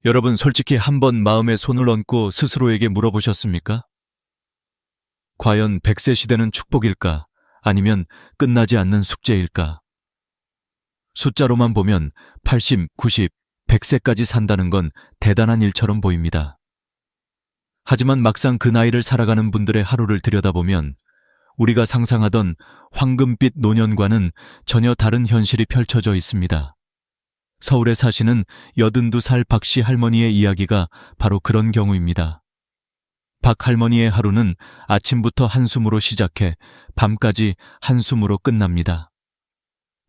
여러분 솔직히 한번 마음에 손을 얹고 스스로에게 물어보셨습니까? 과연 100세 시대는 축복일까? 아니면 끝나지 않는 숙제일까? 숫자로만 보면 80, 90, 100세까지 산다는 건 대단한 일처럼 보입니다. 하지만 막상 그 나이를 살아가는 분들의 하루를 들여다보면 우리가 상상하던 황금빛 노년과는 전혀 다른 현실이 펼쳐져 있습니다. 서울에 사시는 82살 박씨 할머니의 이야기가 바로 그런 경우입니다. 박 할머니의 하루는 아침부터 한숨으로 시작해 밤까지 한숨으로 끝납니다.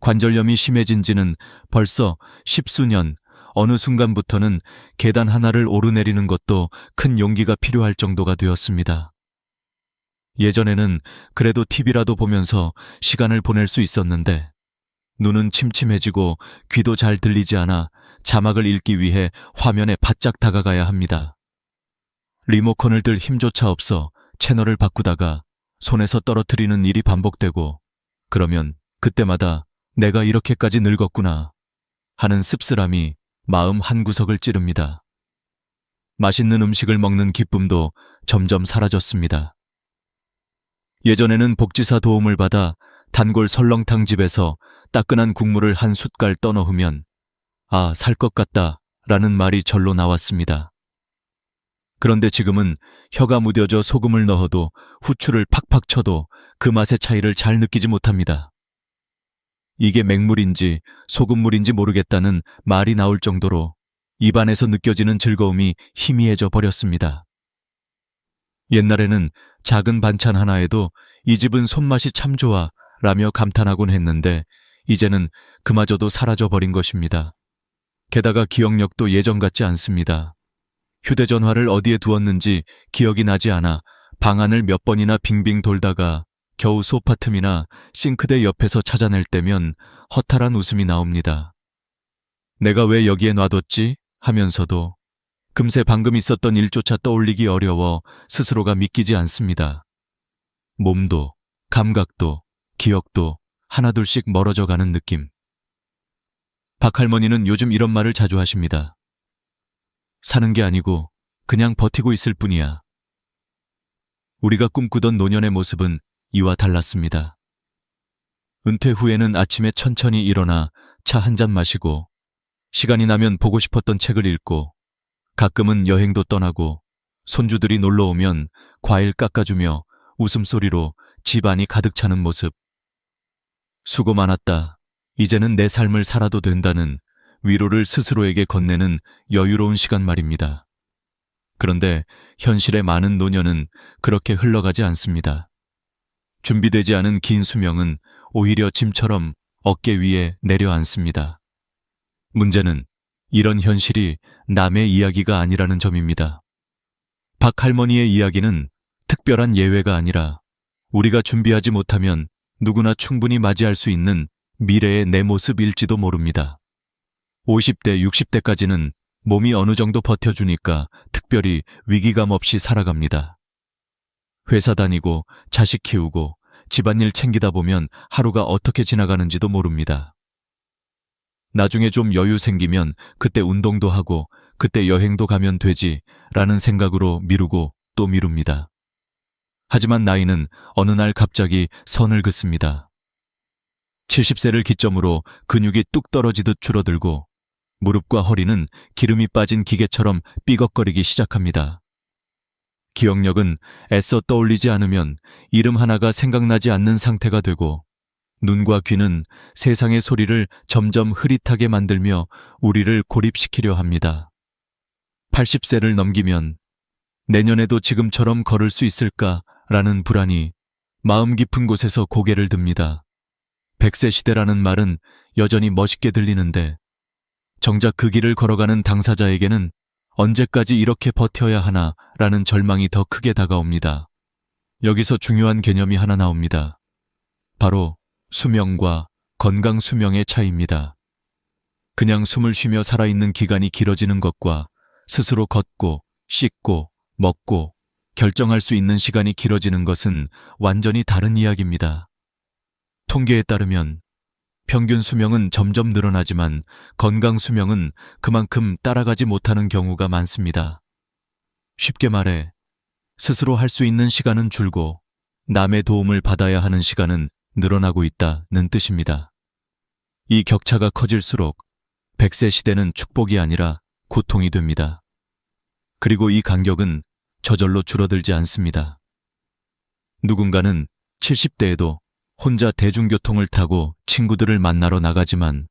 관절염이 심해진 지는 벌써 십수년, 어느 순간부터는 계단 하나를 오르내리는 것도 큰 용기가 필요할 정도가 되었습니다. 예전에는 그래도 TV라도 보면서 시간을 보낼 수 있었는데 눈은 침침해지고 귀도 잘 들리지 않아 자막을 읽기 위해 화면에 바짝 다가가야 합니다. 리모컨을 들 힘조차 없어 채널을 바꾸다가 손에서 떨어뜨리는 일이 반복되고 그러면 그때마다 내가 이렇게까지 늙었구나 하는 씁쓸함이 마음 한구석을 찌릅니다. 맛있는 음식을 먹는 기쁨도 점점 사라졌습니다. 예전에는 복지사 도움을 받아 단골 설렁탕 집에서 따끈한 국물을 한 숟갈 떠넣으면 아, 살 것 같다 라는 말이 절로 나왔습니다. 그런데 지금은 혀가 무뎌져 소금을 넣어도 후추를 팍팍 쳐도 그 맛의 차이를 잘 느끼지 못합니다. 이게 맹물인지 소금물인지 모르겠다는 말이 나올 정도로 입안에서 느껴지는 즐거움이 희미해져 버렸습니다. 옛날에는 작은 반찬 하나에도 이 집은 손맛이 참 좋아 라며 감탄하곤 했는데 이제는 그마저도 사라져버린 것입니다. 게다가 기억력도 예전 같지 않습니다. 휴대전화를 어디에 두었는지 기억이 나지 않아 방 안을 몇 번이나 빙빙 돌다가 겨우 소파 틈이나 싱크대 옆에서 찾아낼 때면 허탈한 웃음이 나옵니다. 내가 왜 여기에 놔뒀지? 하면서도 금세 방금 있었던 일조차 떠올리기 어려워 스스로가 믿기지 않습니다. 몸도, 감각도, 기억도 하나둘씩 멀어져 가는 느낌. 박 할머니는 요즘 이런 말을 자주 하십니다. 사는 게 아니고 그냥 버티고 있을 뿐이야. 우리가 꿈꾸던 노년의 모습은 이와 달랐습니다. 은퇴 후에는 아침에 천천히 일어나 차 한 잔 마시고 시간이 나면 보고 싶었던 책을 읽고 가끔은 여행도 떠나고 손주들이 놀러 오면 과일 깎아주며 웃음소리로 집안이 가득 차는 모습. 수고 많았다. 이제는 내 삶을 살아도 된다는 위로를 스스로에게 건네는 여유로운 시간 말입니다. 그런데 현실의 많은 노년은 그렇게 흘러가지 않습니다. 준비되지 않은 긴 수명은 오히려 짐처럼 어깨 위에 내려앉습니다. 문제는 이런 현실이 남의 이야기가 아니라는 점입니다. 박 할머니의 이야기는 특별한 예외가 아니라 우리가 준비하지 못하면 누구나 충분히 맞이할 수 있는 미래의 내 모습일지도 모릅니다. 50대, 60대까지는 몸이 어느 정도 버텨주니까 특별히 위기감 없이 살아갑니다. 회사 다니고 자식 키우고 집안일 챙기다 보면 하루가 어떻게 지나가는지도 모릅니다. 나중에 좀 여유 생기면 그때 운동도 하고 그때 여행도 가면 되지 라는 생각으로 미루고 또 미룹니다. 하지만 나이는 어느 날 갑자기 선을 긋습니다. 70세를 기점으로 근육이 뚝 떨어지듯 줄어들고 무릎과 허리는 기름이 빠진 기계처럼 삐걱거리기 시작합니다. 기억력은 애써 떠올리지 않으면 이름 하나가 생각나지 않는 상태가 되고 눈과 귀는 세상의 소리를 점점 흐릿하게 만들며 우리를 고립시키려 합니다. 80세를 넘기면 내년에도 지금처럼 걸을 수 있을까라는 불안이 마음 깊은 곳에서 고개를 듭니다. 100세 시대라는 말은 여전히 멋있게 들리는데 정작 그 길을 걸어가는 당사자에게는 언제까지 이렇게 버텨야 하나라는 절망이 더 크게 다가옵니다. 여기서 중요한 개념이 하나 나옵니다. 바로 수명과 건강 수명의 차이입니다. 그냥 숨을 쉬며 살아있는 기간이 길어지는 것과 스스로 걷고 씻고 먹고 결정할 수 있는 시간이 길어지는 것은 완전히 다른 이야기입니다. 통계에 따르면 평균 수명은 점점 늘어나지만 건강 수명은 그만큼 따라가지 못하는 경우가 많습니다. 쉽게 말해 스스로 할 수 있는 시간은 줄고 남의 도움을 받아야 하는 시간은 늘어나고 있다는 뜻입니다. 이 격차가 커질수록 100세 시대는 축복이 아니라 고통이 됩니다. 그리고 이 간격은 저절로 줄어들지 않습니다. 누군가는 70대에도 혼자 대중교통을 타고 친구들을 만나러 나가지만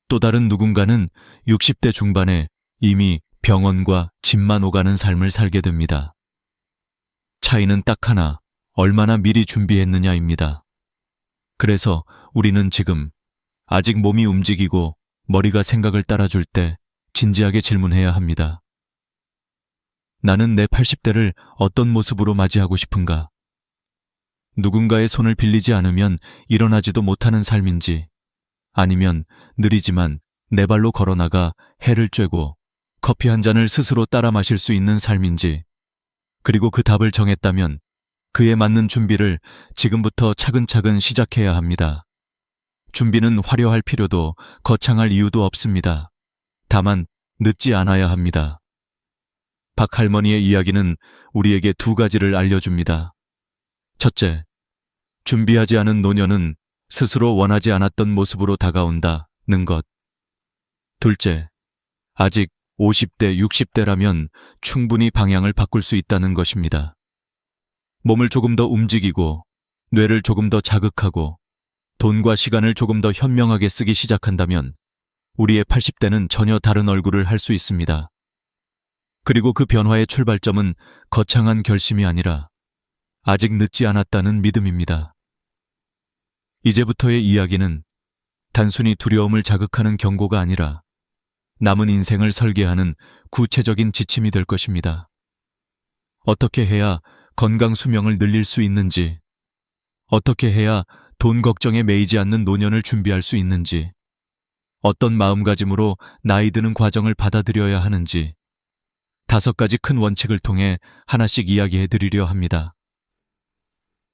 또 다른 누군가는 60대 중반에 이미 병원과 집만 오가는 삶을 살게 됩니다. 차이는 딱 하나, 얼마나 미리 준비했느냐입니다. 그래서 우리는 지금 아직 몸이 움직이고 머리가 생각을 따라줄 때 진지하게 질문해야 합니다. 나는 내 80대를 어떤 모습으로 맞이하고 싶은가? 누군가의 손을 빌리지 않으면 일어나지도 못하는 삶인지, 아니면 느리지만 내 발로 걸어나가 해를 쬐고 커피 한 잔을 스스로 따라 마실 수 있는 삶인지, 그리고 그 답을 정했다면 그에 맞는 준비를 지금부터 차근차근 시작해야 합니다. 준비는 화려할 필요도 거창할 이유도 없습니다. 다만 늦지 않아야 합니다. 박할머니의 이야기는 우리에게 두 가지를 알려줍니다. 첫째, 준비하지 않은 노년은 스스로 원하지 않았던 모습으로 다가온다는 것. 둘째, 아직 50대, 60대라면 충분히 방향을 바꿀 수 있다는 것입니다. 몸을 조금 더 움직이고, 뇌를 조금 더 자극하고, 돈과 시간을 조금 더 현명하게 쓰기 시작한다면 우리의 80대는 전혀 다른 얼굴을 할 수 있습니다. 그리고 그 변화의 출발점은 거창한 결심이 아니라 아직 늦지 않았다는 믿음입니다. 이제부터의 이야기는 단순히 두려움을 자극하는 경고가 아니라 남은 인생을 설계하는 구체적인 지침이 될 것입니다. 어떻게 해야 건강 수명을 늘릴 수 있는지, 어떻게 해야 돈 걱정에 매이지 않는 노년을 준비할 수 있는지, 어떤 마음가짐으로 나이 드는 과정을 받아들여야 하는지, 5가지 큰 원칙을 통해 하나씩 이야기해 드리려 합니다.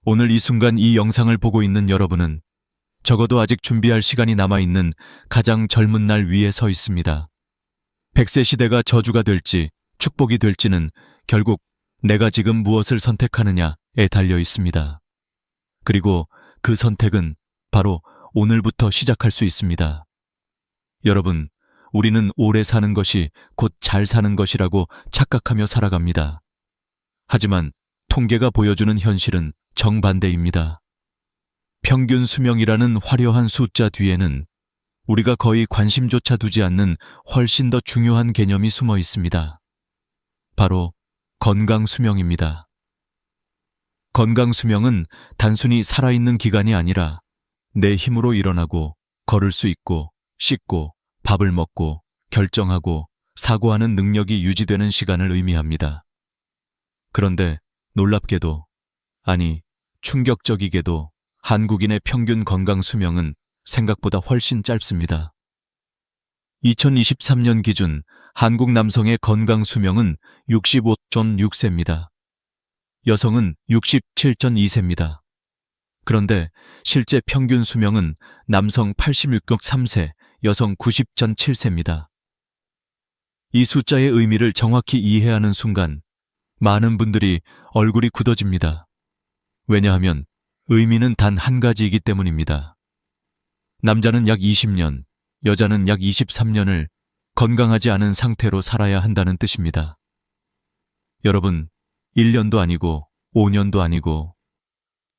오늘 이 순간 이 영상을 보고 있는 여러분은 적어도 아직 준비할 시간이 남아있는 가장 젊은 날 위에 서 있습니다. 100세 시대가 저주가 될지 축복이 될지는 결국 내가 지금 무엇을 선택하느냐에 달려 있습니다. 그리고 그 선택은 바로 오늘부터 시작할 수 있습니다. 여러분, 우리는 오래 사는 것이 곧 잘 사는 것이라고 착각하며 살아갑니다. 하지만 통계가 보여주는 현실은 정반대입니다. 평균 수명이라는 화려한 숫자 뒤에는 우리가 거의 관심조차 두지 않는 훨씬 더 중요한 개념이 숨어 있습니다. 바로 건강 수명입니다. 건강 수명은 단순히 살아있는 기간이 아니라 내 힘으로 일어나고 걸을 수 있고 씻고 밥을 먹고 결정하고 사고하는 능력이 유지되는 시간을 의미합니다. 그런데 놀랍게도, 아니 충격적이게도 한국인의 평균 건강 수명은 생각보다 훨씬 짧습니다. 2023년 기준 한국 남성의 건강 수명은 65.6세입니다. 여성은 67.2세입니다. 그런데 실제 평균 수명은 남성 86.3세, 여성 90.7세입니다. 이 숫자의 의미를 정확히 이해하는 순간 많은 분들이 얼굴이 굳어집니다. 왜냐하면 의미는 단 한 가지이기 때문입니다. 남자는 약 20년, 여자는 약 23년을 건강하지 않은 상태로 살아야 한다는 뜻입니다. 여러분, 1년도 아니고 5년도 아니고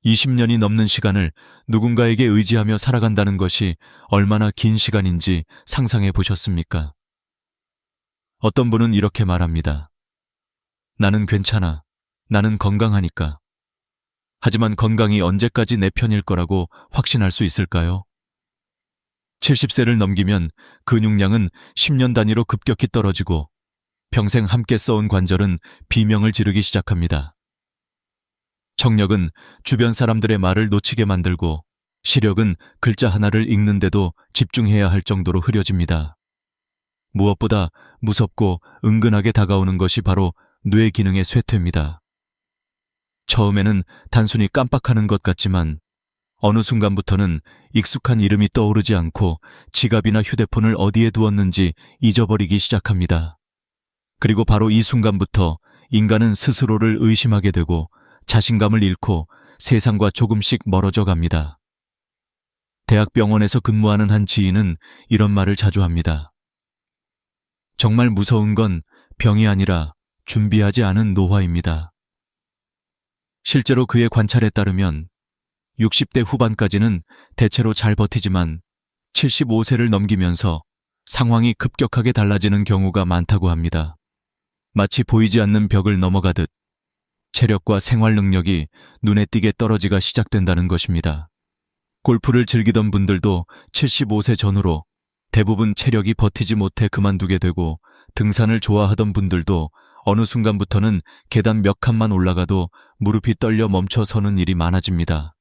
20년이 넘는 시간을 누군가에게 의지하며 살아간다는 것이 얼마나 긴 시간인지 상상해 보셨습니까? 어떤 분은 이렇게 말합니다. 나는 괜찮아. 나는 건강하니까. 하지만 건강이 언제까지 내 편일 거라고 확신할 수 있을까요? 70세를 넘기면 근육량은 10년 단위로 급격히 떨어지고 평생 함께 써온 관절은 비명을 지르기 시작합니다. 청력은 주변 사람들의 말을 놓치게 만들고 시력은 글자 하나를 읽는데도 집중해야 할 정도로 흐려집니다. 무엇보다 무섭고 은근하게 다가오는 것이 바로 뇌 기능의 쇠퇴입니다. 처음에는 단순히 깜빡하는 것 같지만 어느 순간부터는 익숙한 이름이 떠오르지 않고 지갑이나 휴대폰을 어디에 두었는지 잊어버리기 시작합니다. 그리고 바로 이 순간부터 인간은 스스로를 의심하게 되고 자신감을 잃고 세상과 조금씩 멀어져 갑니다. 대학병원에서 근무하는 한 지인은 이런 말을 자주 합니다. 정말 무서운 건 병이 아니라 준비하지 않은 노화입니다. 실제로 그의 관찰에 따르면 60대 후반까지는 대체로 잘 버티지만 75세를 넘기면서 상황이 급격하게 달라지는 경우가 많다고 합니다. 마치 보이지 않는 벽을 넘어가듯 체력과 생활 능력이 눈에 띄게 떨어지기가 시작된다는 것입니다. 골프를 즐기던 분들도 75세 전후로 대부분 체력이 버티지 못해 그만두게 되고, 등산을 좋아하던 분들도 어느 순간부터는 계단 몇 칸만 올라가도 무릎이 떨려 멈춰서는 일이 많아집니다.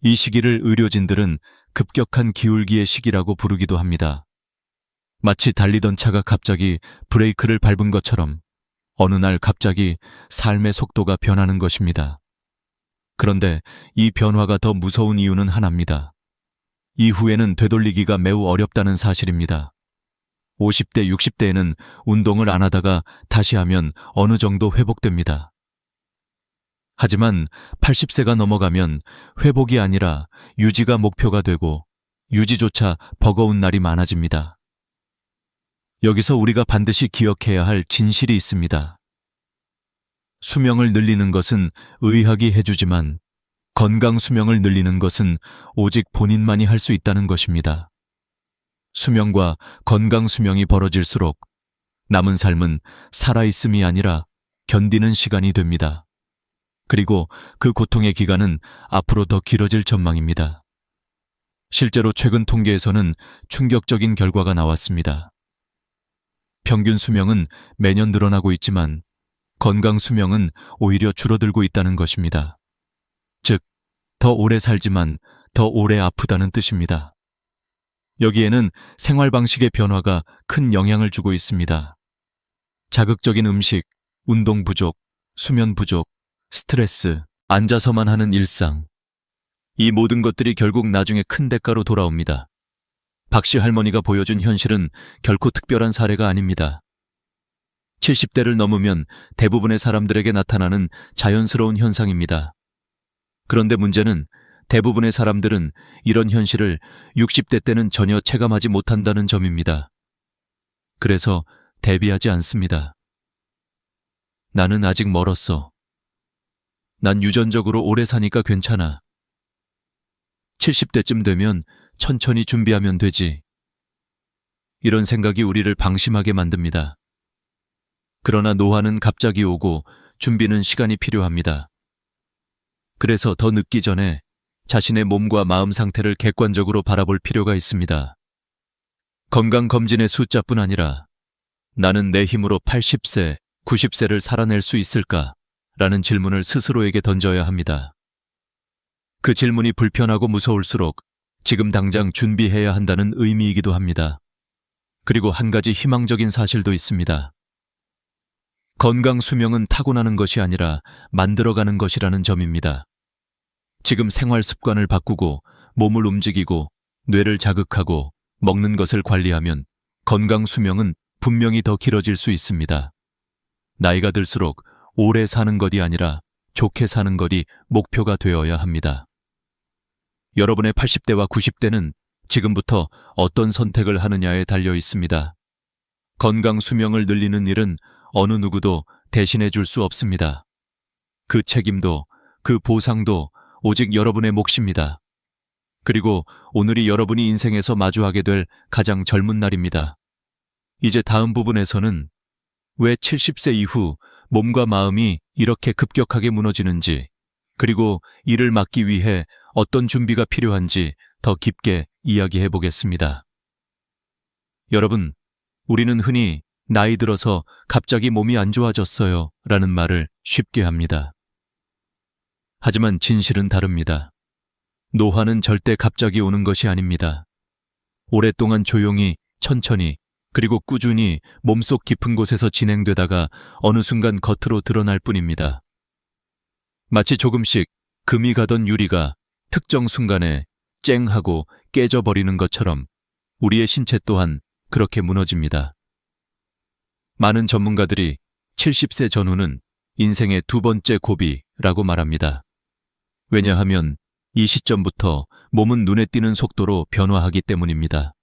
이 시기를 의료진들은 급격한 기울기의 시기라고 부르기도 합니다. 마치 달리던 차가 갑자기 브레이크를 밟은 것처럼 어느 날 갑자기 삶의 속도가 변하는 것입니다. 그런데 이 변화가 더 무서운 이유는 하나입니다. 이후에는 되돌리기가 매우 어렵다는 사실입니다. 50대, 60대에는 운동을 안 하다가 다시 하면 어느 정도 회복됩니다. 하지만 80세가 넘어가면 회복이 아니라 유지가 목표가 되고 유지조차 버거운 날이 많아집니다. 여기서 우리가 반드시 기억해야 할 진실이 있습니다. 수명을 늘리는 것은 의학이 해주지만 건강 수명을 늘리는 것은 오직 본인만이 할 수 있다는 것입니다. 수명과 건강 수명이 벌어질수록 남은 삶은 살아있음이 아니라 견디는 시간이 됩니다. 그리고 그 고통의 기간은 앞으로 더 길어질 전망입니다. 실제로 최근 통계에서는 충격적인 결과가 나왔습니다. 평균 수명은 매년 늘어나고 있지만 건강 수명은 오히려 줄어들고 있다는 것입니다. 즉, 더 오래 살지만 더 오래 아프다는 뜻입니다. 여기에는 생활 방식의 변화가 큰 영향을 주고 있습니다. 자극적인 음식, 운동 부족, 수면 부족, 스트레스, 앉아서만 하는 일상. 이 모든 것들이 결국 나중에 큰 대가로 돌아옵니다. 박씨 할머니가 보여준 현실은 결코 특별한 사례가 아닙니다. 70대를 넘으면 대부분의 사람들에게 나타나는 자연스러운 현상입니다. 그런데 문제는 대부분의 사람들은 이런 현실을 60대 때는 전혀 체감하지 못한다는 점입니다. 그래서 대비하지 않습니다. 나는 아직 멀었어. 난 유전적으로 오래 사니까 괜찮아. 70대쯤 되면 천천히 준비하면 되지. 이런 생각이 우리를 방심하게 만듭니다. 그러나 노화는 갑자기 오고 준비는 시간이 필요합니다. 그래서 더 늦기 전에 자신의 몸과 마음 상태를 객관적으로 바라볼 필요가 있습니다. 건강검진의 숫자뿐 아니라 나는 내 힘으로 80세, 90세를 살아낼 수 있을까? 라는 질문을 스스로에게 던져야 합니다. 그 질문이 불편하고 무서울수록 지금 당장 준비해야 한다는 의미이기도 합니다. 그리고 한 가지 희망적인 사실도 있습니다. 건강 수명은 타고나는 것이 아니라 만들어가는 것이라는 점입니다. 지금 생활 습관을 바꾸고 몸을 움직이고 뇌를 자극하고 먹는 것을 관리하면 건강 수명은 분명히 더 길어질 수 있습니다. 나이가 들수록 오래 사는 것이 아니라 좋게 사는 것이 목표가 되어야 합니다. 여러분의 80대와 90대는 지금부터 어떤 선택을 하느냐에 달려 있습니다. 건강 수명을 늘리는 일은 어느 누구도 대신해 줄 수 없습니다. 그 책임도 그 보상도 오직 여러분의 몫입니다. 그리고 오늘이 여러분이 인생에서 마주하게 될 가장 젊은 날입니다. 이제 다음 부분에서는 왜 70세 이후 몸과 마음이 이렇게 급격하게 무너지는지, 그리고 이를 막기 위해 어떤 준비가 필요한지 더 깊게 이야기해 보겠습니다. 여러분, 우리는 흔히 나이 들어서 갑자기 몸이 안 좋아졌어요 라는 말을 쉽게 합니다. 하지만 진실은 다릅니다. 노화는 절대 갑자기 오는 것이 아닙니다. 오랫동안 조용히, 천천히, 그리고 꾸준히 몸속 깊은 곳에서 진행되다가 어느 순간 겉으로 드러날 뿐입니다. 마치 조금씩 금이 가던 유리가 특정 순간에 쨍 하고 깨져버리는 것처럼 우리의 신체 또한 그렇게 무너집니다. 많은 전문가들이 70세 전후는 인생의 두 번째 고비라고 말합니다. 왜냐하면 이 시점부터 몸은 눈에 띄는 속도로 변화하기 때문입니다.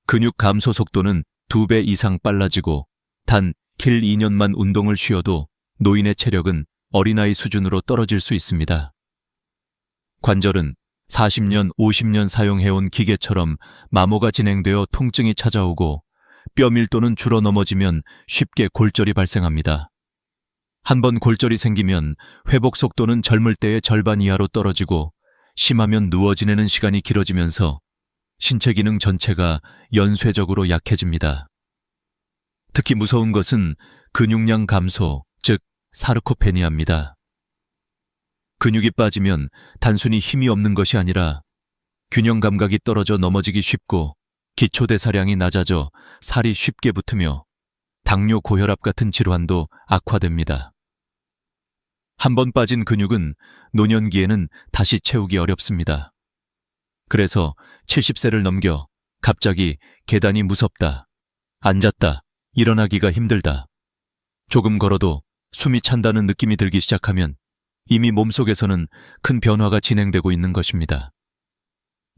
근육 감소 속도는 2배 이상 빨라지고 단 길 2년만 운동을 쉬어도 노인의 체력은 어린아이 수준으로 떨어질 수 있습니다. 관절은 40년, 50년 사용해온 기계처럼 마모가 진행되어 통증이 찾아오고 뼈 밀도는 줄어 넘어지면 쉽게 골절이 발생합니다. 한번 골절이 생기면 회복 속도는 젊을 때의 절반 이하로 떨어지고 심하면 누워 지내는 시간이 길어지면서 신체 기능 전체가 연쇄적으로 약해집니다. 특히 무서운 것은 근육량 감소, 즉 사르코페니아입니다. 근육이 빠지면 단순히 힘이 없는 것이 아니라 균형 감각이 떨어져 넘어지기 쉽고 기초대사량이 낮아져 살이 쉽게 붙으며 당뇨, 고혈압 같은 질환도 악화됩니다. 한번 빠진 근육은 노년기에는 다시 채우기 어렵습니다. 그래서 70세를 넘겨 갑자기 계단이 무섭다, 앉았다, 일어나기가 힘들다, 조금 걸어도 숨이 찬다는 느낌이 들기 시작하면 이미 몸속에서는 큰 변화가 진행되고 있는 것입니다.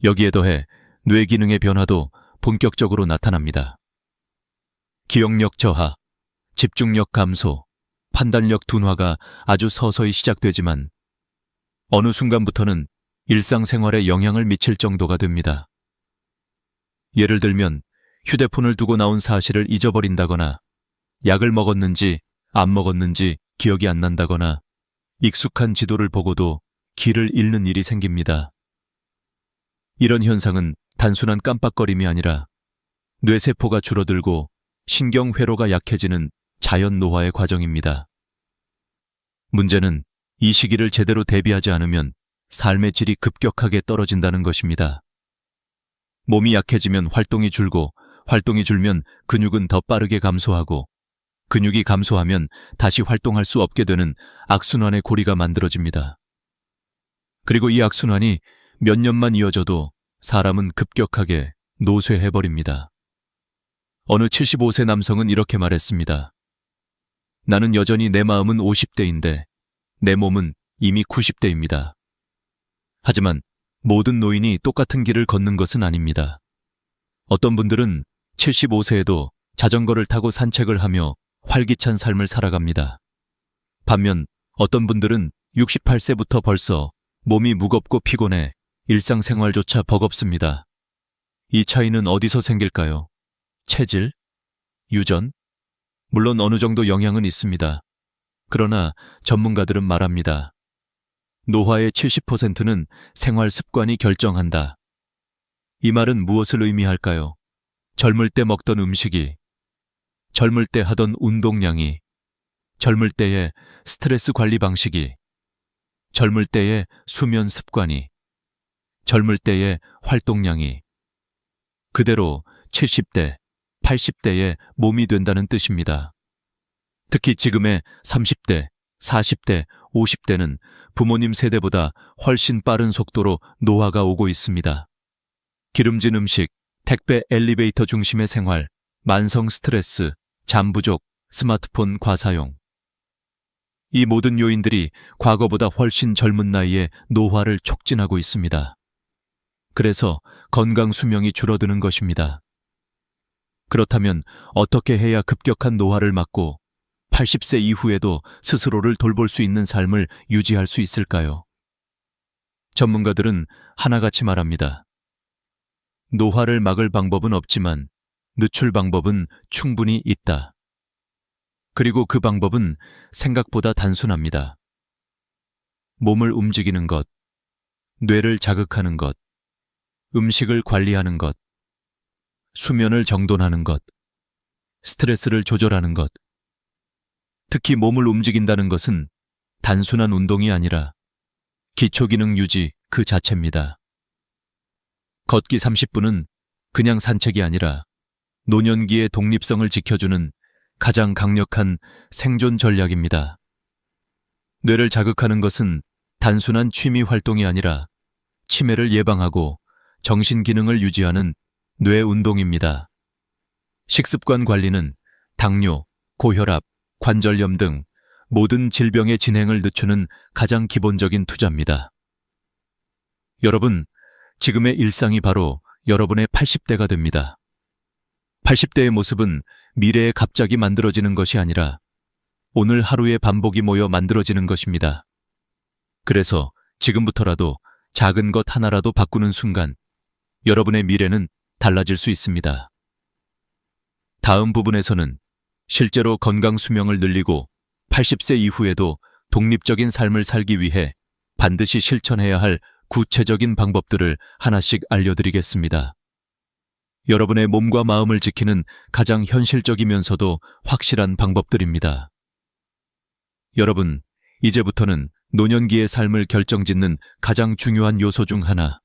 여기에 더해 뇌 기능의 변화도 본격적으로 나타납니다. 기억력 저하, 집중력 감소, 판단력 둔화가 아주 서서히 시작되지만 어느 순간부터는 일상생활에 영향을 미칠 정도가 됩니다. 예를 들면 휴대폰을 두고 나온 사실을 잊어버린다거나 약을 먹었는지 안 먹었는지 기억이 안 난다거나 익숙한 지도를 보고도 길을 잃는 일이 생깁니다. 이런 현상은 단순한 깜빡거림이 아니라 뇌세포가 줄어들고 신경회로가 약해지는 자연 노화의 과정입니다. 문제는 이 시기를 제대로 대비하지 않으면 삶의 질이 급격하게 떨어진다는 것입니다. 몸이 약해지면 활동이 줄고 활동이 줄면 근육은 더 빠르게 감소하고 근육이 감소하면 다시 활동할 수 없게 되는 악순환의 고리가 만들어집니다. 그리고 이 악순환이 몇 년만 이어져도 사람은 급격하게 노쇠해버립니다. 어느 75세 남성은 이렇게 말했습니다. 나는 여전히 내 마음은 50대인데 내 몸은 이미 90대입니다. 하지만 모든 노인이 똑같은 길을 걷는 것은 아닙니다. 어떤 분들은 75세에도 자전거를 타고 산책을 하며 활기찬 삶을 살아갑니다. 반면 어떤 분들은 68세부터 벌써 몸이 무겁고 피곤해 일상생활조차 버겁습니다. 이 차이는 어디서 생길까요? 체질? 유전? 물론 어느 정도 영향은 있습니다. 그러나 전문가들은 말합니다. 노화의 70%는 생활 습관이 결정한다. 이 말은 무엇을 의미할까요? 젊을 때 먹던 음식이, 젊을 때 하던 운동량이, 젊을 때의 스트레스 관리 방식이, 젊을 때의 수면 습관이, 젊을 때의 활동량이 그대로 70대, 80대의 몸이 된다는 뜻입니다. 특히 지금의 30대, 40대, 50대는 부모님 세대보다 훨씬 빠른 속도로 노화가 오고 있습니다. 기름진 음식, 택배 엘리베이터 중심의 생활, 만성 스트레스, 잠 부족, 스마트폰 과사용. 이 모든 요인들이 과거보다 훨씬 젊은 나이에 노화를 촉진하고 있습니다. 그래서 건강 수명이 줄어드는 것입니다. 그렇다면 어떻게 해야 급격한 노화를 막고 80세 이후에도 스스로를 돌볼 수 있는 삶을 유지할 수 있을까요? 전문가들은 하나같이 말합니다. 노화를 막을 방법은 없지만 늦출 방법은 충분히 있다. 그리고 그 방법은 생각보다 단순합니다. 몸을 움직이는 것, 뇌를 자극하는 것, 음식을 관리하는 것, 수면을 정돈하는 것, 스트레스를 조절하는 것. 특히 몸을 움직인다는 것은 단순한 운동이 아니라 기초기능 유지 그 자체입니다. 걷기 30분은 그냥 산책이 아니라 노년기의 독립성을 지켜주는 가장 강력한 생존 전략입니다. 뇌를 자극하는 것은 단순한 취미 활동이 아니라 치매를 예방하고 정신 기능을 유지하는 뇌 운동입니다. 식습관 관리는 당뇨, 고혈압, 관절염 등 모든 질병의 진행을 늦추는 가장 기본적인 투자입니다. 여러분, 지금의 일상이 바로 여러분의 80대가 됩니다. 80대의 모습은 미래에 갑자기 만들어지는 것이 아니라 오늘 하루의 반복이 모여 만들어지는 것입니다. 그래서 지금부터라도 작은 것 하나라도 바꾸는 순간 여러분의 미래는 달라질 수 있습니다. 다음 부분에서는 실제로 건강 수명을 늘리고 80세 이후에도 독립적인 삶을 살기 위해 반드시 실천해야 할 구체적인 방법들을 하나씩 알려드리겠습니다. 여러분의 몸과 마음을 지키는 가장 현실적이면서도 확실한 방법들입니다. 여러분, 이제부터는 노년기의 삶을 결정짓는 가장 중요한 요소 중 하나,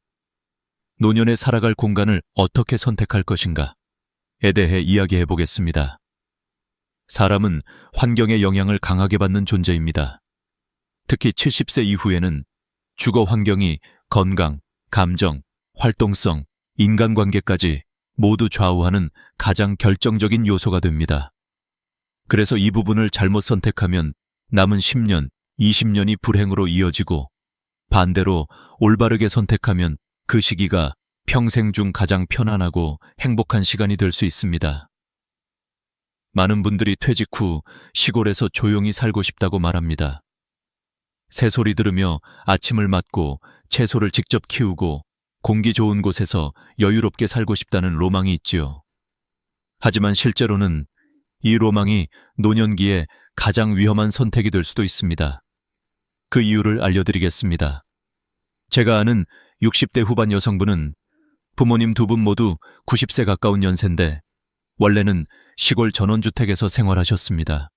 노년에 살아갈 공간을 어떻게 선택할 것인가에 대해 이야기해 보겠습니다. 사람은 환경의 영향을 강하게 받는 존재입니다. 특히 70세 이후에는 주거 환경이 건강, 감정, 활동성, 인간관계까지 모두 좌우하는 가장 결정적인 요소가 됩니다. 그래서 이 부분을 잘못 선택하면 남은 10년, 20년이 불행으로 이어지고 반대로 올바르게 선택하면 그 시기가 평생 중 가장 편안하고 행복한 시간이 될 수 있습니다. 많은 분들이 퇴직 후 시골에서 조용히 살고 싶다고 말합니다. 새소리 들으며 아침을 맞고 채소를 직접 키우고 공기 좋은 곳에서 여유롭게 살고 싶다는 로망이 있지요. 하지만 실제로는 이 로망이 노년기에 가장 위험한 선택이 될 수도 있습니다. 그 이유를 알려드리겠습니다. 제가 아는 60대 후반 여성분은 부모님 두 분 모두 90세 가까운 연세인데 원래는 시골 전원주택에서 생활하셨습니다.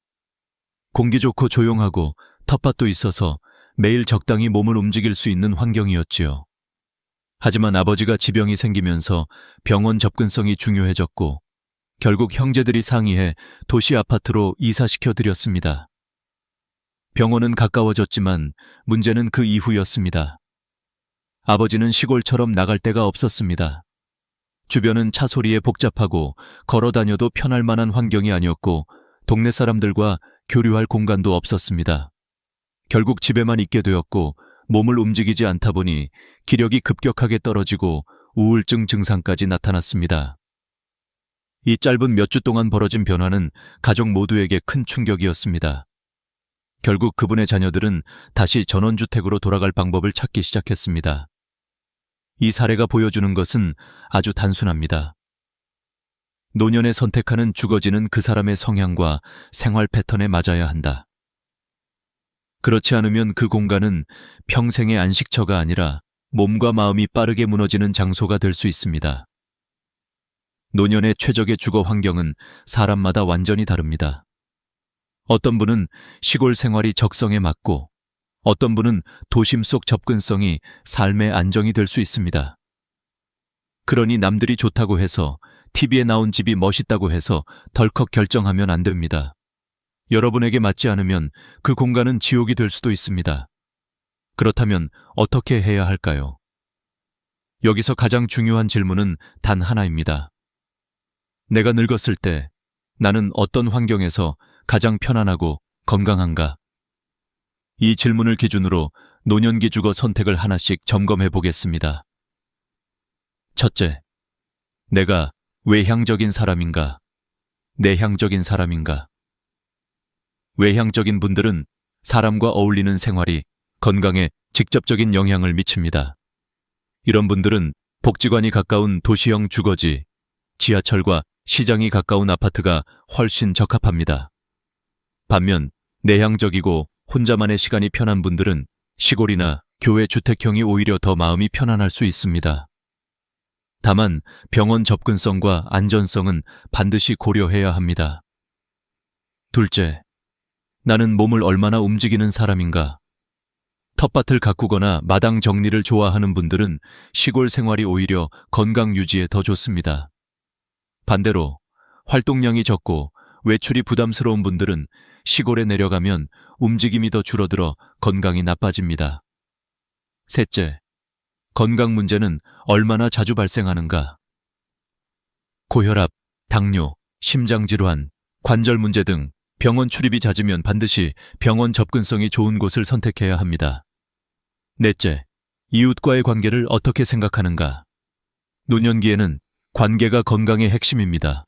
공기 좋고 조용하고 텃밭도 있어서 매일 적당히 몸을 움직일 수 있는 환경이었지요. 하지만 아버지가 지병이 생기면서 병원 접근성이 중요해졌고 결국 형제들이 상의해 도시 아파트로 이사시켜 드렸습니다. 병원은 가까워졌지만 문제는 그 이후였습니다. 아버지는 시골처럼 나갈 데가 없었습니다. 주변은 차 소리에 복잡하고 걸어 다녀도 편할 만한 환경이 아니었고 동네 사람들과 교류할 공간도 없었습니다. 결국 집에만 있게 되었고 몸을 움직이지 않다 보니 기력이 급격하게 떨어지고 우울증 증상까지 나타났습니다. 이 짧은 몇 주 동안 벌어진 변화는 가족 모두에게 큰 충격이었습니다. 결국 그분의 자녀들은 다시 전원주택으로 돌아갈 방법을 찾기 시작했습니다. 이 사례가 보여주는 것은 아주 단순합니다. 노년에 선택하는 주거지는 그 사람의 성향과 생활 패턴에 맞아야 한다. 그렇지 않으면 그 공간은 평생의 안식처가 아니라 몸과 마음이 빠르게 무너지는 장소가 될 수 있습니다. 노년의 최적의 주거 환경은 사람마다 완전히 다릅니다. 어떤 분은 시골 생활이 적성에 맞고 어떤 분은 도심 속 접근성이 삶의 안정이 될 수 있습니다. 그러니 남들이 좋다고 해서 TV에 나온 집이 멋있다고 해서 덜컥 결정하면 안 됩니다. 여러분에게 맞지 않으면 그 공간은 지옥이 될 수도 있습니다. 그렇다면 어떻게 해야 할까요? 여기서 가장 중요한 질문은 단 하나입니다. 내가 늙었을 때 나는 어떤 환경에서 가장 편안하고 건강한가? 이 질문을 기준으로 노년기 주거 선택을 하나씩 점검해 보겠습니다. 첫째, 내가 외향적인 사람인가? 내향적인 사람인가? 외향적인 분들은 사람과 어울리는 생활이 건강에 직접적인 영향을 미칩니다. 이런 분들은 복지관이 가까운 도시형 주거지, 지하철과 시장이 가까운 아파트가 훨씬 적합합니다. 반면 내향적이고 혼자만의 시간이 편한 분들은 시골이나 교외 주택형이 오히려 더 마음이 편안할 수 있습니다. 다만 병원 접근성과 안전성은 반드시 고려해야 합니다. 둘째, 나는 몸을 얼마나 움직이는 사람인가? 텃밭을 가꾸거나 마당 정리를 좋아하는 분들은 시골 생활이 오히려 건강 유지에 더 좋습니다. 반대로 활동량이 적고 외출이 부담스러운 분들은 시골에 내려가면 움직임이 더 줄어들어 건강이 나빠집니다. 셋째, 건강 문제는 얼마나 자주 발생하는가? 고혈압, 당뇨, 심장질환, 관절 문제 등 병원 출입이 잦으면 반드시 병원 접근성이 좋은 곳을 선택해야 합니다. 넷째, 이웃과의 관계를 어떻게 생각하는가? 노년기에는 관계가 건강의 핵심입니다.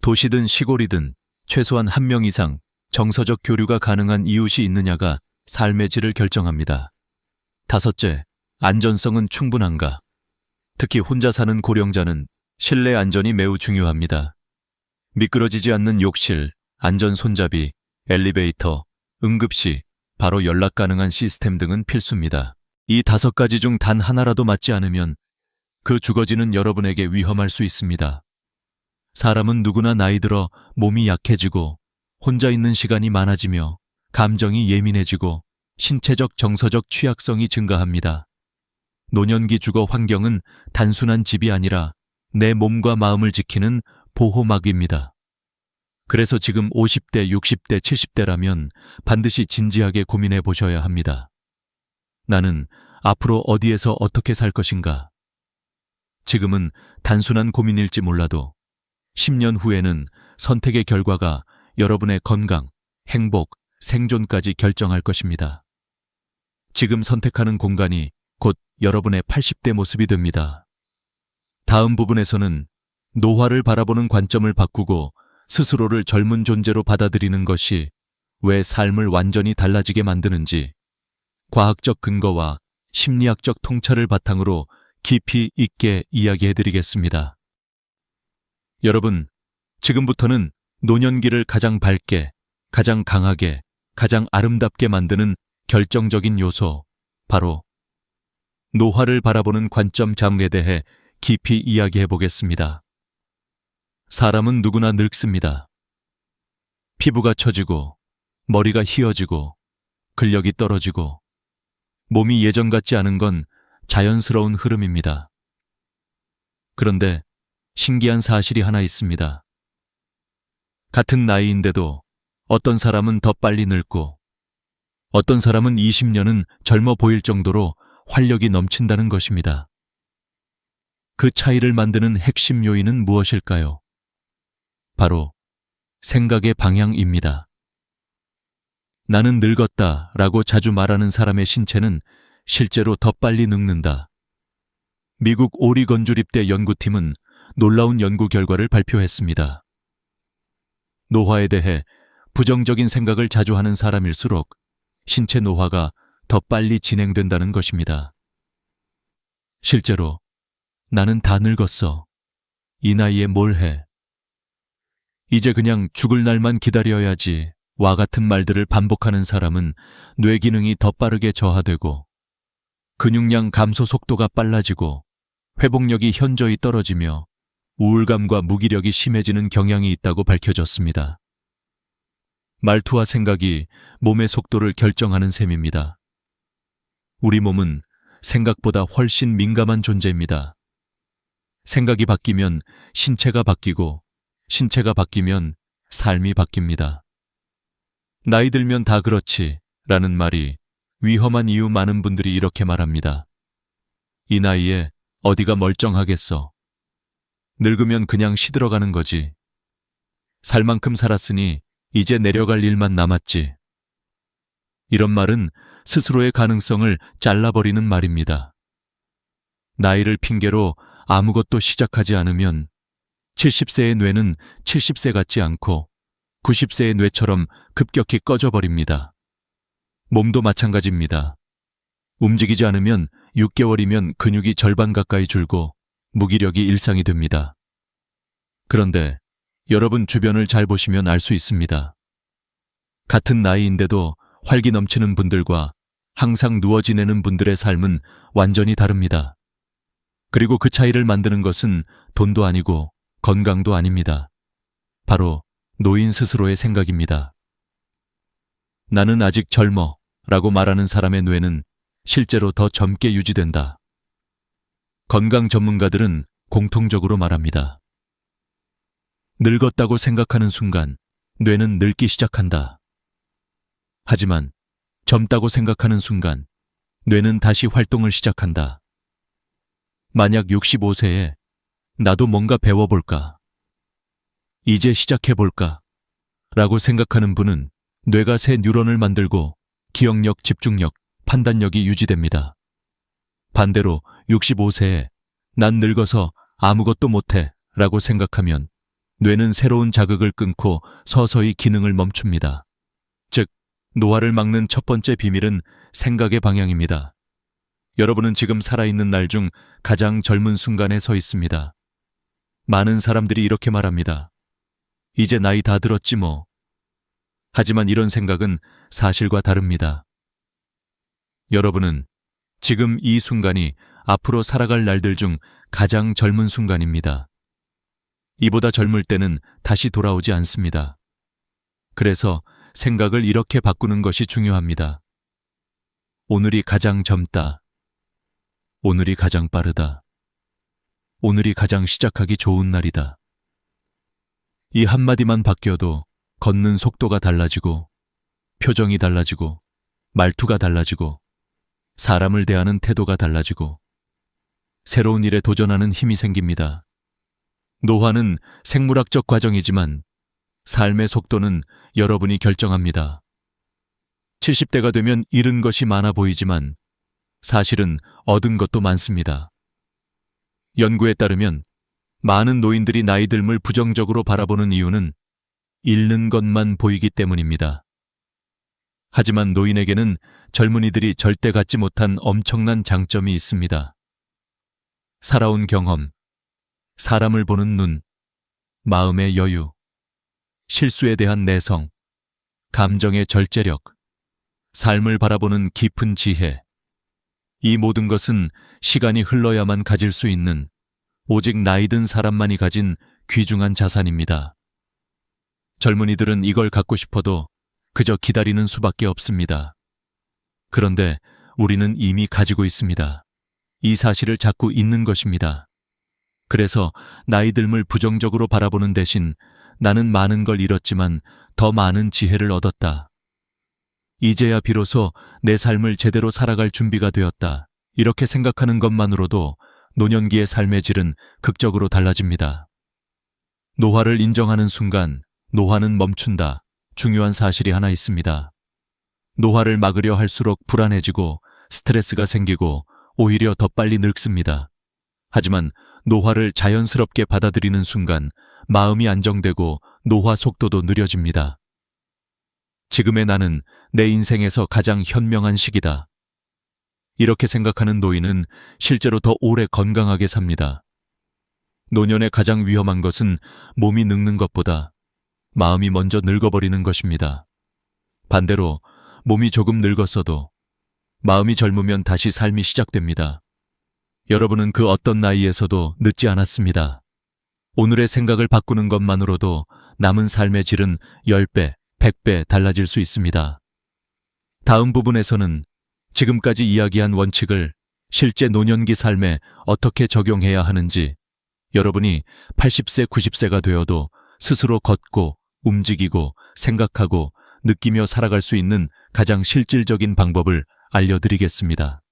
도시든 시골이든 최소한 한 명 이상 정서적 교류가 가능한 이웃이 있느냐가 삶의 질을 결정합니다. 다섯째, 안전성은 충분한가? 특히 혼자 사는 고령자는 실내 안전이 매우 중요합니다. 미끄러지지 않는 욕실, 안전 손잡이, 엘리베이터, 응급시, 바로 연락 가능한 시스템 등은 필수입니다. 이 5가지 중 단 하나라도 맞지 않으면 그 주거지는 여러분에게 위험할 수 있습니다. 사람은 누구나 나이 들어 몸이 약해지고 혼자 있는 시간이 많아지며 감정이 예민해지고 신체적 정서적 취약성이 증가합니다. 노년기 주거 환경은 단순한 집이 아니라 내 몸과 마음을 지키는 보호막입니다. 그래서 지금 50대, 60대, 70대라면 반드시 진지하게 고민해 보셔야 합니다. 나는 앞으로 어디에서 어떻게 살 것인가? 지금은 단순한 고민일지 몰라도 10년 후에는 선택의 결과가 여러분의 건강, 행복, 생존까지 결정할 것입니다. 지금 선택하는 공간이 곧 여러분의 80대 모습이 됩니다. 다음 부분에서는 노화를 바라보는 관점을 바꾸고 스스로를 젊은 존재로 받아들이는 것이 왜 삶을 완전히 달라지게 만드는지 과학적 근거와 심리학적 통찰을 바탕으로 깊이 있게 이야기해드리겠습니다. 여러분, 지금부터는 노년기를 가장 밝게, 가장 강하게, 가장 아름답게 만드는 결정적인 요소, 바로 노화를 바라보는 관점 자문에 대해 깊이 이야기해 보겠습니다. 사람은 누구나 늙습니다. 피부가 처지고, 머리가 희어지고, 근력이 떨어지고, 몸이 예전 같지 않은 건 자연스러운 흐름입니다. 그런데 신기한 사실이 하나 있습니다. 같은 나이인데도 어떤 사람은 더 빨리 늙고, 어떤 사람은 20년은 젊어 보일 정도로 활력이 넘친다는 것입니다. 그 차이를 만드는 핵심 요인은 무엇일까요? 바로 생각의 방향입니다. 나는 늙었다 라고 자주 말하는 사람의 신체는 실제로 더 빨리 늙는다. 미국 오리건 주립대 연구팀은 놀라운 연구 결과를 발표했습니다. 노화에 대해 부정적인 생각을 자주 하는 사람일수록 신체 노화가 더 빨리 진행된다는 것입니다. 실제로 나는 다 늙었어. 이 나이에 뭘 해? 이제 그냥 죽을 날만 기다려야지 와 같은 말들을 반복하는 사람은 뇌 기능이 더 빠르게 저하되고 근육량 감소 속도가 빨라지고 회복력이 현저히 떨어지며 우울감과 무기력이 심해지는 경향이 있다고 밝혀졌습니다. 말투와 생각이 몸의 속도를 결정하는 셈입니다. 우리 몸은 생각보다 훨씬 민감한 존재입니다. 생각이 바뀌면 신체가 바뀌고 신체가 바뀌면 삶이 바뀝니다. 나이 들면 다 그렇지 라는 말이 위험한 이유 많은 분들이 이렇게 말합니다. 이 나이에 어디가 멀쩡하겠어. 늙으면 그냥 시들어가는 거지. 살 만큼 살았으니 이제 내려갈 일만 남았지. 이런 말은 스스로의 가능성을 잘라버리는 말입니다. 나이를 핑계로 아무것도 시작하지 않으면 70세의 뇌는 70세 같지 않고 90세의 뇌처럼 급격히 꺼져버립니다. 몸도 마찬가지입니다. 움직이지 않으면 6개월이면 근육이 절반 가까이 줄고 무기력이 일상이 됩니다. 그런데 여러분 주변을 잘 보시면 알 수 있습니다. 같은 나이인데도 활기 넘치는 분들과 항상 누워 지내는 분들의 삶은 완전히 다릅니다. 그리고 그 차이를 만드는 것은 돈도 아니고 건강도 아닙니다. 바로 노인 스스로의 생각입니다. 나는 아직 젊어 라고 말하는 사람의 뇌는 실제로 더 젊게 유지된다. 건강 전문가들은 공통적으로 말합니다. 늙었다고 생각하는 순간 뇌는 늙기 시작한다. 하지만 젊다고 생각하는 순간 뇌는 다시 활동을 시작한다. 만약 65세에 나도 뭔가 배워볼까? 이제 시작해볼까? 라고 생각하는 분은 뇌가 새 뉴런을 만들고 기억력, 집중력, 판단력이 유지됩니다. 반대로 65세에 난 늙어서 아무것도 못해 라고 생각하면 뇌는 새로운 자극을 끊고 서서히 기능을 멈춥니다. 즉, 노화를 막는 첫 번째 비밀은 생각의 방향입니다. 여러분은 지금 살아있는 날 중 가장 젊은 순간에 서 있습니다. 많은 사람들이 이렇게 말합니다. 이제 나이 다 들었지 뭐. 하지만 이런 생각은 사실과 다릅니다. 여러분은 지금 이 순간이 앞으로 살아갈 날들 중 가장 젊은 순간입니다. 이보다 젊을 때는 다시 돌아오지 않습니다. 그래서 생각을 이렇게 바꾸는 것이 중요합니다. 오늘이 가장 젊다. 오늘이 가장 빠르다. 오늘이 가장 시작하기 좋은 날이다. 이 한마디만 바뀌어도 걷는 속도가 달라지고, 표정이 달라지고, 말투가 달라지고, 사람을 대하는 태도가 달라지고, 새로운 일에 도전하는 힘이 생깁니다. 노화는 생물학적 과정이지만 삶의 속도는 여러분이 결정합니다. 70대가 되면 잃은 것이 많아 보이지만 사실은 얻은 것도 많습니다. 연구에 따르면 많은 노인들이 나이 듦을 부정적으로 바라보는 이유는 잃는 것만 보이기 때문입니다. 하지만 노인에게는 젊은이들이 절대 갖지 못한 엄청난 장점이 있습니다. 살아온 경험, 사람을 보는 눈, 마음의 여유, 실수에 대한 내성, 감정의 절제력, 삶을 바라보는 깊은 지혜. 이 모든 것은 시간이 흘러야만 가질 수 있는 오직 나이 든 사람만이 가진 귀중한 자산입니다. 젊은이들은 이걸 갖고 싶어도 그저 기다리는 수밖에 없습니다. 그런데 우리는 이미 가지고 있습니다. 이 사실을 자꾸 잊는 것입니다. 그래서 나이 듦을 부정적으로 바라보는 대신 나는 많은 걸 잃었지만 더 많은 지혜를 얻었다. 이제야 비로소 내 삶을 제대로 살아갈 준비가 되었다. 이렇게 생각하는 것만으로도 노년기의 삶의 질은 극적으로 달라집니다. 노화를 인정하는 순간 노화는 멈춘다. 중요한 사실이 하나 있습니다. 노화를 막으려 할수록 불안해지고 스트레스가 생기고 오히려 더 빨리 늙습니다. 하지만 노화를 자연스럽게 받아들이는 순간 마음이 안정되고 노화 속도도 느려집니다. 지금의 나는 내 인생에서 가장 현명한 시기다. 이렇게 생각하는 노인은 실제로 더 오래 건강하게 삽니다. 노년의 가장 위험한 것은 몸이 늙는 것보다 마음이 먼저 늙어버리는 것입니다. 반대로 몸이 조금 늙었어도 마음이 젊으면 다시 삶이 시작됩니다. 여러분은 그 어떤 나이에서도 늦지 않았습니다. 오늘의 생각을 바꾸는 것만으로도 남은 삶의 질은 10배, 100배 달라질 수 있습니다. 다음 부분에서는 지금까지 이야기한 원칙을 실제 노년기 삶에 어떻게 적용해야 하는지, 여러분이 80세, 90세가 되어도 스스로 걷고 움직이고 생각하고 느끼며 살아갈 수 있는 가장 실질적인 방법을 알려드리겠습니다.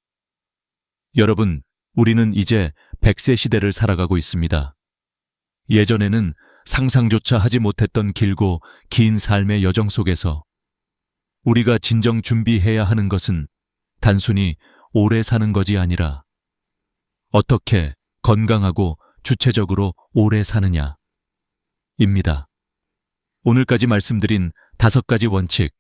여러분, 우리는 이제 100세 시대를 살아가고 있습니다. 예전에는 상상조차 하지 못했던 길고 긴 삶의 여정 속에서 우리가 진정 준비해야 하는 것은 단순히 오래 사는 것이 아니라 어떻게 건강하고 주체적으로 오래 사느냐 입니다. 오늘까지 말씀드린 5가지 원칙,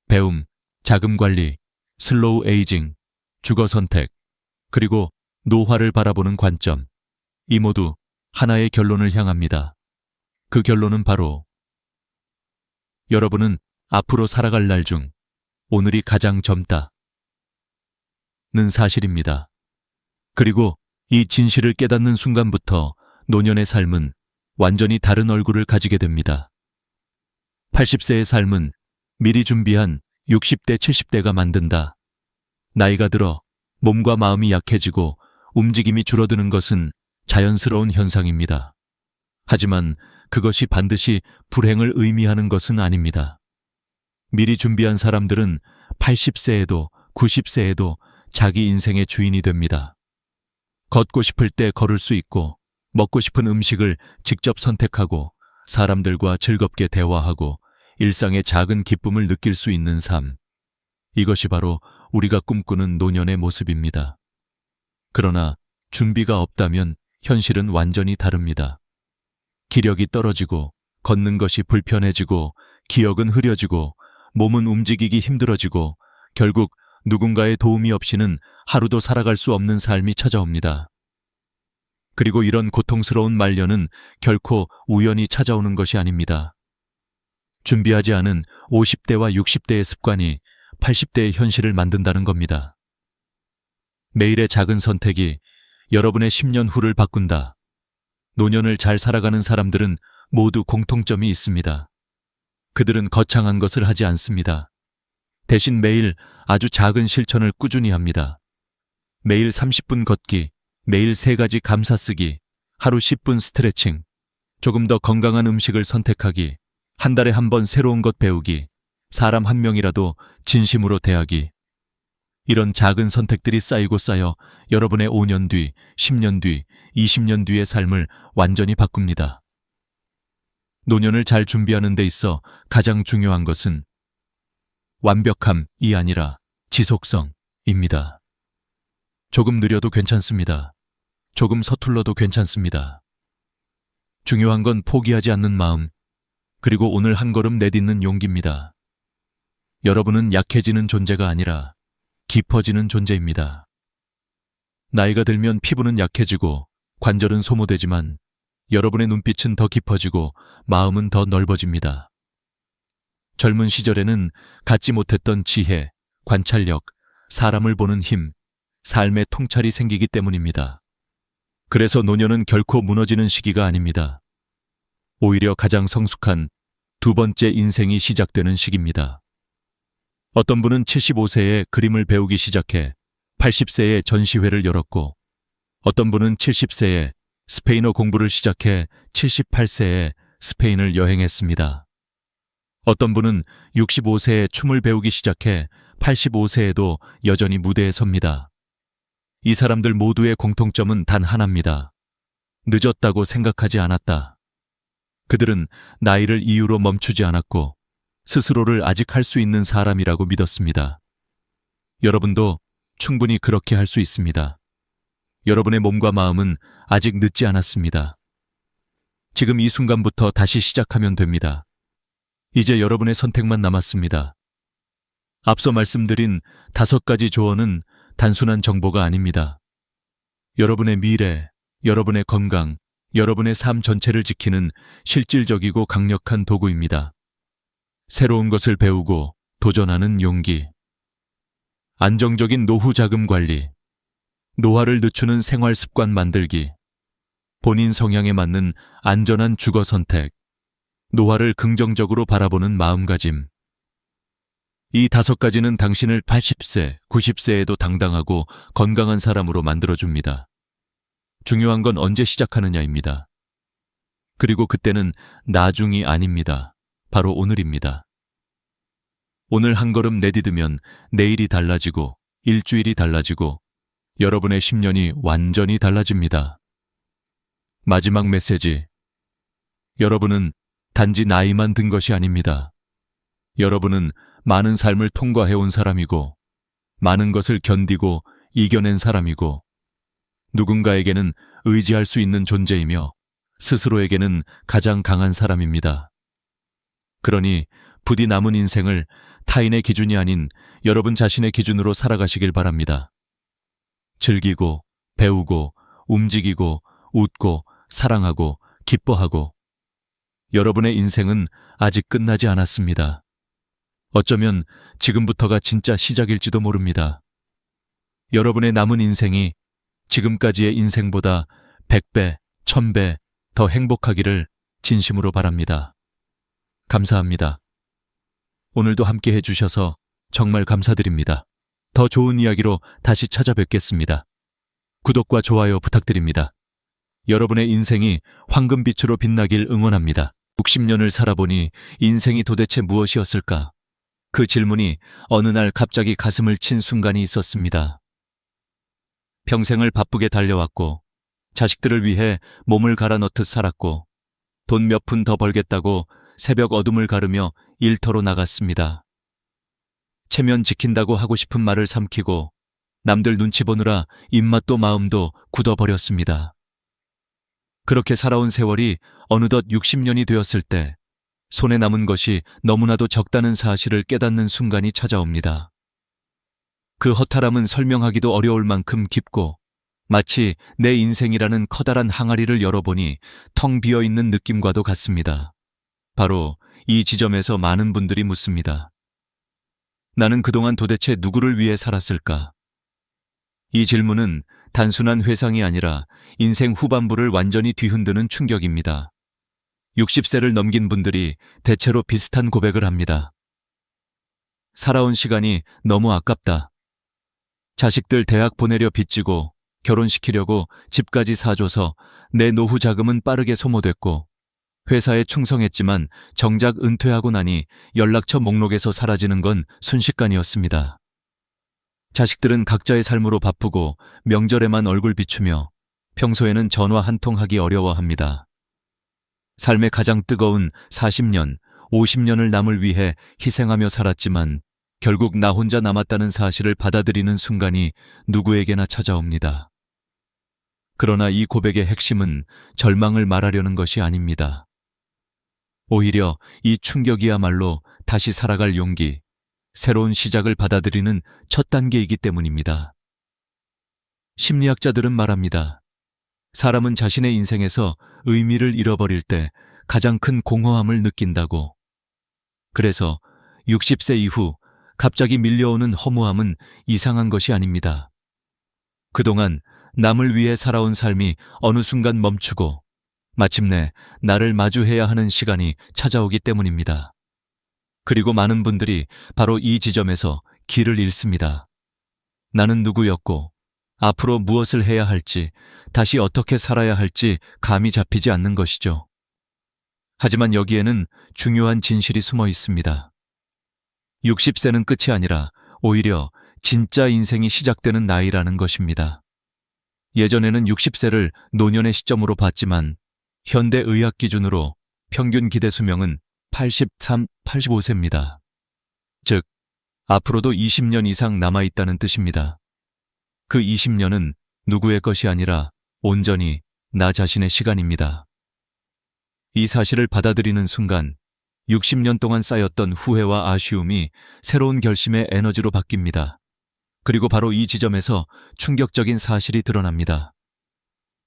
배움, 자금 관리, 슬로우 에이징, 주거 선택, 그리고 노화를 바라보는 관점, 이 모두 하나의 결론을 향합니다. 그 결론은 바로 여러분은 앞으로 살아갈 날 중 오늘이 가장 젊다 는 사실입니다. 그리고 이 진실을 깨닫는 순간부터 노년의 삶은 완전히 다른 얼굴을 가지게 됩니다. 80세의 삶은 미리 준비한 60대, 70대가 만든다. 나이가 들어 몸과 마음이 약해지고 움직임이 줄어드는 것은 자연스러운 현상입니다. 하지만 그것이 반드시 불행을 의미하는 것은 아닙니다. 미리 준비한 사람들은 80세에도 90세에도 자기 인생의 주인이 됩니다. 걷고 싶을 때 걸을 수 있고, 먹고 싶은 음식을 직접 선택하고, 사람들과 즐겁게 대화하고, 일상의 작은 기쁨을 느낄 수 있는 삶. 이것이 바로 우리가 꿈꾸는 노년의 모습입니다. 그러나 준비가 없다면 현실은 완전히 다릅니다. 기력이 떨어지고, 걷는 것이 불편해지고, 기억은 흐려지고, 몸은 움직이기 힘들어지고, 결국 누군가의 도움이 없이는 하루도 살아갈 수 없는 삶이 찾아옵니다. 그리고 이런 고통스러운 말년은 결코 우연히 찾아오는 것이 아닙니다. 준비하지 않은 50대와 60대의 습관이 80대의 현실을 만든다는 겁니다. 매일의 작은 선택이 여러분의 10년 후를 바꾼다. 노년을 잘 살아가는 사람들은 모두 공통점이 있습니다. 그들은 거창한 것을 하지 않습니다. 대신 매일 아주 작은 실천을 꾸준히 합니다. 매일 30분 걷기, 매일 3가지 감사 쓰기, 하루 10분 스트레칭, 조금 더 건강한 음식을 선택하기, 한 달에 한 번 새로운 것 배우기, 사람 한 명이라도 진심으로 대하기. 이런 작은 선택들이 쌓이고 쌓여 여러분의 5년 뒤, 10년 뒤, 20년 뒤의 삶을 완전히 바꿉니다. 노년을 잘 준비하는 데 있어 가장 중요한 것은 완벽함이 아니라 지속성입니다. 조금 느려도 괜찮습니다. 조금 서툴러도 괜찮습니다. 중요한 건 포기하지 않는 마음, 그리고 오늘 한 걸음 내딛는 용기입니다. 여러분은 약해지는 존재가 아니라 깊어지는 존재입니다. 나이가 들면 피부는 약해지고 관절은 소모되지만 여러분의 눈빛은 더 깊어지고 마음은 더 넓어집니다. 젊은 시절에는 갖지 못했던 지혜, 관찰력, 사람을 보는 힘, 삶의 통찰이 생기기 때문입니다. 그래서 노년은 결코 무너지는 시기가 아닙니다. 오히려 가장 성숙한 두 번째 인생이 시작되는 시기입니다. 어떤 분은 75세에 그림을 배우기 시작해 80세에 전시회를 열었고, 어떤 분은 70세에 스페인어 공부를 시작해 78세에 스페인을 여행했습니다. 어떤 분은 65세에 춤을 배우기 시작해 85세에도 여전히 무대에 섭니다. 이 사람들 모두의 공통점은 단 하나입니다. 늦었다고 생각하지 않았다. 그들은 나이를 이유로 멈추지 않았고 스스로를 아직 할 수 있는 사람이라고 믿었습니다. 여러분도 충분히 그렇게 할 수 있습니다. 여러분의 몸과 마음은 아직 늦지 않았습니다. 지금 이 순간부터 다시 시작하면 됩니다. 이제 여러분의 선택만 남았습니다. 앞서 말씀드린 5가지 조언은 단순한 정보가 아닙니다. 여러분의 미래, 여러분의 건강, 여러분의 삶 전체를 지키는 실질적이고 강력한 도구입니다. 새로운 것을 배우고 도전하는 용기, 안정적인 노후 자금 관리, 노화를 늦추는 생활 습관 만들기, 본인 성향에 맞는 안전한 주거 선택, 노화를 긍정적으로 바라보는 마음가짐. 이 5가지는 당신을 80세, 90세에도 당당하고 건강한 사람으로 만들어줍니다. 중요한 건 언제 시작하느냐입니다. 그리고 그때는 나중이 아닙니다. 바로 오늘입니다. 오늘 한 걸음 내디디면 내일이 달라지고 일주일이 달라지고 여러분의 10년이 완전히 달라집니다. 마지막 메시지. 여러분은 단지 나이만 든 것이 아닙니다. 여러분은 많은 삶을 통과해온 사람이고, 많은 것을 견디고 이겨낸 사람이고, 누군가에게는 의지할 수 있는 존재이며 스스로에게는 가장 강한 사람입니다. 그러니 부디 남은 인생을 타인의 기준이 아닌 여러분 자신의 기준으로 살아가시길 바랍니다. 즐기고, 배우고, 움직이고, 웃고, 사랑하고, 기뻐하고. 여러분의 인생은 아직 끝나지 않았습니다. 어쩌면 지금부터가 진짜 시작일지도 모릅니다. 여러분의 남은 인생이 지금까지의 인생보다 100배, 1000배 더 행복하기를 진심으로 바랍니다. 감사합니다. 오늘도 함께 해주셔서 정말 감사드립니다. 더 좋은 이야기로 다시 찾아뵙겠습니다. 구독과 좋아요 부탁드립니다. 여러분의 인생이 황금빛으로 빛나길 응원합니다. 60년을 살아보니 인생이 도대체 무엇이었을까? 그 질문이 어느 날 갑자기 가슴을 친 순간이 있었습니다. 평생을 바쁘게 달려왔고 자식들을 위해 몸을 갈아 넣듯 살았고 돈 몇 푼 더 벌겠다고 새벽 어둠을 가르며 일터로 나갔습니다. 체면 지킨다고 하고 싶은 말을 삼키고 남들 눈치 보느라 입맛도 마음도 굳어버렸습니다. 그렇게 살아온 세월이 어느덧 60년이 되었을 때 손에 남은 것이 너무나도 적다는 사실을 깨닫는 순간이 찾아옵니다. 그 허탈함은 설명하기도 어려울 만큼 깊고 마치 내 인생이라는 커다란 항아리를 열어보니 텅 비어있는 느낌과도 같습니다. 바로 이 지점에서 많은 분들이 묻습니다. 나는 그동안 도대체 누구를 위해 살았을까? 이 질문은 단순한 회상이 아니라 인생 후반부를 완전히 뒤흔드는 충격입니다. 60세를 넘긴 분들이 대체로 비슷한 고백을 합니다. 살아온 시간이 너무 아깝다. 자식들 대학 보내려 빚지고 결혼시키려고 집까지 사줘서 내 노후 자금은 빠르게 소모됐고 회사에 충성했지만 정작 은퇴하고 나니 연락처 목록에서 사라지는 건 순식간이었습니다. 자식들은 각자의 삶으로 바쁘고 명절에만 얼굴 비추며 평소에는 전화 한 통 하기 어려워합니다. 삶의 가장 뜨거운 40년, 50년을 남을 위해 희생하며 살았지만 결국 나 혼자 남았다는 사실을 받아들이는 순간이 누구에게나 찾아옵니다. 그러나 이 고백의 핵심은 절망을 말하려는 것이 아닙니다. 오히려 이 충격이야말로 다시 살아갈 용기, 새로운 시작을 받아들이는 첫 단계이기 때문입니다. 심리학자들은 말합니다. 사람은 자신의 인생에서 의미를 잃어버릴 때 가장 큰 공허함을 느낀다고. 그래서 60세 이후 갑자기 밀려오는 허무함은 이상한 것이 아닙니다. 그동안 남을 위해 살아온 삶이 어느 순간 멈추고 마침내 나를 마주해야 하는 시간이 찾아오기 때문입니다. 그리고 많은 분들이 바로 이 지점에서 길을 잃습니다. 나는 누구였고 앞으로 무엇을 해야 할지, 다시 어떻게 살아야 할지 감이 잡히지 않는 것이죠. 하지만 여기에는 중요한 진실이 숨어 있습니다. 60세는 끝이 아니라 오히려 진짜 인생이 시작되는 나이라는 것입니다. 예전에는 60세를 노년의 시점으로 봤지만 현대 의학 기준으로 평균 기대 수명은 83, 85세입니다. 즉, 앞으로도 20년 이상 남아있다는 뜻입니다. 그 20년은 누구의 것이 아니라 온전히 나 자신의 시간입니다. 이 사실을 받아들이는 순간 60년 동안 쌓였던 후회와 아쉬움이 새로운 결심의 에너지로 바뀝니다. 그리고 바로 이 지점에서 충격적인 사실이 드러납니다.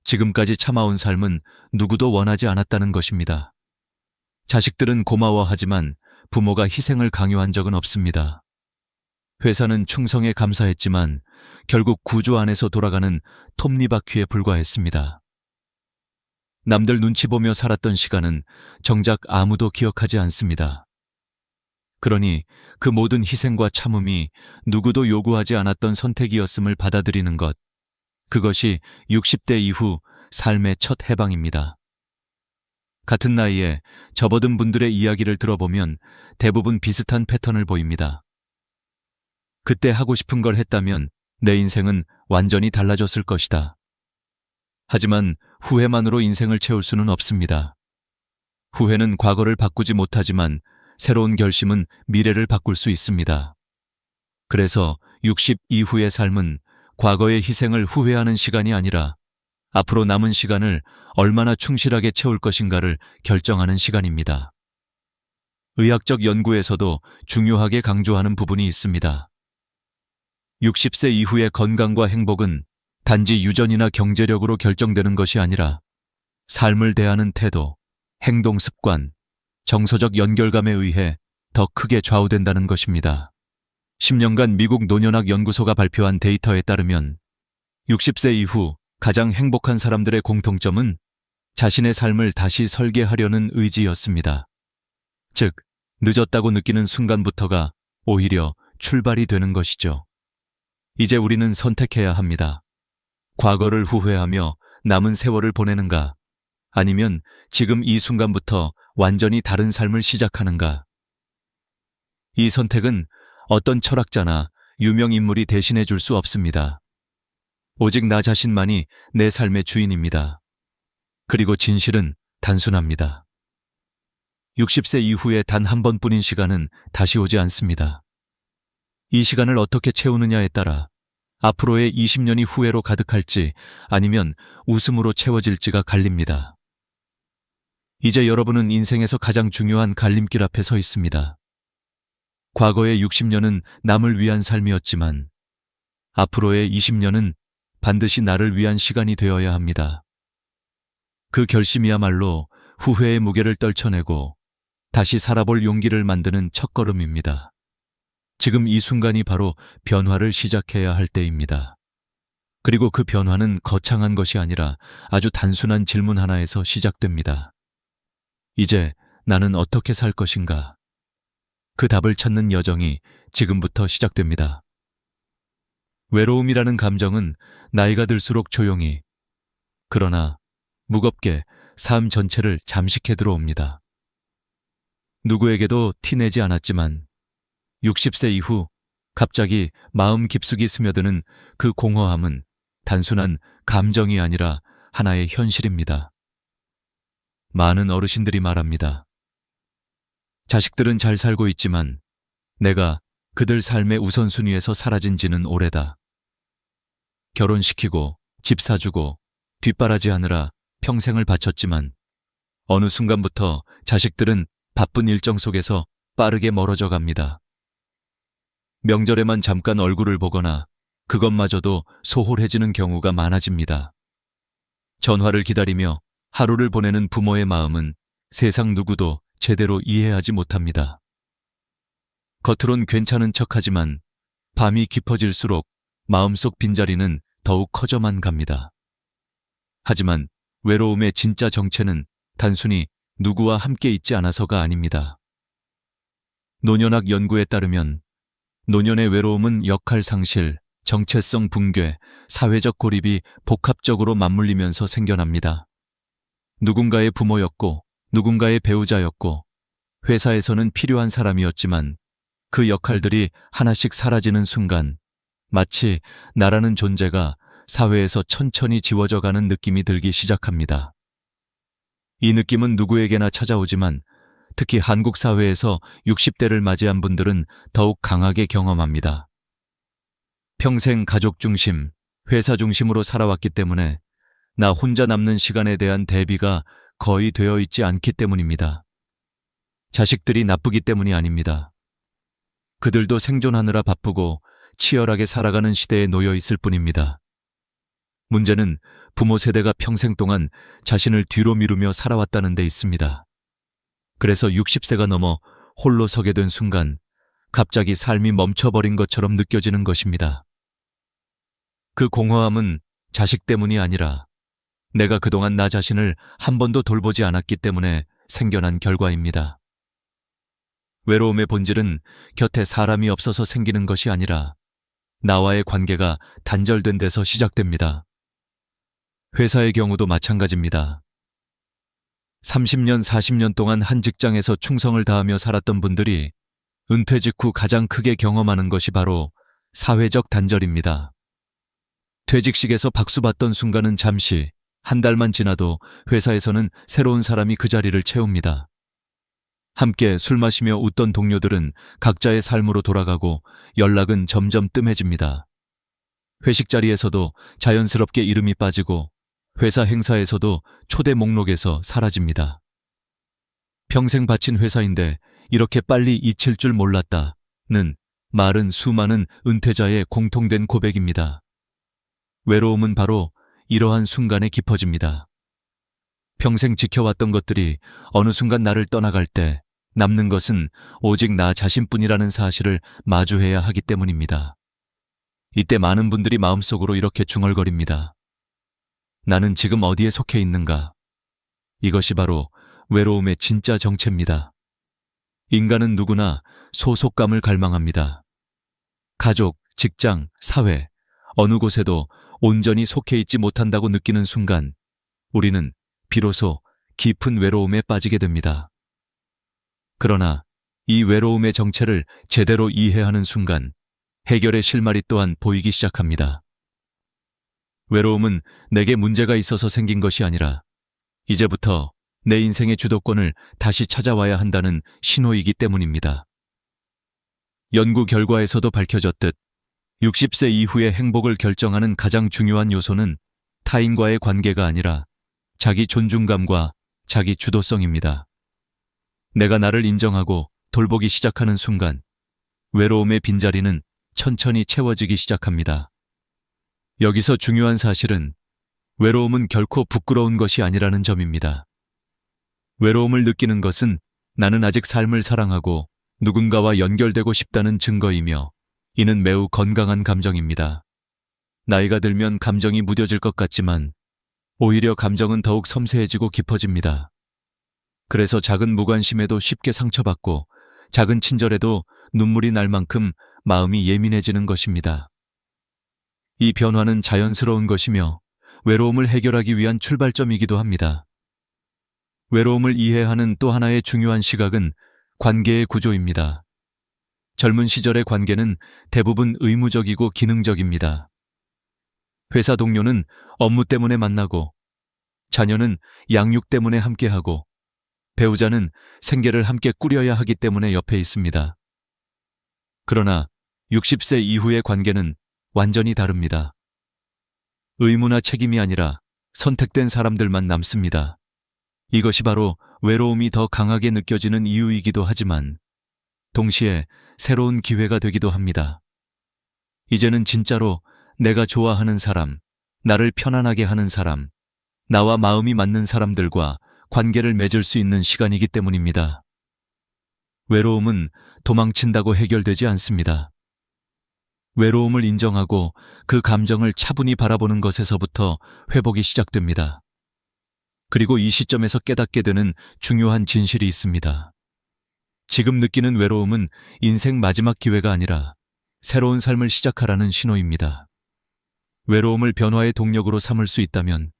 지금까지 참아온 삶은 누구도 원하지 않았다는 것입니다. 자식들은 고마워하지만 부모가 희생을 강요한 적은 없습니다. 회사는 충성에 감사했지만 결국 구조 안에서 돌아가는 톱니바퀴에 불과했습니다. 남들 눈치 보며 살았던 시간은 정작 아무도 기억하지 않습니다. 그러니 그 모든 희생과 참음이 누구도 요구하지 않았던 선택이었음을 받아들이는 것, 그것이 60대 이후 삶의 첫 해방입니다. 같은 나이에 접어든 분들의 이야기를 들어보면 대부분 비슷한 패턴을 보입니다. 그때 하고 싶은 걸 했다면 내 인생은 완전히 달라졌을 것이다. 하지만 후회만으로 인생을 채울 수는 없습니다. 후회는 과거를 바꾸지 못하지만 새로운 결심은 미래를 바꿀 수 있습니다. 그래서 60 이후의 삶은 과거의 희생을 후회하는 시간이 아니라 앞으로 남은 시간을 얼마나 충실하게 채울 것인가를 결정하는 시간입니다. 의학적 연구에서도 중요하게 강조하는 부분이 있습니다. 60세 이후의 건강과 행복은 단지 유전이나 경제력으로 결정되는 것이 아니라 삶을 대하는 태도, 행동 습관, 정서적 연결감에 의해 더 크게 좌우된다는 것입니다. 10년간 미국 노년학 연구소가 발표한 데이터에 따르면 60세 이후 가장 행복한 사람들의 공통점은 자신의 삶을 다시 설계하려는 의지였습니다. 즉, 늦었다고 느끼는 순간부터가 오히려 출발이 되는 것이죠. 이제 우리는 선택해야 합니다. 과거를 후회하며 남은 세월을 보내는가? 아니면 지금 이 순간부터 완전히 다른 삶을 시작하는가? 이 선택은 어떤 철학자나 유명 인물이 대신해 줄 수 없습니다. 오직 나 자신만이 내 삶의 주인입니다. 그리고 진실은 단순합니다. 60세 이후에 단 한 번뿐인 시간은 다시 오지 않습니다. 이 시간을 어떻게 채우느냐에 따라 앞으로의 20년이 후회로 가득할지 아니면 웃음으로 채워질지가 갈립니다. 이제 여러분은 인생에서 가장 중요한 갈림길 앞에 서 있습니다. 과거의 60년은 남을 위한 삶이었지만 앞으로의 20년은 반드시 나를 위한 시간이 되어야 합니다. 그 결심이야말로 후회의 무게를 떨쳐내고 다시 살아볼 용기를 만드는 첫걸음입니다. 지금 이 순간이 바로 변화를 시작해야 할 때입니다. 그리고 그 변화는 거창한 것이 아니라 아주 단순한 질문 하나에서 시작됩니다. 이제 나는 어떻게 살 것인가? 그 답을 찾는 여정이 지금부터 시작됩니다. 외로움이라는 감정은 나이가 들수록 조용히, 그러나 무겁게 삶 전체를 잠식해 들어옵니다. 누구에게도 티내지 않았지만 60세 이후 갑자기 마음 깊숙이 스며드는 그 공허함은 단순한 감정이 아니라 하나의 현실입니다. 많은 어르신들이 말합니다. 자식들은 잘 살고 있지만 내가 그들 삶의 우선순위에서 사라진 지는 오래다. 결혼시키고 집 사주고 뒷바라지하느라 평생을 바쳤지만 어느 순간부터 자식들은 바쁜 일정 속에서 빠르게 멀어져 갑니다. 명절에만 잠깐 얼굴을 보거나 그것마저도 소홀해지는 경우가 많아집니다. 전화를 기다리며 하루를 보내는 부모의 마음은 세상 누구도 제대로 이해하지 못합니다. 겉으론 괜찮은 척하지만 밤이 깊어질수록 마음속 빈자리는 더욱 커져만 갑니다. 하지만 외로움의 진짜 정체는 단순히 누구와 함께 있지 않아서가 아닙니다. 노년학 연구에 따르면 노년의 외로움은 역할 상실, 정체성 붕괴, 사회적 고립이 복합적으로 맞물리면서 생겨납니다. 누군가의 부모였고, 누군가의 배우자였고, 회사에서는 필요한 사람이었지만 그 역할들이 하나씩 사라지는 순간 마치 나라는 존재가 사회에서 천천히 지워져가는 느낌이 들기 시작합니다. 이 느낌은 누구에게나 찾아오지만 특히 한국 사회에서 60대를 맞이한 분들은 더욱 강하게 경험합니다. 평생 가족 중심, 회사 중심으로 살아왔기 때문에 나 혼자 남는 시간에 대한 대비가 거의 되어 있지 않기 때문입니다. 자식들이 나쁘기 때문이 아닙니다. 그들도 생존하느라 바쁘고 치열하게 살아가는 시대에 놓여 있을 뿐입니다. 문제는 부모 세대가 평생 동안 자신을 뒤로 미루며 살아왔다는 데 있습니다. 그래서 60세가 넘어 홀로 서게 된 순간 갑자기 삶이 멈춰버린 것처럼 느껴지는 것입니다. 그 공허함은 자식 때문이 아니라 내가 그동안 나 자신을 한 번도 돌보지 않았기 때문에 생겨난 결과입니다. 외로움의 본질은 곁에 사람이 없어서 생기는 것이 아니라 나와의 관계가 단절된 데서 시작됩니다. 회사의 경우도 마찬가지입니다. 30년, 40년 동안 한 직장에서 충성을 다하며 살았던 분들이 은퇴 직후 가장 크게 경험하는 것이 바로 사회적 단절입니다. 퇴직식에서 박수받던 순간은 잠시, 한 달만 지나도 회사에서는 새로운 사람이 그 자리를 채웁니다. 함께 술 마시며 웃던 동료들은 각자의 삶으로 돌아가고 연락은 점점 뜸해집니다. 회식 자리에서도 자연스럽게 이름이 빠지고 회사 행사에서도 초대 목록에서 사라집니다. 평생 바친 회사인데 이렇게 빨리 잊힐 줄 몰랐다는 말은 수많은 은퇴자의 공통된 고백입니다. 외로움은 바로 이러한 순간에 깊어집니다. 평생 지켜왔던 것들이 어느 순간 나를 떠나갈 때 남는 것은 오직 나 자신뿐이라는 사실을 마주해야 하기 때문입니다. 이때 많은 분들이 마음속으로 이렇게 중얼거립니다. 나는 지금 어디에 속해 있는가? 이것이 바로 외로움의 진짜 정체입니다. 인간은 누구나 소속감을 갈망합니다. 가족, 직장, 사회, 어느 곳에도 온전히 속해 있지 못한다고 느끼는 순간 우리는 비로소 깊은 외로움에 빠지게 됩니다. 그러나 이 외로움의 정체를 제대로 이해하는 순간 해결의 실마리 또한 보이기 시작합니다. 외로움은 내게 문제가 있어서 생긴 것이 아니라 이제부터 내 인생의 주도권을 다시 찾아와야 한다는 신호이기 때문입니다. 연구 결과에서도 밝혀졌듯 60세 이후의 행복을 결정하는 가장 중요한 요소는 타인과의 관계가 아니라 자기 존중감과 자기 주도성입니다. 내가 나를 인정하고 돌보기 시작하는 순간 외로움의 빈자리는 천천히 채워지기 시작합니다. 여기서 중요한 사실은 외로움은 결코 부끄러운 것이 아니라는 점입니다. 외로움을 느끼는 것은 나는 아직 삶을 사랑하고 누군가와 연결되고 싶다는 증거이며 이는 매우 건강한 감정입니다. 나이가 들면 감정이 무뎌질 것 같지만 오히려 감정은 더욱 섬세해지고 깊어집니다. 그래서 작은 무관심에도 쉽게 상처받고 작은 친절에도 눈물이 날 만큼 마음이 예민해지는 것입니다. 이 변화는 자연스러운 것이며 외로움을 해결하기 위한 출발점이기도 합니다. 외로움을 이해하는 또 하나의 중요한 시각은 관계의 구조입니다. 젊은 시절의 관계는 대부분 의무적이고 기능적입니다. 회사 동료는 업무 때문에 만나고, 자녀는 양육 때문에 함께하고, 배우자는 생계를 함께 꾸려야 하기 때문에 옆에 있습니다. 그러나 60세 이후의 관계는 완전히 다릅니다. 의무나 책임이 아니라 선택된 사람들만 남습니다. 이것이 바로 외로움이 더 강하게 느껴지는 이유이기도 하지만 동시에 새로운 기회가 되기도 합니다. 이제는 진짜로 내가 좋아하는 사람, 나를 편안하게 하는 사람, 나와 마음이 맞는 사람들과 관계를 맺을 수 있는 시간이기 때문입니다. 외로움은 도망친다고 해결되지 않습니다. 외로움을 인정하고 그 감정을 차분히 바라보는 것에서부터 회복이 시작됩니다. 그리고 이 시점에서 깨닫게 되는 중요한 진실이 있습니다. 지금 느끼는 외로움은 인생 마지막 기회가 아니라 새로운 삶을 시작하라는 신호입니다. 외로움을 변화의 동력으로 삼을 수 있다면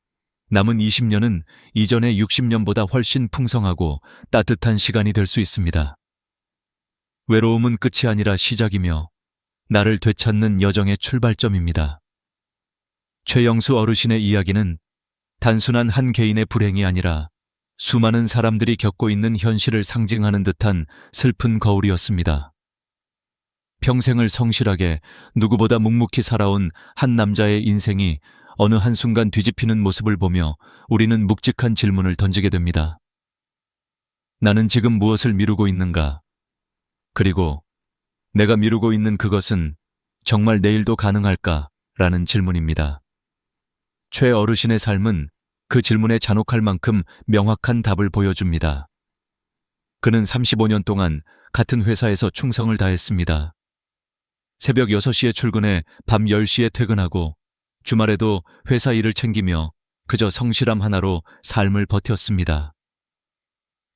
남은 20년은 이전의 60년보다 훨씬 풍성하고 따뜻한 시간이 될 수 있습니다. 외로움은 끝이 아니라 시작이며 나를 되찾는 여정의 출발점입니다. 최영수 어르신의 이야기는 단순한 한 개인의 불행이 아니라 수많은 사람들이 겪고 있는 현실을 상징하는 듯한 슬픈 거울이었습니다. 평생을 성실하게 누구보다 묵묵히 살아온 한 남자의 인생이 어느 한순간 뒤집히는 모습을 보며 우리는 묵직한 질문을 던지게 됩니다. 나는 지금 무엇을 미루고 있는가? 그리고 내가 미루고 있는 그것은 정말 내일도 가능할까? 라는 질문입니다. 최 어르신의 삶은 그 질문에 잔혹할 만큼 명확한 답을 보여줍니다. 그는 35년 동안 같은 회사에서 충성을 다했습니다. 새벽 6시에 출근해 밤 10시에 퇴근하고 주말에도 회사 일을 챙기며 그저 성실함 하나로 삶을 버텼습니다.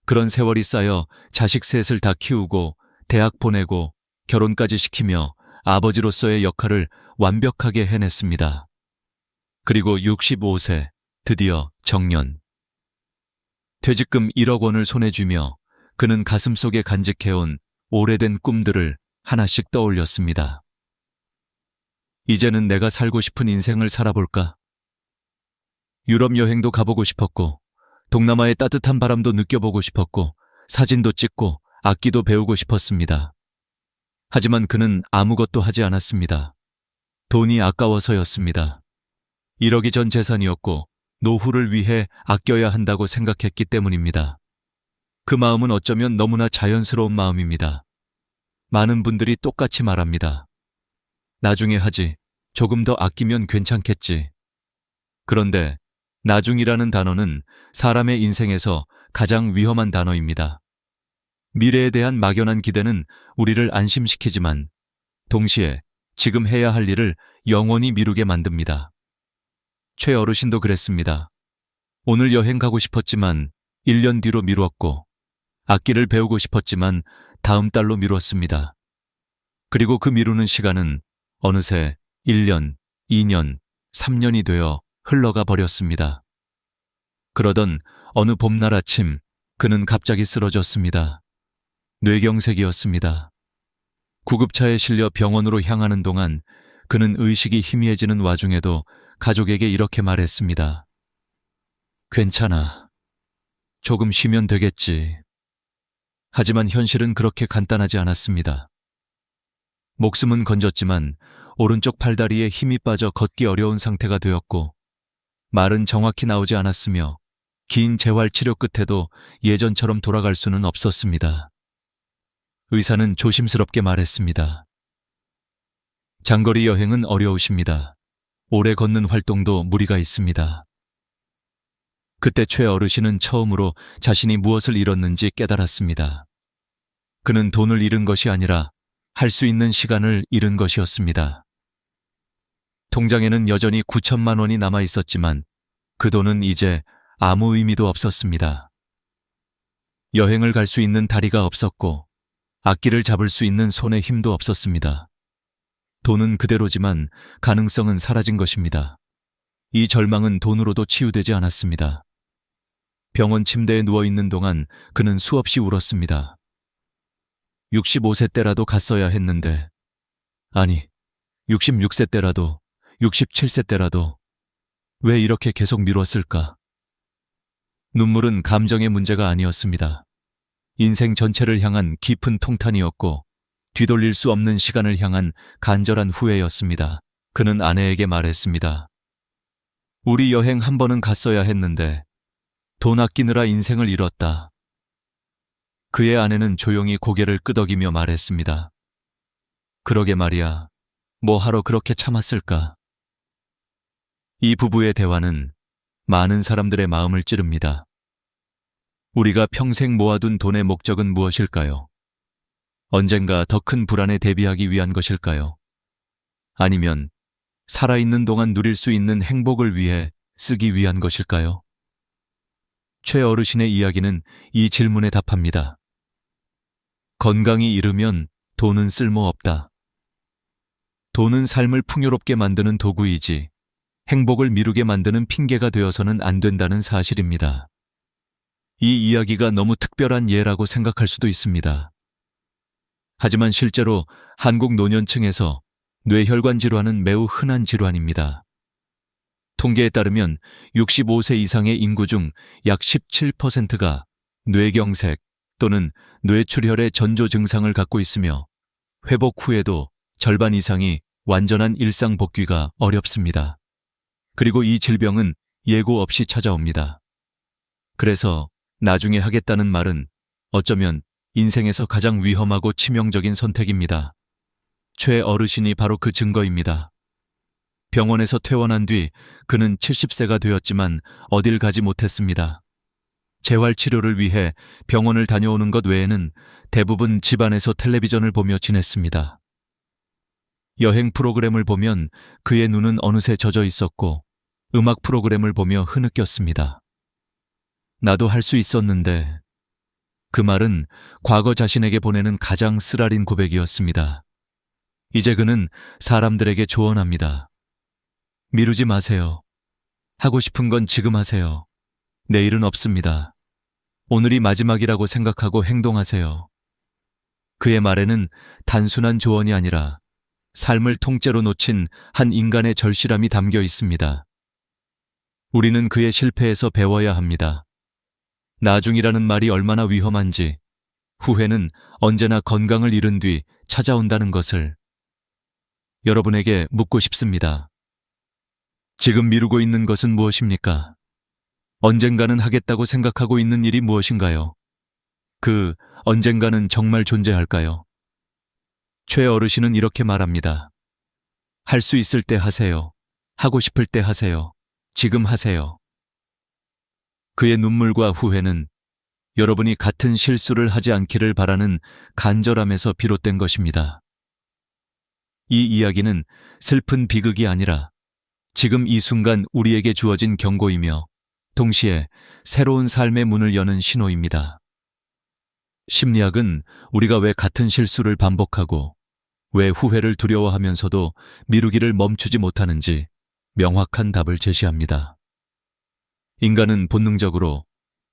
그런 세월이 쌓여 자식 셋을 다 키우고 대학 보내고 결혼까지 시키며 아버지로서의 역할을 완벽하게 해냈습니다. 그리고 65세 드디어 정년. 퇴직금 1억 원을 손에 쥐며 그는 가슴속에 간직해온 오래된 꿈들을 하나씩 떠올렸습니다. 이제는 내가 살고 싶은 인생을 살아볼까? 유럽 여행도 가보고 싶었고, 동남아의 따뜻한 바람도 느껴보고 싶었고, 사진도 찍고 악기도 배우고 싶었습니다. 하지만 그는 아무것도 하지 않았습니다. 돈이 아까워서였습니다. 1억이 전 재산이었고 노후를 위해 아껴야 한다고 생각했기 때문입니다. 그 마음은 어쩌면 너무나 자연스러운 마음입니다. 많은 분들이 똑같이 말합니다. 나중에 하지, 조금 더 아끼면 괜찮겠지. 그런데 나중이라는 단어는 사람의 인생에서 가장 위험한 단어입니다. 미래에 대한 막연한 기대는 우리를 안심시키지만 동시에 지금 해야 할 일을 영원히 미루게 만듭니다. 최 어르신도 그랬습니다. 오늘 여행 가고 싶었지만 1년 뒤로 미뤘고, 악기를 배우고 싶었지만 다음 달로 미뤘습니다. 그리고 그 미루는 시간은 어느새 1년, 2년, 3년이 되어 흘러가 버렸습니다. 그러던 어느 봄날 아침 그는 갑자기 쓰러졌습니다. 뇌경색이었습니다. 구급차에 실려 병원으로 향하는 동안 그는 의식이 희미해지는 와중에도 가족에게 이렇게 말했습니다. 괜찮아. 조금 쉬면 되겠지. 하지만 현실은 그렇게 간단하지 않았습니다. 목숨은 건졌지만 오른쪽 팔다리에 힘이 빠져 걷기 어려운 상태가 되었고 말은 정확히 나오지 않았으며 긴 재활 치료 끝에도 예전처럼 돌아갈 수는 없었습니다. 의사는 조심스럽게 말했습니다. 장거리 여행은 어려우십니다. 오래 걷는 활동도 무리가 있습니다. 그때 최 어르신은 처음으로 자신이 무엇을 잃었는지 깨달았습니다. 그는 돈을 잃은 것이 아니라 할 수 있는 시간을 잃은 것이었습니다. 통장에는 여전히 9천만 원이 남아 있었지만 그 돈은 이제 아무 의미도 없었습니다. 여행을 갈 수 있는 다리가 없었고 악기를 잡을 수 있는 손에 힘도 없었습니다. 돈은 그대로지만 가능성은 사라진 것입니다. 이 절망은 돈으로도 치유되지 않았습니다. 병원 침대에 누워있는 동안 그는 수없이 울었습니다. 65세 때라도 갔어야 했는데, 아니, 66세 때라도, 67세 때라도 왜 이렇게 계속 미뤘을까? 눈물은 감정의 문제가 아니었습니다. 인생 전체를 향한 깊은 통탄이었고 뒤돌릴 수 없는 시간을 향한 간절한 후회였습니다. 그는 아내에게 말했습니다. 우리 여행 한 번은 갔어야 했는데 돈 아끼느라 인생을 잃었다. 그의 아내는 조용히 고개를 끄덕이며 말했습니다. 그러게 말이야. 뭐 하러 그렇게 참았을까? 이 부부의 대화는 많은 사람들의 마음을 찌릅니다. 우리가 평생 모아둔 돈의 목적은 무엇일까요? 언젠가 더 큰 불안에 대비하기 위한 것일까요? 아니면 살아있는 동안 누릴 수 있는 행복을 위해 쓰기 위한 것일까요? 최 어르신의 이야기는 이 질문에 답합니다. 건강이 잃으면 돈은 쓸모없다. 돈은 삶을 풍요롭게 만드는 도구이지 행복을 미루게 만드는 핑계가 되어서는 안 된다는 사실입니다. 이 이야기가 너무 특별한 예라고 생각할 수도 있습니다. 하지만 실제로 한국 노년층에서 뇌혈관 질환은 매우 흔한 질환입니다. 통계에 따르면 65세 이상의 인구 중 약 17%가 뇌경색 또는 뇌출혈의 전조 증상을 갖고 있으며 회복 후에도 절반 이상이 완전한 일상 복귀가 어렵습니다. 그리고 이 질병은 예고 없이 찾아옵니다. 그래서 나중에 하겠다는 말은 어쩌면 인생에서 가장 위험하고 치명적인 선택입니다. 최 어르신이 바로 그 증거입니다. 병원에서 퇴원한 뒤 그는 70세가 되었지만 어딜 가지 못했습니다. 재활치료를 위해 병원을 다녀오는 것 외에는 대부분 집안에서 텔레비전을 보며 지냈습니다. 여행 프로그램을 보면 그의 눈은 어느새 젖어 있었고 음악 프로그램을 보며 흐느꼈습니다. 나도 할 수 있었는데 그 말은 과거 자신에게 보내는 가장 쓰라린 고백이었습니다. 이제 그는 사람들에게 조언합니다. 미루지 마세요. 하고 싶은 건 지금 하세요. 내일은 없습니다. 오늘이 마지막이라고 생각하고 행동하세요. 그의 말에는 단순한 조언이 아니라 삶을 통째로 놓친 한 인간의 절실함이 담겨 있습니다. 우리는 그의 실패에서 배워야 합니다. 나중이라는 말이 얼마나 위험한지, 후회는 언제나 건강을 잃은 뒤 찾아온다는 것을 여러분에게 묻고 싶습니다. 지금 미루고 있는 것은 무엇입니까? 언젠가는 하겠다고 생각하고 있는 일이 무엇인가요? 그 언젠가는 정말 존재할까요? 최 어르신은 이렇게 말합니다. 할 수 있을 때 하세요. 하고 싶을 때 하세요. 지금 하세요. 그의 눈물과 후회는 여러분이 같은 실수를 하지 않기를 바라는 간절함에서 비롯된 것입니다. 이 이야기는 슬픈 비극이 아니라 지금 이 순간 우리에게 주어진 경고이며 동시에 새로운 삶의 문을 여는 신호입니다. 심리학은 우리가 왜 같은 실수를 반복하고 왜 후회를 두려워하면서도 미루기를 멈추지 못하는지 명확한 답을 제시합니다. 인간은 본능적으로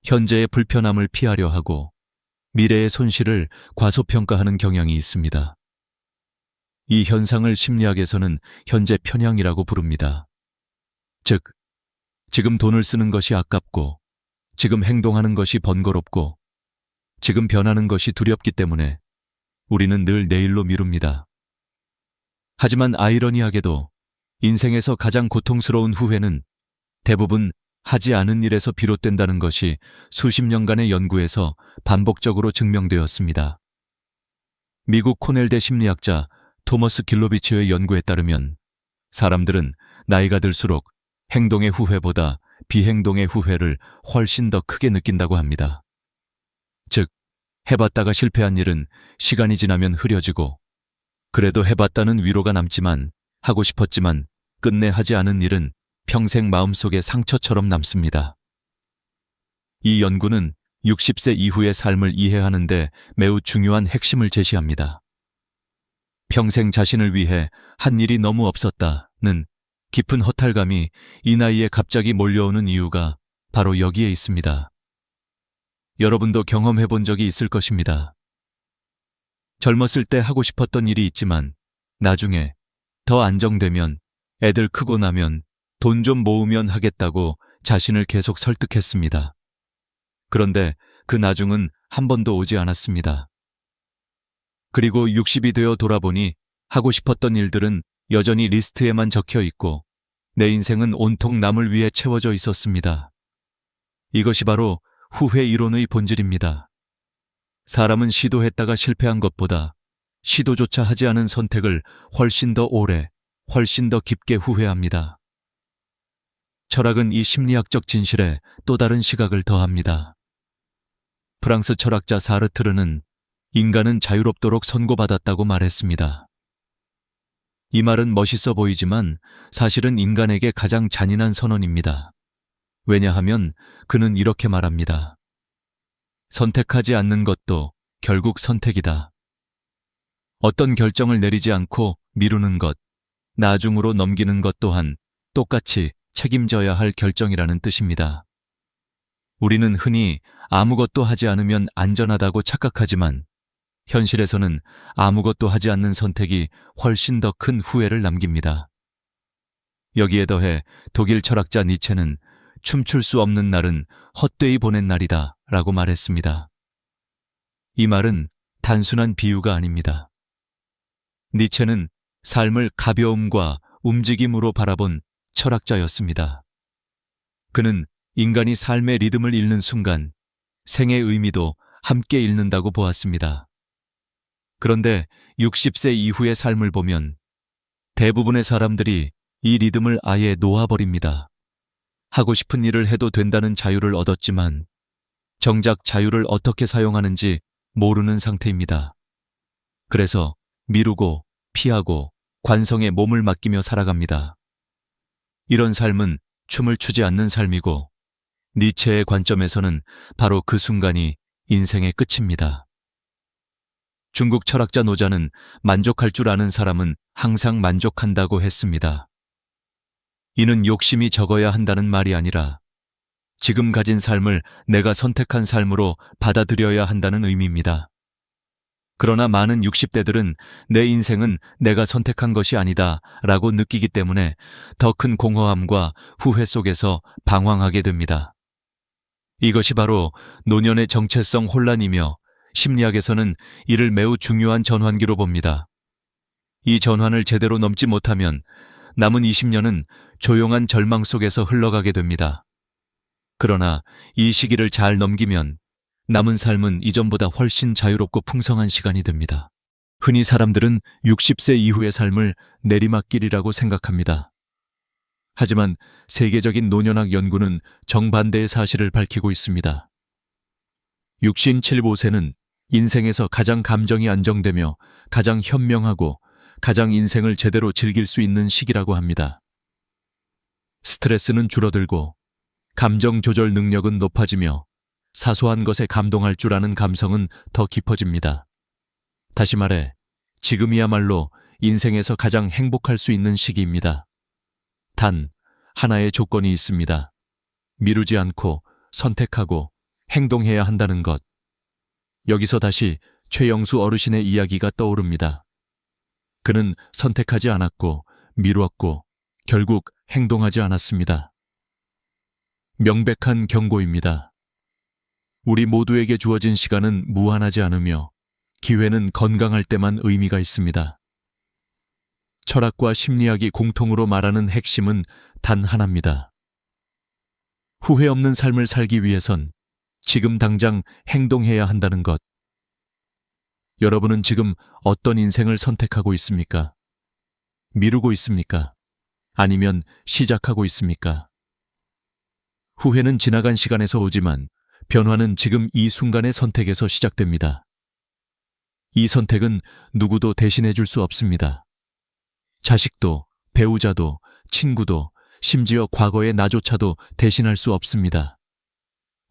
현재의 불편함을 피하려 하고 미래의 손실을 과소평가하는 경향이 있습니다. 이 현상을 심리학에서는 현재 편향이라고 부릅니다. 즉, 지금 돈을 쓰는 것이 아깝고, 지금 행동하는 것이 번거롭고, 지금 변하는 것이 두렵기 때문에 우리는 늘 내일로 미룹니다. 하지만 아이러니하게도 인생에서 가장 고통스러운 후회는 대부분 하지 않은 일에서 비롯된다는 것이 수십 년간의 연구에서 반복적으로 증명되었습니다. 미국 코넬대 심리학자 토머스 길로비치의 연구에 따르면 사람들은 나이가 들수록 행동의 후회보다 비행동의 후회를 훨씬 더 크게 느낀다고 합니다. 즉, 해봤다가 실패한 일은 시간이 지나면 흐려지고, 그래도 해봤다는 위로가 남지만, 하고 싶었지만 끝내 하지 않은 일은 평생 마음속에 상처처럼 남습니다. 이 연구는 60세 이후의 삶을 이해하는 데 매우 중요한 핵심을 제시합니다. 평생 자신을 위해 한 일이 너무 없었다는 깊은 허탈감이 이 나이에 갑자기 몰려오는 이유가 바로 여기에 있습니다. 여러분도 경험해 본 적이 있을 것입니다. 젊었을 때 하고 싶었던 일이 있지만 나중에 더 안정되면, 애들 크고 나면, 돈 좀 모으면 하겠다고 자신을 계속 설득했습니다. 그런데 그 나중은 한 번도 오지 않았습니다. 그리고 60이 되어 돌아보니 하고 싶었던 일들은 여전히 리스트에만 적혀 있고 내 인생은 온통 남을 위해 채워져 있었습니다. 이것이 바로 후회 이론의 본질입니다. 사람은 시도했다가 실패한 것보다 시도조차 하지 않은 선택을 훨씬 더 오래, 훨씬 더 깊게 후회합니다. 철학은 이 심리학적 진실에 또 다른 시각을 더합니다. 프랑스 철학자 사르트르는 인간은 자유롭도록 선고받았다고 말했습니다. 이 말은 멋있어 보이지만 사실은 인간에게 가장 잔인한 선언입니다. 왜냐하면 그는 이렇게 말합니다. 선택하지 않는 것도 결국 선택이다. 어떤 결정을 내리지 않고 미루는 것, 나중으로 넘기는 것 또한 똑같이 책임져야 할 결정이라는 뜻입니다. 우리는 흔히 아무것도 하지 않으면 안전하다고 착각하지만 현실에서는 아무것도 하지 않는 선택이 훨씬 더 큰 후회를 남깁니다. 여기에 더해 독일 철학자 니체는 춤출 수 없는 날은 헛되이 보낸 날이다 라고 말했습니다. 이 말은 단순한 비유가 아닙니다. 니체는 삶을 가벼움과 움직임으로 바라본 철학자였습니다. 그는 인간이 삶의 리듬을 잃는 순간 생의 의미도 함께 잃는다고 보았습니다. 그런데 60세 이후의 삶을 보면 대부분의 사람들이 이 리듬을 아예 놓아버립니다. 하고 싶은 일을 해도 된다는 자유를 얻었지만 정작 자유를 어떻게 사용하는지 모르는 상태입니다. 그래서 미루고 피하고 관성에 몸을 맡기며 살아갑니다. 이런 삶은 춤을 추지 않는 삶이고 니체의 관점에서는 바로 그 순간이 인생의 끝입니다. 중국 철학자 노자는 만족할 줄 아는 사람은 항상 만족한다고 했습니다. 이는 욕심이 적어야 한다는 말이 아니라 지금 가진 삶을 내가 선택한 삶으로 받아들여야 한다는 의미입니다. 그러나 많은 60대들은 내 인생은 내가 선택한 것이 아니다 라고 느끼기 때문에 더 큰 공허함과 후회 속에서 방황하게 됩니다. 이것이 바로 노년의 정체성 혼란이며 심리학에서는 이를 매우 중요한 전환기로 봅니다. 이 전환을 제대로 넘지 못하면 남은 20년은 조용한 절망 속에서 흘러가게 됩니다. 그러나 이 시기를 잘 넘기면 남은 삶은 이전보다 훨씬 자유롭고 풍성한 시간이 됩니다. 흔히 사람들은 60세 이후의 삶을 내리막길이라고 생각합니다. 하지만 세계적인 노년학 연구는 정반대의 사실을 밝히고 있습니다. 60, 75세는 인생에서 가장 감정이 안정되며 가장 현명하고 가장 인생을 제대로 즐길 수 있는 시기라고 합니다. 스트레스는 줄어들고 감정 조절 능력은 높아지며 사소한 것에 감동할 줄 아는 감성은 더 깊어집니다. 다시 말해, 지금이야말로 인생에서 가장 행복할 수 있는 시기입니다. 단, 하나의 조건이 있습니다. 미루지 않고 선택하고 행동해야 한다는 것. 여기서 다시 최영수 어르신의 이야기가 떠오릅니다. 그는 선택하지 않았고 미루었고 결국 행동하지 않았습니다. 명백한 경고입니다. 우리 모두에게 주어진 시간은 무한하지 않으며 기회는 건강할 때만 의미가 있습니다. 철학과 심리학이 공통으로 말하는 핵심은 단 하나입니다. 후회 없는 삶을 살기 위해선 지금 당장 행동해야 한다는 것. 여러분은 지금 어떤 인생을 선택하고 있습니까? 미루고 있습니까? 아니면 시작하고 있습니까? 후회는 지나간 시간에서 오지만 변화는 지금 이 순간의 선택에서 시작됩니다. 이 선택은 누구도 대신해 줄 수 없습니다. 자식도, 배우자도, 친구도, 심지어 과거의 나조차도 대신할 수 없습니다.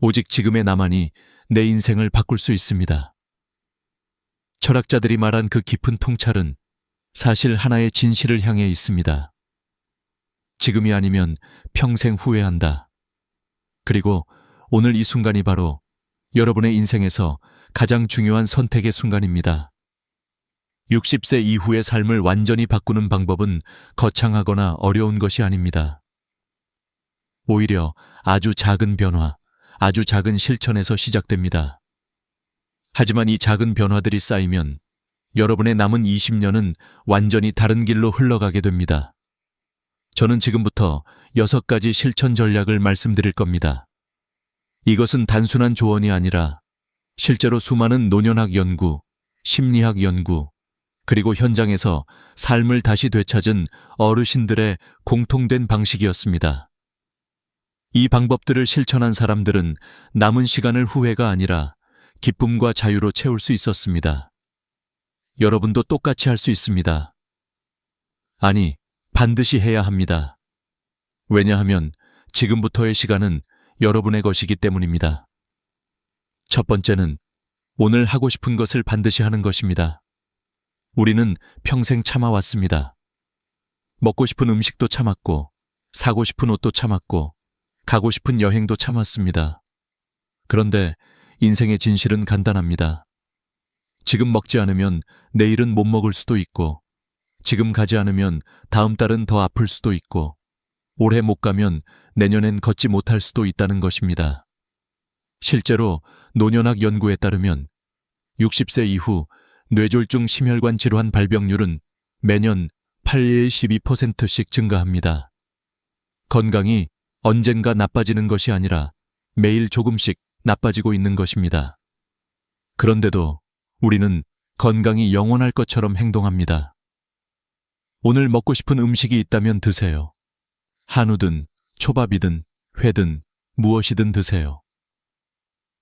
오직 지금의 나만이 내 인생을 바꿀 수 있습니다. 철학자들이 말한 그 깊은 통찰은 사실 하나의 진실을 향해 있습니다. 지금이 아니면 평생 후회한다. 그리고 오늘 이 순간이 바로 여러분의 인생에서 가장 중요한 선택의 순간입니다. 60세 이후의 삶을 완전히 바꾸는 방법은 거창하거나 어려운 것이 아닙니다. 오히려 아주 작은 변화, 아주 작은 실천에서 시작됩니다. 하지만 이 작은 변화들이 쌓이면 여러분의 남은 20년은 완전히 다른 길로 흘러가게 됩니다. 저는 지금부터 6가지 실천 전략을 말씀드릴 겁니다. 이것은 단순한 조언이 아니라 실제로 수많은 노년학 연구, 심리학 연구, 그리고 현장에서 삶을 다시 되찾은 어르신들의 공통된 방식이었습니다. 이 방법들을 실천한 사람들은 남은 시간을 후회가 아니라 기쁨과 자유로 채울 수 있었습니다. 여러분도 똑같이 할 수 있습니다. 아니, 반드시 해야 합니다. 왜냐하면 지금부터의 시간은 여러분의 것이기 때문입니다. 첫 번째는 오늘 하고 싶은 것을 반드시 하는 것입니다. 우리는 평생 참아왔습니다. 먹고 싶은 음식도 참았고, 사고 싶은 옷도 참았고, 가고 싶은 여행도 참았습니다. 그런데 인생의 진실은 간단합니다. 지금 먹지 않으면 내일은 못 먹을 수도 있고, 지금 가지 않으면 다음 달은 더 아플 수도 있고, 올해 못 가면 내년엔 걷지 못할 수도 있다는 것입니다. 실제로 노년학 연구에 따르면 60세 이후 뇌졸중 심혈관 질환 발병률은 매년 8-12%씩 증가합니다. 건강이 언젠가 나빠지는 것이 아니라 매일 조금씩 나빠지고 있는 것입니다. 그런데도 우리는 건강이 영원할 것처럼 행동합니다. 오늘 먹고 싶은 음식이 있다면 드세요. 한우든 초밥이든 회든 무엇이든 드세요.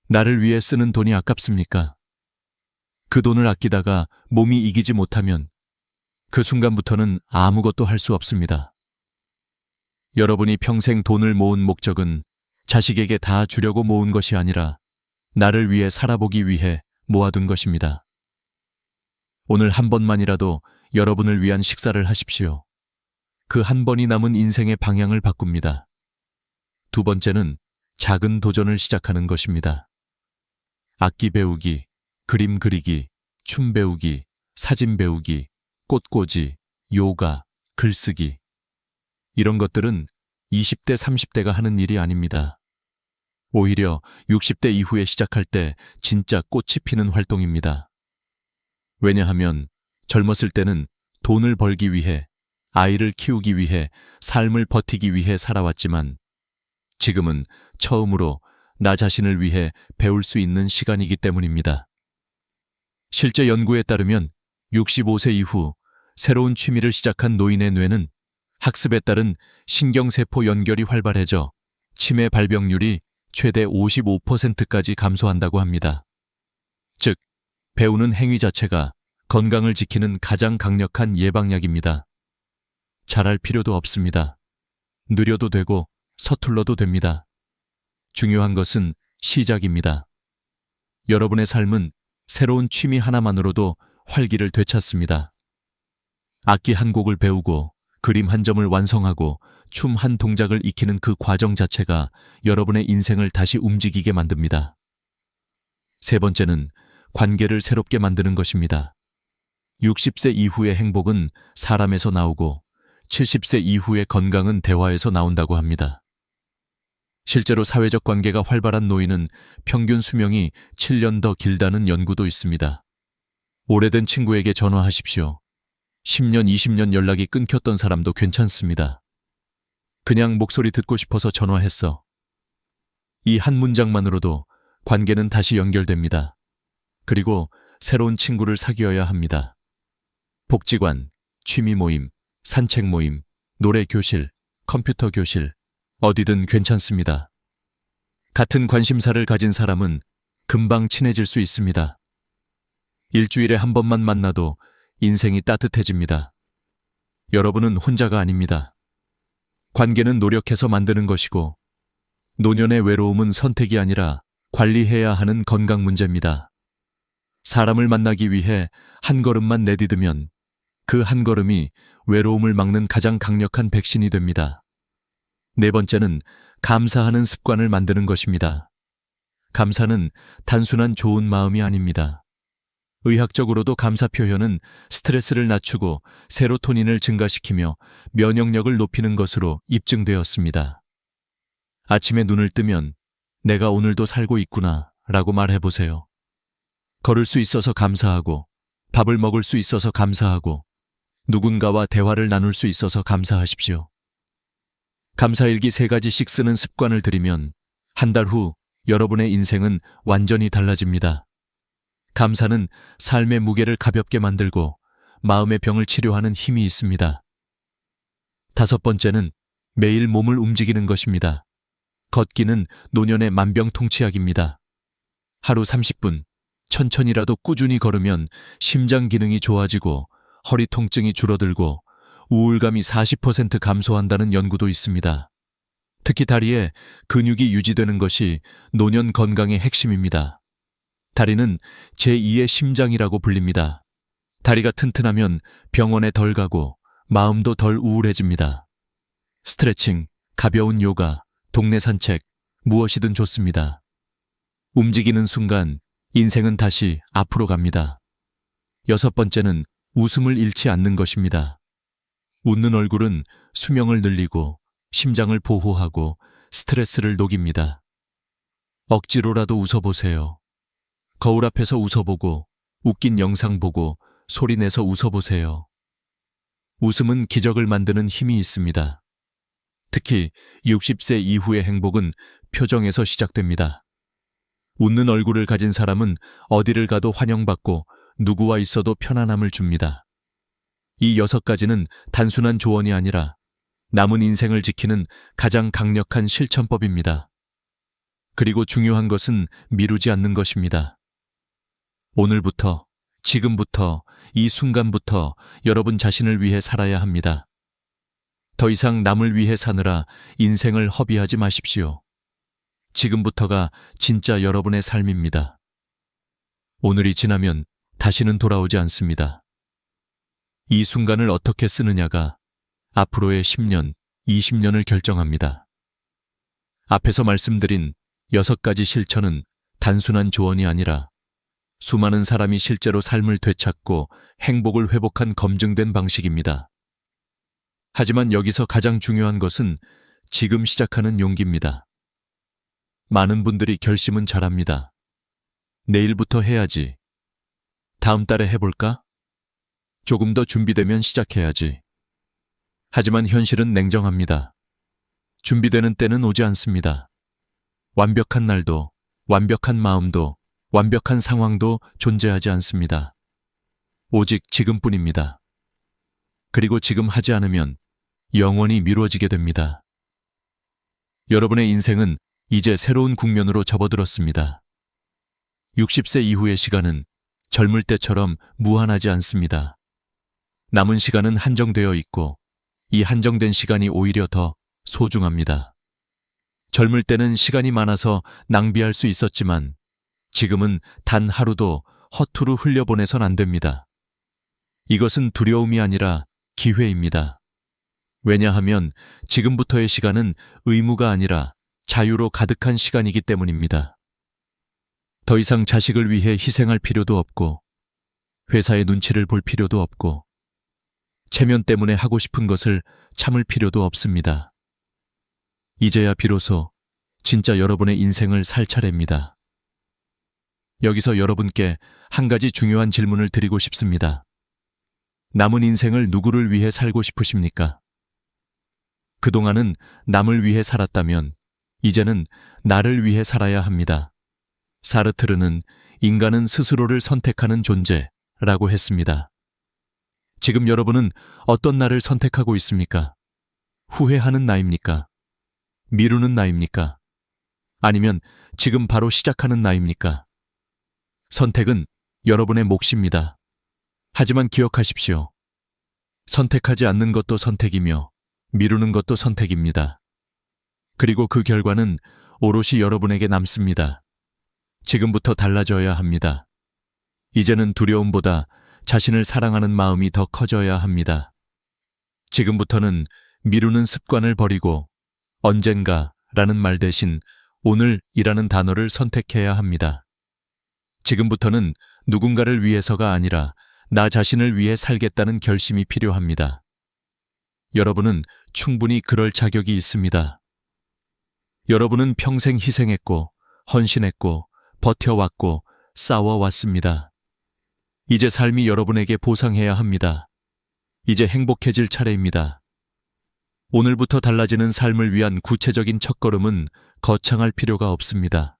나를 위해 쓰는 돈이 아깝습니까? 그 돈을 아끼다가 몸이 이기지 못하면 그 순간부터는 아무것도 할 수 없습니다. 여러분이 평생 돈을 모은 목적은 자식에게 다 주려고 모은 것이 아니라 나를 위해 살아보기 위해 모아둔 것입니다. 오늘 한 번만이라도 여러분을 위한 식사를 하십시오. 그 한 번이 남은 인생의 방향을 바꿉니다. 두 번째는 작은 도전을 시작하는 것입니다. 악기 배우기, 그림 그리기, 춤 배우기, 사진 배우기, 꽃꽂이, 요가, 글쓰기. 이런 것들은 20대, 30대가 하는 일이 아닙니다. 오히려 60대 이후에 시작할 때 진짜 꽃이 피는 활동입니다. 왜냐하면 젊었을 때는 돈을 벌기 위해, 아이를 키우기 위해, 삶을 버티기 위해 살아왔지만 지금은 처음으로 나 자신을 위해 배울 수 있는 시간이기 때문입니다. 실제 연구에 따르면 65세 이후 새로운 취미를 시작한 노인의 뇌는 학습에 따른 신경세포 연결이 활발해져 치매 발병률이 최대 55%까지 감소한다고 합니다. 즉, 배우는 행위 자체가 건강을 지키는 가장 강력한 예방약입니다. 잘할 필요도 없습니다. 느려도 되고 서툴러도 됩니다. 중요한 것은 시작입니다. 여러분의 삶은 새로운 취미 하나만으로도 활기를 되찾습니다. 악기 한 곡을 배우고 그림 한 점을 완성하고 춤 한 동작을 익히는 그 과정 자체가 여러분의 인생을 다시 움직이게 만듭니다. 세 번째는 관계를 새롭게 만드는 것입니다. 60세 이후의 행복은 사람에서 나오고 70세 이후의 건강은 대화에서 나온다고 합니다. 실제로 사회적 관계가 활발한 노인은 평균 수명이 7년 더 길다는 연구도 있습니다. 오래된 친구에게 전화하십시오. 10년, 20년 연락이 끊겼던 사람도 괜찮습니다. 그냥 목소리 듣고 싶어서 전화했어. 이 한 문장만으로도 관계는 다시 연결됩니다. 그리고 새로운 친구를 사귀어야 합니다. 복지관, 취미 모임, 산책 모임, 노래 교실, 컴퓨터 교실, 어디든 괜찮습니다. 같은 관심사를 가진 사람은 금방 친해질 수 있습니다. 일주일에 한 번만 만나도 인생이 따뜻해집니다. 여러분은 혼자가 아닙니다. 관계는 노력해서 만드는 것이고, 노년의 외로움은 선택이 아니라 관리해야 하는 건강 문제입니다. 사람을 만나기 위해 한 걸음만 내디디면 그 한 걸음이 외로움을 막는 가장 강력한 백신이 됩니다. 네 번째는 감사하는 습관을 만드는 것입니다. 감사는 단순한 좋은 마음이 아닙니다. 의학적으로도 감사 표현은 스트레스를 낮추고 세로토닌을 증가시키며 면역력을 높이는 것으로 입증되었습니다. 아침에 눈을 뜨면 내가 오늘도 살고 있구나 라고 말해보세요. 걸을 수 있어서 감사하고, 밥을 먹을 수 있어서 감사하고, 누군가와 대화를 나눌 수 있어서 감사하십시오. 감사일기 3가지씩 쓰는 습관을 들이면 한 달 후 여러분의 인생은 완전히 달라집니다. 감사는 삶의 무게를 가볍게 만들고 마음의 병을 치료하는 힘이 있습니다. 5번째는 매일 몸을 움직이는 것입니다. 걷기는 노년의 만병통치약입니다. 하루 30분, 천천히라도 꾸준히 걸으면 심장 기능이 좋아지고 허리 통증이 줄어들고 우울감이 40% 감소한다는 연구도 있습니다. 특히 다리에 근육이 유지되는 것이 노년 건강의 핵심입니다. 다리는 제2의 심장이라고 불립니다. 다리가 튼튼하면 병원에 덜 가고 마음도 덜 우울해집니다. 스트레칭, 가벼운 요가, 동네 산책, 무엇이든 좋습니다. 움직이는 순간 인생은 다시 앞으로 갑니다. 6번째는 웃음을 잃지 않는 것입니다. 웃는 얼굴은 수명을 늘리고 심장을 보호하고 스트레스를 녹입니다. 억지로라도 웃어보세요. 거울 앞에서 웃어보고 웃긴 영상 보고 소리내서 웃어보세요. 웃음은 기적을 만드는 힘이 있습니다. 특히 60세 이후의 행복은 표정에서 시작됩니다. 웃는 얼굴을 가진 사람은 어디를 가도 환영받고 누구와 있어도 편안함을 줍니다. 이 6가지는 단순한 조언이 아니라 남은 인생을 지키는 가장 강력한 실천법입니다. 그리고 중요한 것은 미루지 않는 것입니다. 오늘부터, 지금부터, 이 순간부터 여러분 자신을 위해 살아야 합니다. 더 이상 남을 위해 사느라 인생을 허비하지 마십시오. 지금부터가 진짜 여러분의 삶입니다. 오늘이 지나면 다시는 돌아오지 않습니다. 이 순간을 어떻게 쓰느냐가 앞으로의 10년, 20년을 결정합니다. 앞에서 말씀드린 6가지 실천은 단순한 조언이 아니라 수많은 사람이 실제로 삶을 되찾고 행복을 회복한 검증된 방식입니다. 하지만 여기서 가장 중요한 것은 지금 시작하는 용기입니다. 많은 분들이 결심은 잘합니다. 내일부터 해야지. 다음 달에 해볼까? 조금 더 준비되면 시작해야지. 하지만 현실은 냉정합니다. 준비되는 때는 오지 않습니다. 완벽한 날도, 완벽한 마음도, 완벽한 상황도 존재하지 않습니다. 오직 지금뿐입니다. 그리고 지금 하지 않으면 영원히 미뤄지게 됩니다. 여러분의 인생은 이제 새로운 국면으로 접어들었습니다. 60세 이후의 시간은 젊을 때처럼 무한하지 않습니다. 남은 시간은 한정되어 있고 이 한정된 시간이 오히려 더 소중합니다. 젊을 때는 시간이 많아서 낭비할 수 있었지만 지금은 단 하루도 허투루 흘려보내선 안 됩니다. 이것은 두려움이 아니라 기회입니다. 왜냐하면 지금부터의 시간은 의무가 아니라 자유로 가득한 시간이기 때문입니다. 더 이상 자식을 위해 희생할 필요도 없고 회사의 눈치를 볼 필요도 없고, 체면 때문에 하고 싶은 것을 참을 필요도 없습니다. 이제야 비로소 진짜 여러분의 인생을 살 차례입니다. 여기서 여러분께 한 가지 중요한 질문을 드리고 싶습니다. 남은 인생을 누구를 위해 살고 싶으십니까? 그동안은 남을 위해 살았다면 이제는 나를 위해 살아야 합니다. 사르트르는 인간은 스스로를 선택하는 존재라고 했습니다. 지금 여러분은 어떤 나를 선택하고 있습니까? 후회하는 나입니까? 미루는 나입니까? 아니면 지금 바로 시작하는 나입니까? 선택은 여러분의 몫입니다. 하지만 기억하십시오. 선택하지 않는 것도 선택이며 미루는 것도 선택입니다. 그리고 그 결과는 오롯이 여러분에게 남습니다. 지금부터 달라져야 합니다. 이제는 두려움보다 자신을 사랑하는 마음이 더 커져야 합니다. 지금부터는 미루는 습관을 버리고 언젠가라는 말 대신 오늘이라는 단어를 선택해야 합니다. 지금부터는 누군가를 위해서가 아니라 나 자신을 위해 살겠다는 결심이 필요합니다. 여러분은 충분히 그럴 자격이 있습니다. 여러분은 평생 희생했고, 헌신했고, 버텨왔고, 싸워왔습니다. 이제 삶이 여러분에게 보상해야 합니다. 이제 행복해질 차례입니다. 오늘부터 달라지는 삶을 위한 구체적인 첫걸음은 거창할 필요가 없습니다.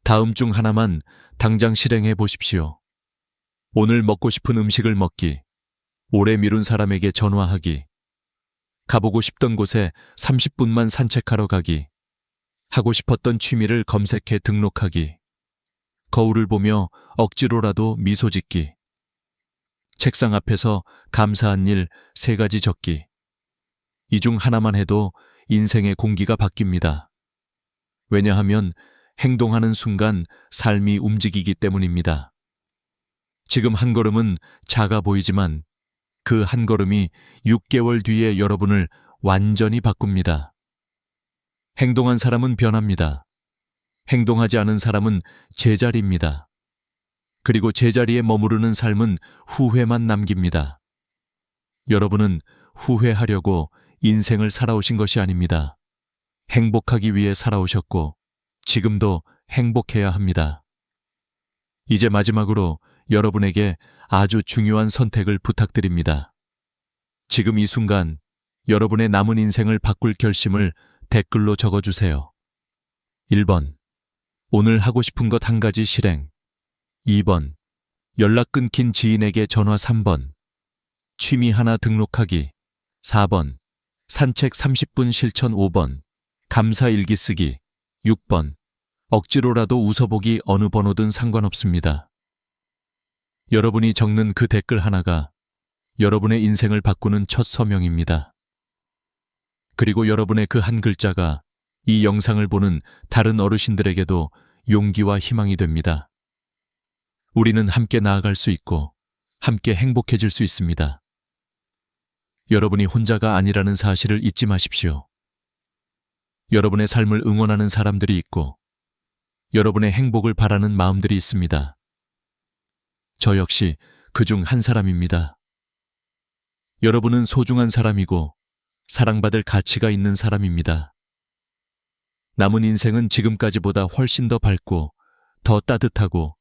다음 중 하나만 당장 실행해 보십시오. 오늘 먹고 싶은 음식을 먹기, 오래 미룬 사람에게 전화하기, 가보고 싶던 곳에 30분만 산책하러 가기, 하고 싶었던 취미를 검색해 등록하기, 거울을 보며 억지로라도 미소 짓기, 책상 앞에서 감사한 일 3가지 적기. 이 중 하나만 해도 인생의 공기가 바뀝니다. 왜냐하면 행동하는 순간 삶이 움직이기 때문입니다. 지금 한 걸음은 작아 보이지만 그 한 걸음이 6개월 뒤에 여러분을 완전히 바꿉니다. 행동한 사람은 변합니다. 행동하지 않은 사람은 제자리입니다. 그리고 제자리에 머무르는 삶은 후회만 남깁니다. 여러분은 후회하려고 인생을 살아오신 것이 아닙니다. 행복하기 위해 살아오셨고 지금도 행복해야 합니다. 이제 마지막으로 여러분에게 아주 중요한 선택을 부탁드립니다. 지금 이 순간 여러분의 남은 인생을 바꿀 결심을 댓글로 적어주세요. 1번. 오늘 하고 싶은 것 한 가지 실행. 2번. 연락 끊긴 지인에게 전화 3번. 취미 하나 등록하기. 4번. 산책 30분 실천 5번. 감사 일기 쓰기. 6번. 억지로라도 웃어보기. 어느 번호든 상관없습니다. 여러분이 적는 그 댓글 하나가 여러분의 인생을 바꾸는 첫 서명입니다. 그리고 여러분의 그 한 글자가 이 영상을 보는 다른 어르신들에게도 용기와 희망이 됩니다. 우리는 함께 나아갈 수 있고 함께 행복해질 수 있습니다. 여러분이 혼자가 아니라는 사실을 잊지 마십시오. 여러분의 삶을 응원하는 사람들이 있고 여러분의 행복을 바라는 마음들이 있습니다. 저 역시 그중 한 사람입니다. 여러분은 소중한 사람이고 사랑받을 가치가 있는 사람입니다. 남은 인생은 지금까지보다 훨씬 더 밝고 더 따뜻하고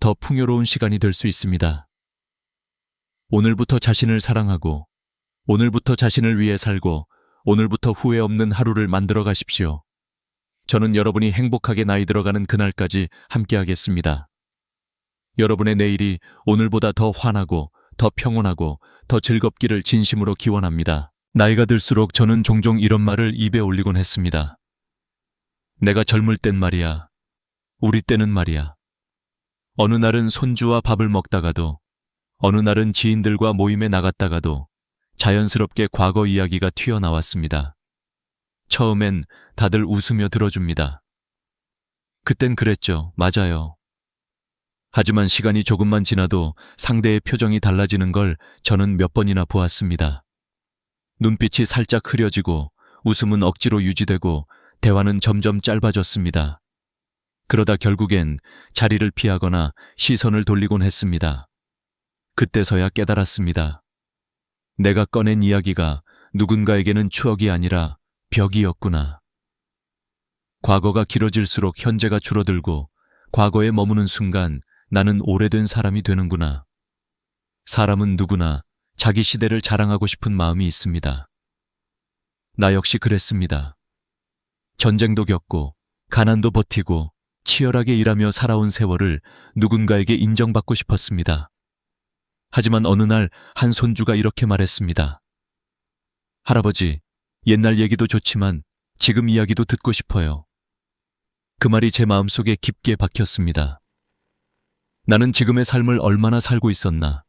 더 풍요로운 시간이 될 수 있습니다. 오늘부터 자신을 사랑하고 오늘부터 자신을 위해 살고 오늘부터 후회 없는 하루를 만들어 가십시오. 저는 여러분이 행복하게 나이 들어가는 그날까지 함께하겠습니다. 여러분의 내일이 오늘보다 더 환하고 더 평온하고 더 즐겁기를 진심으로 기원합니다. 나이가 들수록 저는 종종 이런 말을 입에 올리곤 했습니다. 내가 젊을 땐 말이야. 우리 때는 말이야. 어느 날은 손주와 밥을 먹다가도 어느 날은 지인들과 모임에 나갔다가도 자연스럽게 과거 이야기가 튀어나왔습니다. 처음엔 다들 웃으며 들어줍니다. 그땐 그랬죠. 맞아요. 하지만 시간이 조금만 지나도 상대의 표정이 달라지는 걸 저는 몇 번이나 보았습니다. 눈빛이 살짝 흐려지고 웃음은 억지로 유지되고 대화는 점점 짧아졌습니다. 그러다 결국엔 자리를 피하거나 시선을 돌리곤 했습니다. 그때서야 깨달았습니다. 내가 꺼낸 이야기가 누군가에게는 추억이 아니라 벽이었구나. 과거가 길어질수록 현재가 줄어들고 과거에 머무는 순간 나는 오래된 사람이 되는구나. 사람은 누구나 자기 시대를 자랑하고 싶은 마음이 있습니다. 나 역시 그랬습니다. 전쟁도 겪고 가난도 버티고 치열하게 일하며 살아온 세월을 누군가에게 인정받고 싶었습니다. 하지만 어느 날 한 손주가 이렇게 말했습니다. 할아버지, 옛날 얘기도 좋지만 지금 이야기도 듣고 싶어요. 그 말이 제 마음속에 깊게 박혔습니다. 나는 지금의 삶을 얼마나 살고 있었나.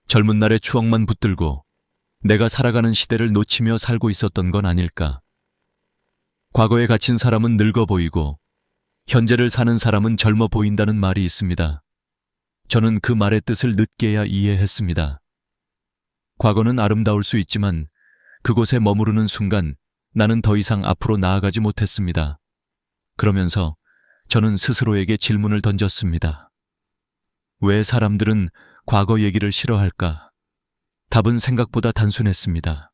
젊은 날의 추억만 붙들고 내가 살아가는 시대를 놓치며 살고 있었던 건 아닐까. 과거에 갇힌 사람은 늙어 보이고 현재를 사는 사람은 젊어 보인다는 말이 있습니다. 저는 그 말의 뜻을 늦게야 이해했습니다. 과거는 아름다울 수 있지만 그곳에 머무르는 순간 나는 더 이상 앞으로 나아가지 못했습니다. 그러면서 저는 스스로에게 질문을 던졌습니다. 왜 사람들은 과거 얘기를 싫어할까? 답은 생각보다 단순했습니다.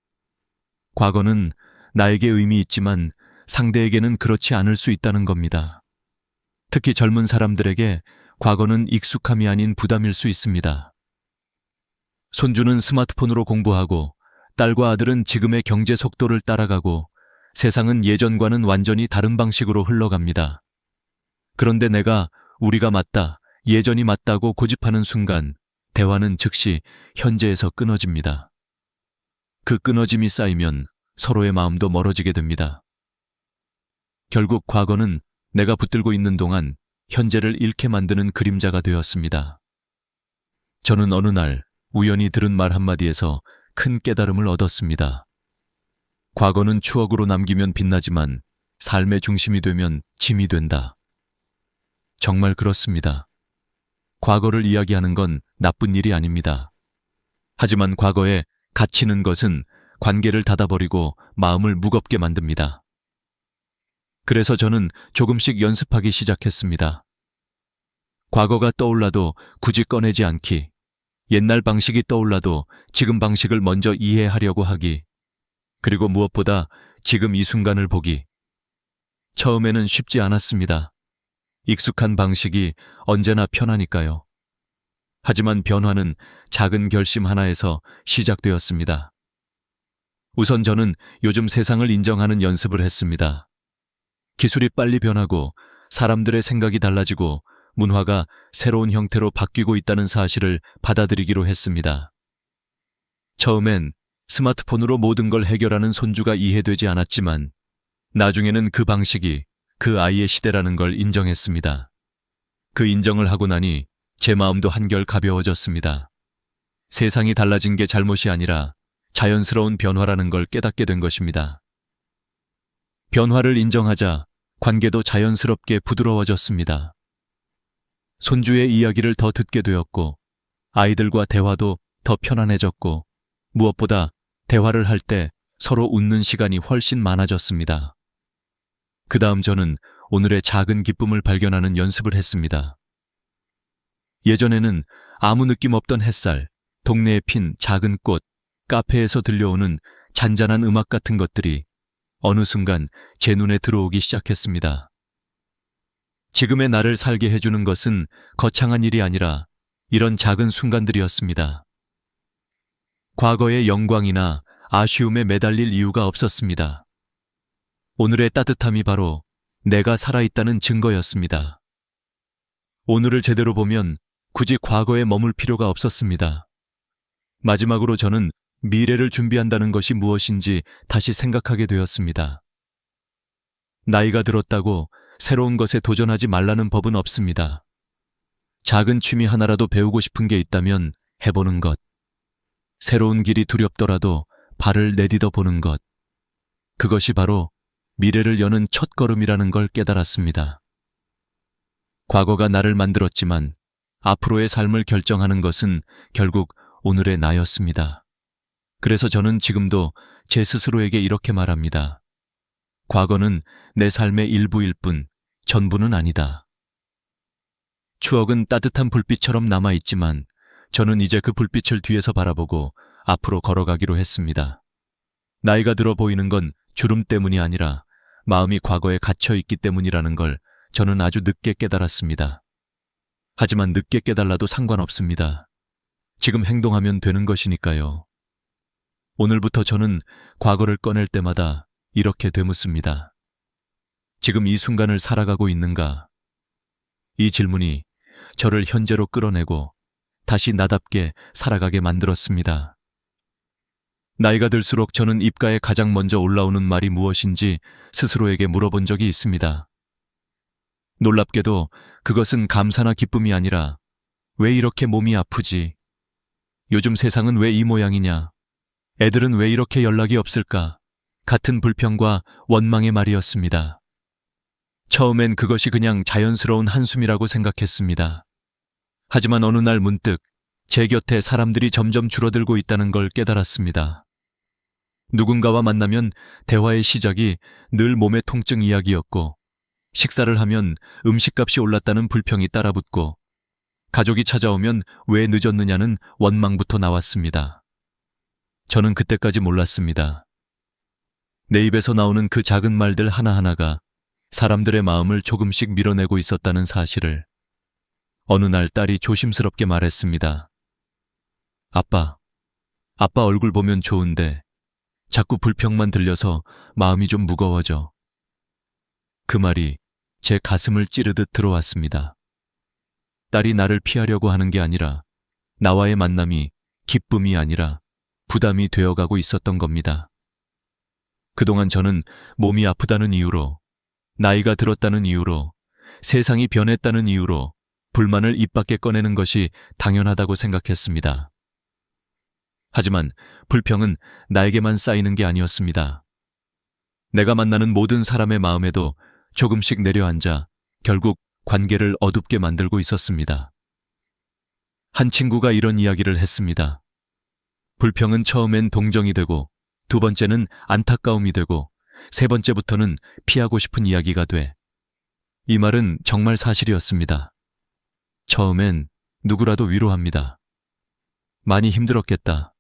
과거는 나에게 의미 있지만 상대에게는 그렇지 않을 수 있다는 겁니다. 특히 젊은 사람들에게 과거는 익숙함이 아닌 부담일 수 있습니다. 손주는 스마트폰으로 공부하고 딸과 아들은 지금의 경제 속도를 따라가고 세상은 예전과는 완전히 다른 방식으로 흘러갑니다. 그런데 내가 우리가 맞다, 예전이 맞다고 고집하는 순간 대화는 즉시 현재에서 끊어집니다. 그 끊어짐이 쌓이면 서로의 마음도 멀어지게 됩니다. 결국 과거는 내가 붙들고 있는 동안 현재를 잃게 만드는 그림자가 되었습니다. 저는 어느 날 우연히 들은 말 한마디에서 큰 깨달음을 얻었습니다. 과거는 추억으로 남기면 빛나지만 삶의 중심이 되면 짐이 된다. 정말 그렇습니다. 과거를 이야기하는 건 나쁜 일이 아닙니다. 하지만 과거에 갇히는 것은 관계를 닫아버리고 마음을 무겁게 만듭니다. 그래서 저는 조금씩 연습하기 시작했습니다. 과거가 떠올라도 굳이 꺼내지 않기, 옛날 방식이 떠올라도 지금 방식을 먼저 이해하려고 하기, 그리고 무엇보다 지금 이 순간을 보기. 처음에는 쉽지 않았습니다. 익숙한 방식이 언제나 편하니까요. 하지만 변화는 작은 결심 하나에서 시작되었습니다. 우선 저는 요즘 세상을 인정하는 연습을 했습니다. 기술이 빨리 변하고 사람들의 생각이 달라지고 문화가 새로운 형태로 바뀌고 있다는 사실을 받아들이기로 했습니다. 처음엔 스마트폰으로 모든 걸 해결하는 손주가 이해되지 않았지만 나중에는 그 방식이 그 아이의 시대라는 걸 인정했습니다. 그 인정을 하고 나니 제 마음도 한결 가벼워졌습니다. 세상이 달라진 게 잘못이 아니라 자연스러운 변화라는 걸 깨닫게 된 것입니다. 변화를 인정하자 관계도 자연스럽게 부드러워졌습니다. 손주의 이야기를 더 듣게 되었고 아이들과 대화도 더 편안해졌고 무엇보다 대화를 할 때 서로 웃는 시간이 훨씬 많아졌습니다. 그 다음 저는 오늘의 작은 기쁨을 발견하는 연습을 했습니다. 예전에는 아무 느낌 없던 햇살, 동네에 핀 작은 꽃, 카페에서 들려오는 잔잔한 음악 같은 것들이 어느 순간 제 눈에 들어오기 시작했습니다. 지금의 나를 살게 해주는 것은 거창한 일이 아니라 이런 작은 순간들이었습니다. 과거의 영광이나 아쉬움에 매달릴 이유가 없었습니다. 오늘의 따뜻함이 바로 내가 살아있다는 증거였습니다. 오늘을 제대로 보면 굳이 과거에 머물 필요가 없었습니다. 마지막으로 저는 미래를 준비한다는 것이 무엇인지 다시 생각하게 되었습니다. 나이가 들었다고 새로운 것에 도전하지 말라는 법은 없습니다. 작은 취미 하나라도 배우고 싶은 게 있다면 해보는 것. 새로운 길이 두렵더라도 발을 내디뎌 보는 것. 그것이 바로 미래를 여는 첫걸음이라는 걸 깨달았습니다. 과거가 나를 만들었지만 앞으로의 삶을 결정하는 것은 결국 오늘의 나였습니다. 그래서 저는 지금도 제 스스로에게 이렇게 말합니다. 과거는 내 삶의 일부일 뿐 전부는 아니다. 추억은 따뜻한 불빛처럼 남아있지만 저는 이제 그 불빛을 뒤에서 바라보고 앞으로 걸어가기로 했습니다. 나이가 들어 보이는 건 주름 때문이 아니라 마음이 과거에 갇혀 있기 때문이라는 걸 저는 아주 늦게 깨달았습니다. 하지만 늦게 깨달아도 상관없습니다. 지금 행동하면 되는 것이니까요. 오늘부터 저는 과거를 꺼낼 때마다 이렇게 되묻습니다. 지금 이 순간을 살아가고 있는가? 이 질문이 저를 현재로 끌어내고 다시 나답게 살아가게 만들었습니다. 나이가 들수록 저는 입가에 가장 먼저 올라오는 말이 무엇인지 스스로에게 물어본 적이 있습니다. 놀랍게도 그것은 감사나 기쁨이 아니라 왜 이렇게 몸이 아프지? 요즘 세상은 왜 이 모양이냐? 애들은 왜 이렇게 연락이 없을까? 같은 불평과 원망의 말이었습니다. 처음엔 그것이 그냥 자연스러운 한숨이라고 생각했습니다. 하지만 어느 날 문득 제 곁에 사람들이 점점 줄어들고 있다는 걸 깨달았습니다. 누군가와 만나면 대화의 시작이 늘 몸의 통증 이야기였고, 식사를 하면 음식값이 올랐다는 불평이 따라붙고, 가족이 찾아오면 왜 늦었느냐는 원망부터 나왔습니다. 저는 그때까지 몰랐습니다. 내 입에서 나오는 그 작은 말들 하나하나가 사람들의 마음을 조금씩 밀어내고 있었다는 사실을. 어느 날 딸이 조심스럽게 말했습니다. 아빠 얼굴 보면 좋은데 자꾸 불평만 들려서 마음이 좀 무거워져. 그 말이 제 가슴을 찌르듯 들어왔습니다. 딸이 나를 피하려고 하는 게 아니라 나와의 만남이 기쁨이 아니라 부담이 되어가고 있었던 겁니다. 그동안 저는 몸이 아프다는 이유로, 나이가 들었다는 이유로, 세상이 변했다는 이유로 불만을 입 밖에 꺼내는 것이 당연하다고 생각했습니다. 하지만 불평은 나에게만 쌓이는 게 아니었습니다. 내가 만나는 모든 사람의 마음에도 조금씩 내려앉아 결국 관계를 어둡게 만들고 있었습니다. 한 친구가 이런 이야기를 했습니다. 불평은 처음엔 동정이 되고, 두 번째는 안타까움이 되고, 세 번째부터는 피하고 싶은 이야기가 돼. 이 말은 정말 사실이었습니다. 처음엔 누구라도 위로합니다. 많이 힘들었겠다.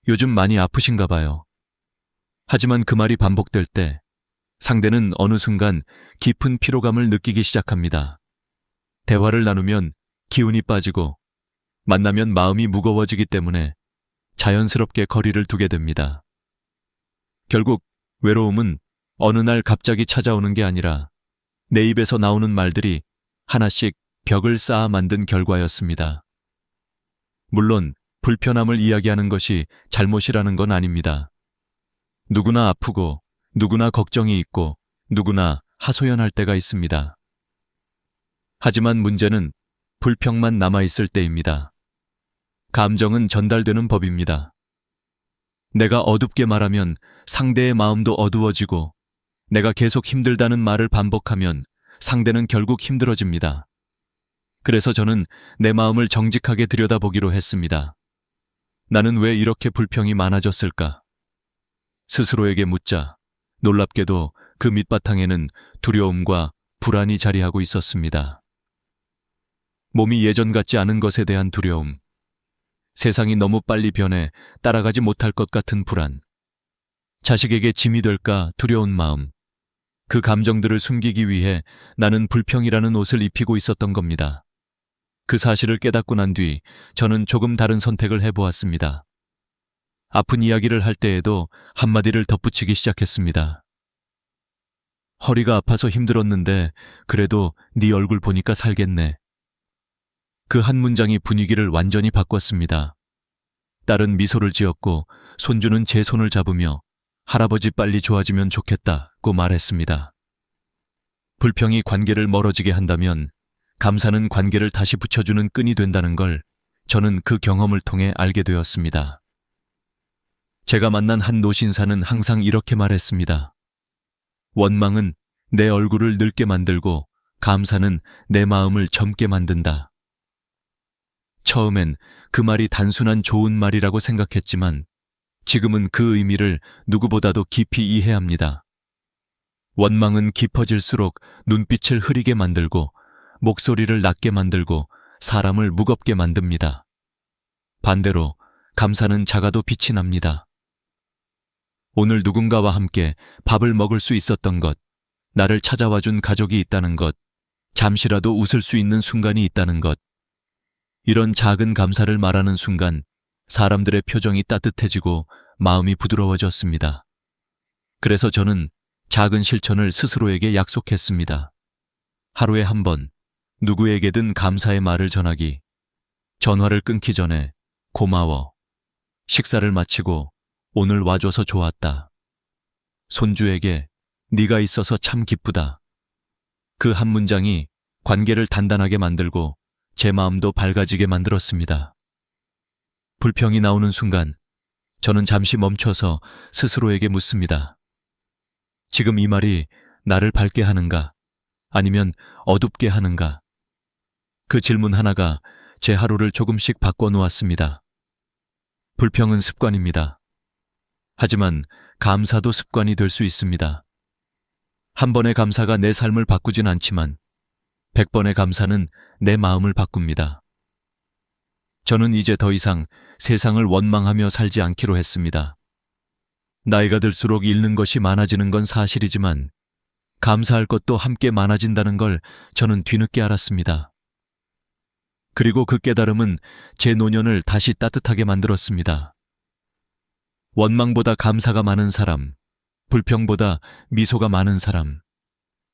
요즘 많이 아프신가 봐요. 하지만 그 말이 반복될 때 상대는 어느 순간 깊은 피로감을 느끼기 시작합니다. 대화를 나누면 기운이 빠지고, 만나면 마음이 무거워지기 때문에 자연스럽게 거리를 두게 됩니다. 결국 외로움은 어느 날 갑자기 찾아오는 게 아니라 내 입에서 나오는 말들이 하나씩 벽을 쌓아 만든 결과였습니다. 물론 불편함을 이야기하는 것이 잘못이라는 건 아닙니다. 누구나 아프고 누구나 걱정이 있고 누구나 하소연할 때가 있습니다. 하지만 문제는 불평만 남아있을 때입니다. 감정은 전달되는 법입니다. 내가 어둡게 말하면 상대의 마음도 어두워지고, 내가 계속 힘들다는 말을 반복하면 상대는 결국 힘들어집니다. 그래서 저는 내 마음을 정직하게 들여다보기로 했습니다. 나는 왜 이렇게 불평이 많아졌을까? 스스로에게 묻자 놀랍게도 그 밑바탕에는 두려움과 불안이 자리하고 있었습니다. 몸이 예전 같지 않은 것에 대한 두려움, 세상이 너무 빨리 변해 따라가지 못할 것 같은 불안, 자식에게 짐이 될까 두려운 마음, 그 감정들을 숨기기 위해 나는 불평이라는 옷을 입히고 있었던 겁니다. 그 사실을 깨닫고 난 뒤 저는 조금 다른 선택을 해보았습니다. 아픈 이야기를 할 때에도 한마디를 덧붙이기 시작했습니다. 허리가 아파서 힘들었는데 그래도 네 얼굴 보니까 살겠네. 그 한 문장이 분위기를 완전히 바꿨습니다. 딸은 미소를 지었고 손주는 제 손을 잡으며 할아버지 빨리 좋아지면 좋겠다고 말했습니다. 불평이 관계를 멀어지게 한다면 감사는 관계를 다시 붙여주는 끈이 된다는 걸 저는 그 경험을 통해 알게 되었습니다. 제가 만난 한 노신사는 항상 이렇게 말했습니다. 원망은 내 얼굴을 늙게 만들고 감사는 내 마음을 젊게 만든다. 처음엔 그 말이 단순한 좋은 말이라고 생각했지만 지금은 그 의미를 누구보다도 깊이 이해합니다. 원망은 깊어질수록 눈빛을 흐리게 만들고 목소리를 낮게 만들고 사람을 무겁게 만듭니다. 반대로 감사는 작아도 빛이 납니다. 오늘 누군가와 함께 밥을 먹을 수 있었던 것, 나를 찾아와 준 가족이 있다는 것, 잠시라도 웃을 수 있는 순간이 있다는 것. 이런 작은 감사를 말하는 순간 사람들의 표정이 따뜻해지고 마음이 부드러워졌습니다. 그래서 저는 작은 실천을 스스로에게 약속했습니다. 하루에 한 번, 누구에게든 감사의 말을 전하기. 전화를 끊기 전에 고마워. 식사를 마치고 오늘 와줘서 좋았다. 손주에게 네가 있어서 참 기쁘다. 그 한 문장이 관계를 단단하게 만들고 제 마음도 밝아지게 만들었습니다. 불평이 나오는 순간 저는 잠시 멈춰서 스스로에게 묻습니다. 지금 이 말이 나를 밝게 하는가? 아니면 어둡게 하는가? 그 질문 하나가 제 하루를 조금씩 바꿔놓았습니다. 불평은 습관입니다. 하지만 감사도 습관이 될 수 있습니다. 한 번의 감사가 내 삶을 바꾸진 않지만 100번의 감사는 내 마음을 바꿉니다. 저는 이제 더 이상 세상을 원망하며 살지 않기로 했습니다. 나이가 들수록 잃는 것이 많아지는 건 사실이지만 감사할 것도 함께 많아진다는 걸 저는 뒤늦게 알았습니다. 그리고 그 깨달음은 제 노년을 다시 따뜻하게 만들었습니다. 원망보다 감사가 많은 사람, 불평보다 미소가 많은 사람,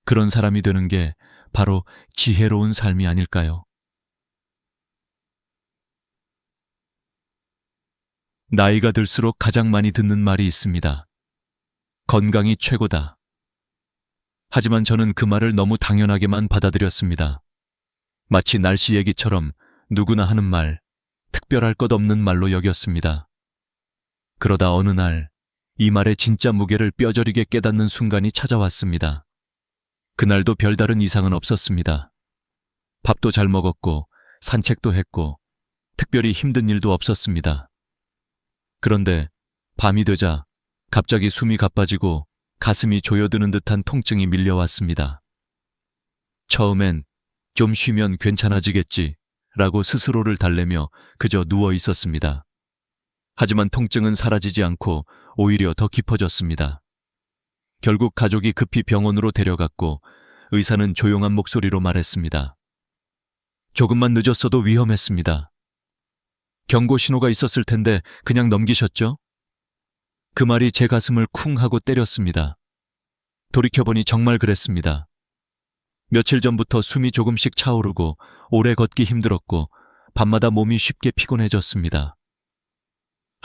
그런 사람이 되는 게 바로 지혜로운 삶이 아닐까요? 나이가 들수록 가장 많이 듣는 말이 있습니다. 건강이 최고다. 하지만 저는 그 말을 너무 당연하게만 받아들였습니다. 마치 날씨 얘기처럼 누구나 하는 말, 특별할 것 없는 말로 여겼습니다. 그러다 어느 날 이 말의 진짜 무게를 뼈저리게 깨닫는 순간이 찾아왔습니다. 그날도 별다른 이상은 없었습니다. 밥도 잘 먹었고 산책도 했고 특별히 힘든 일도 없었습니다. 그런데 밤이 되자 갑자기 숨이 가빠지고 가슴이 조여드는 듯한 통증이 밀려왔습니다. 처음엔 좀 쉬면 괜찮아지겠지 라고 스스로를 달래며 그저 누워 있었습니다. 하지만 통증은 사라지지 않고 오히려 더 깊어졌습니다. 결국 가족이 급히 병원으로 데려갔고 의사는 조용한 목소리로 말했습니다. 조금만 늦었어도 위험했습니다. 경고 신호가 있었을 텐데 그냥 넘기셨죠? 그 말이 제 가슴을 쿵 하고 때렸습니다. 돌이켜보니 정말 그랬습니다. 며칠 전부터 숨이 조금씩 차오르고 오래 걷기 힘들었고 밤마다 몸이 쉽게 피곤해졌습니다.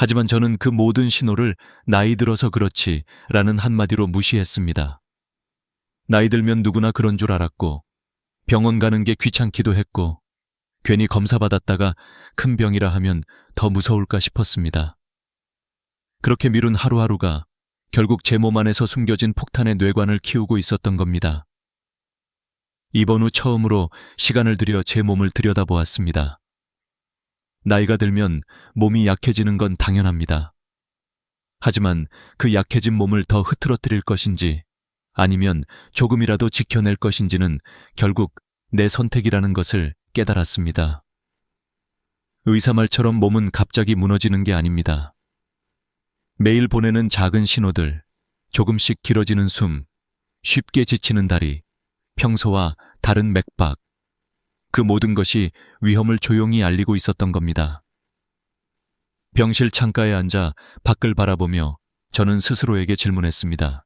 하지만 저는 그 모든 신호를 나이 들어서 그렇지 라는 한마디로 무시했습니다. 나이 들면 누구나 그런 줄 알았고 병원 가는 게 귀찮기도 했고 괜히 검사 받았다가 큰 병이라 하면 더 무서울까 싶었습니다. 그렇게 미룬 하루하루가 결국 제 몸 안에서 숨겨진 폭탄의 뇌관을 키우고 있었던 겁니다. 입원 후 처음으로 시간을 들여 제 몸을 들여다보았습니다. 나이가 들면 몸이 약해지는 건 당연합니다. 하지만 그 약해진 몸을 더 흐트러뜨릴 것인지 아니면 조금이라도 지켜낼 것인지는 결국 내 선택이라는 것을 깨달았습니다. 의사 말처럼 몸은 갑자기 무너지는 게 아닙니다. 매일 보내는 작은 신호들, 조금씩 길어지는 숨, 쉽게 지치는 다리, 평소와 다른 맥박, 그 모든 것이 위험을 조용히 알리고 있었던 겁니다. 병실 창가에 앉아 밖을 바라보며 저는 스스로에게 질문했습니다.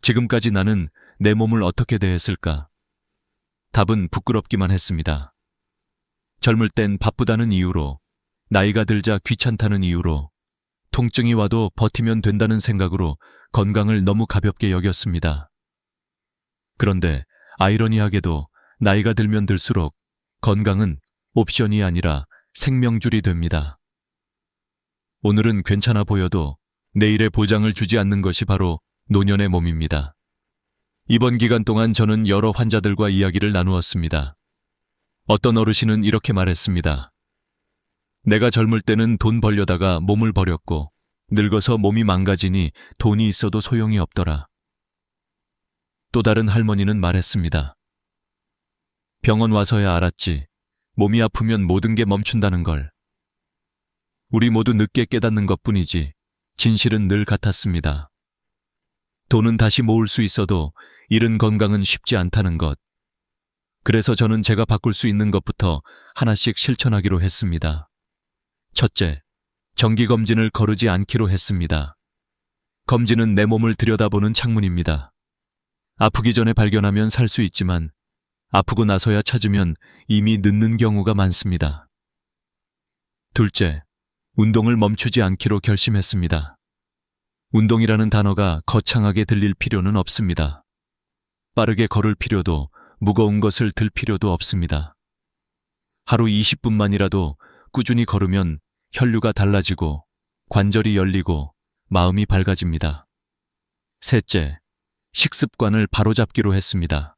지금까지 나는 내 몸을 어떻게 대했을까? 답은 부끄럽기만 했습니다. 젊을 땐 바쁘다는 이유로, 나이가 들자 귀찮다는 이유로, 통증이 와도 버티면 된다는 생각으로 건강을 너무 가볍게 여겼습니다. 그런데 아이러니하게도 나이가 들면 들수록 건강은 옵션이 아니라 생명줄이 됩니다. 오늘은 괜찮아 보여도 내일의 보장을 주지 않는 것이 바로 노년의 몸입니다. 이번 기간 동안 저는 여러 환자들과 이야기를 나누었습니다. 어떤 어르신은 이렇게 말했습니다. 내가 젊을 때는 돈 벌려다가 몸을 버렸고 늙어서 몸이 망가지니 돈이 있어도 소용이 없더라. 또 다른 할머니는 말했습니다. 병원 와서야 알았지. 몸이 아프면 모든 게 멈춘다는 걸. 우리 모두 늦게 깨닫는 것뿐이지 진실은 늘 같았습니다. 돈은 다시 모을 수 있어도 잃은 건강은 쉽지 않다는 것. 그래서 저는 제가 바꿀 수 있는 것부터 하나씩 실천하기로 했습니다. 첫째, 정기검진을 거르지 않기로 했습니다. 검진은 내 몸을 들여다보는 창문입니다. 아프기 전에 발견하면 살 수 있지만 아프고 나서야 찾으면 이미 늦는 경우가 많습니다. 둘째, 운동을 멈추지 않기로 결심했습니다. 운동이라는 단어가 거창하게 들릴 필요는 없습니다. 빠르게 걸을 필요도 무거운 것을 들 필요도 없습니다. 하루 20분만이라도 꾸준히 걸으면 혈류가 달라지고 관절이 열리고 마음이 밝아집니다. 셋째, 식습관을 바로잡기로 했습니다.